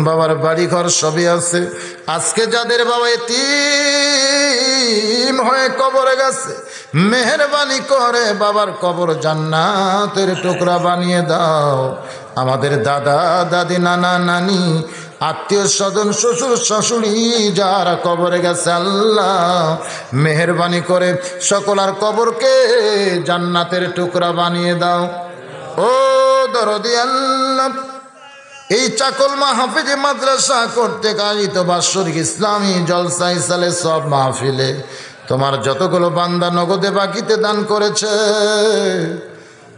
বাবার বাড়ি ঘর সবই আছে, আজকে যাদের বাবা এতিম হয়ে কবরে গেছে, মেহেরবানি করে বাবার কবর জান্নাতের টুকরা বানিয়ে দাও। আমাদের দাদা দাদি, নানা নানি, আত্মীয় স্বজন, শ্বশুর শাশুড়ি যারা কবরে গেছে আল্লাহ মেহেরবানি করে সকলের কবরকে জান্নাতের টুকরা বানিয়ে দাও। ও দরদি আল্লাহ, এই চাকল মাহফিজ মাদ্রাসা করতে কাজিত বাৎসরিক ইসলামী জলসা ইসালে সব মাহফিলে তোমার যতগুলো বান্দা নগদে বাকিতে দান করেছে,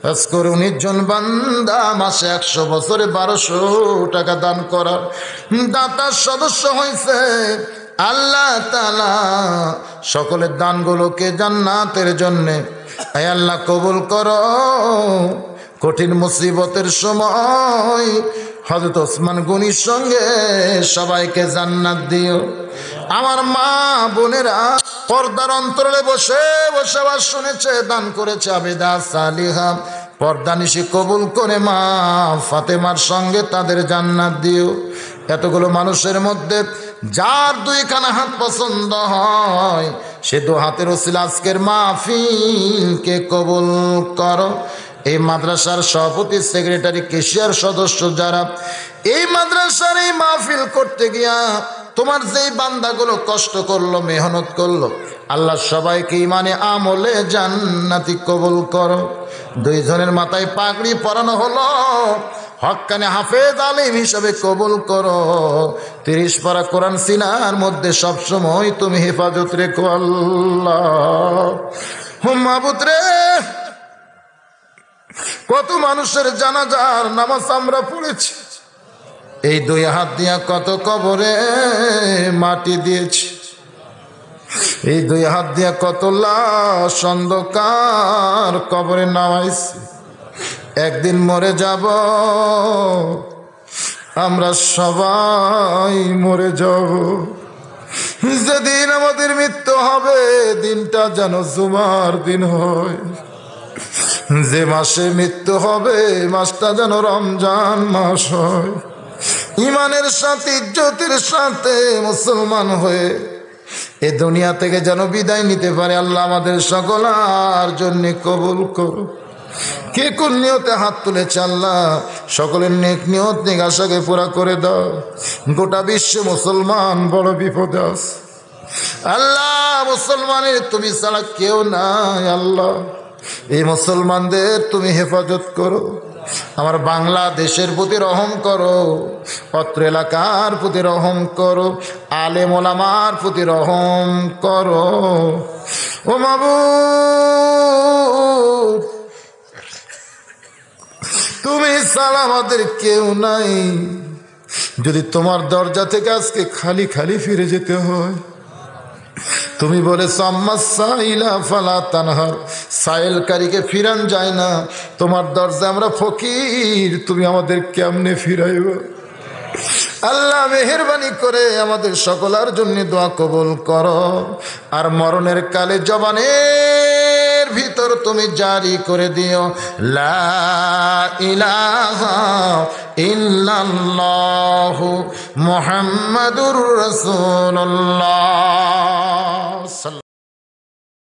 19 জন বান্দা মাসে 100 বছরে 1200 টাকা দান করার দাতার সদস্য হয়েছে। আল্লাহ তাআলা সকলের দানগুলোকে জান্নাতের জন্যে আয় আল্লাহ কবুল করো। কঠিন মুসিবতের সময় হযরত ওসমান গনির সঙ্গে সবাইকে জান্নাত দিও। আমার মা বোনেরা পর্দার অন্তরালে বসে বসে আবার শুনেছে, দান করেছে আবেদা সালিহা, পর্দা নিশি কবুল করে মা ফাতেমার সঙ্গে তাদের জান্নাত দিও। এতগুলো মানুষের মধ্যে যার 2খানা হাত পছন্দ হয় সে 2 হাতের ওসিলা আজকের মাহফিলকে কবুল করো। এই মাদ্রাসার সভাপতি, সেক্রেটারি, কেশিয়ার সদস্য যারা এই মাদ্রাসার এই মাহফিল করতে গিয়া তোমার যেই বান্দাগুলো কষ্ট করলো, মেহনত করলো, আল্লাহ সবাইকে ইমানে আমলে জান্নাতি কবুল করো। 2 জনের মাথায় পাগড়ি পরানো হলো, হক্কানে হাফেজ আলিম হিসাবে কবুল করো। 30 পারা কোরআন সিনার মধ্যে সবসময় তুমি হেফাজত রেখো আল্লাহ। মাবুদ রে, কত মানুষের জানাজার নামাজ আমরা পড়েছি, এই 2 হাত দিয়া কত কবরে মাটি দিয়েছি, এই 2 হাত দিয়া কত লাশ অন্ধকার কবরে নামাইছি। একদিন মরে যাব, আমরা সবাই মরে যাব। যেদিন আমাদের মৃত্যু হবে দিনটা যেন জুমার দিন হয়, যে মাসে মৃত্যু হবে মাসটা যেন রমজান মাস হয়। ইমানের সাথে, ইজ্জতের সাথে মুসলমান হয়ে এ দুনিয়া থেকে যেন বিদায় নিতে পারে। আল্লাহ আমাদের সকলার জন্য কবুল করো। কে কোন নিয়তে হাত তুলেছে আল্লাহ সকলের নেক নিয়ত নেক আশাকে পুরা করে দাও। গোটা বিশ্বে মুসলমান বড় বিপদে আছে আল্লাহ, মুসলমানের তুমি ছাড়া কেউ নাই আল্লাহ। এই মুসলমানদের তুমি হেফাজত করো। আমার বাংলাদেশের প্রতি রহম করো, অত্র এলাকার প্রতি রহম করো, আলেম ওলামার প্রতি রহম করো। ও মাবুদ, তুমি ছাড়া আমাদের কেউ নাই। যদি তোমার দরজা থেকে আজকে খালি খালি ফিরে যেতে হয়, তুমি বলেছ আম্মা সাইলা ফালা তানহার, সাইলকারীকে ফিরান যায় না। তোমার দরজা আমরা ফকির, তুমি আমাদের কেমনে ফিরাইব? আল্লাহ মেহেরবানি করে আমাদের সকলের জন্য দোয়া কবুল করো। আর মরণের কালে জবানের ভিতর তুমি জারি করে দিও লা ইলাহা ইল্লাল্লাহু মুহাম্মাদুর রাসূলুল্লাহ।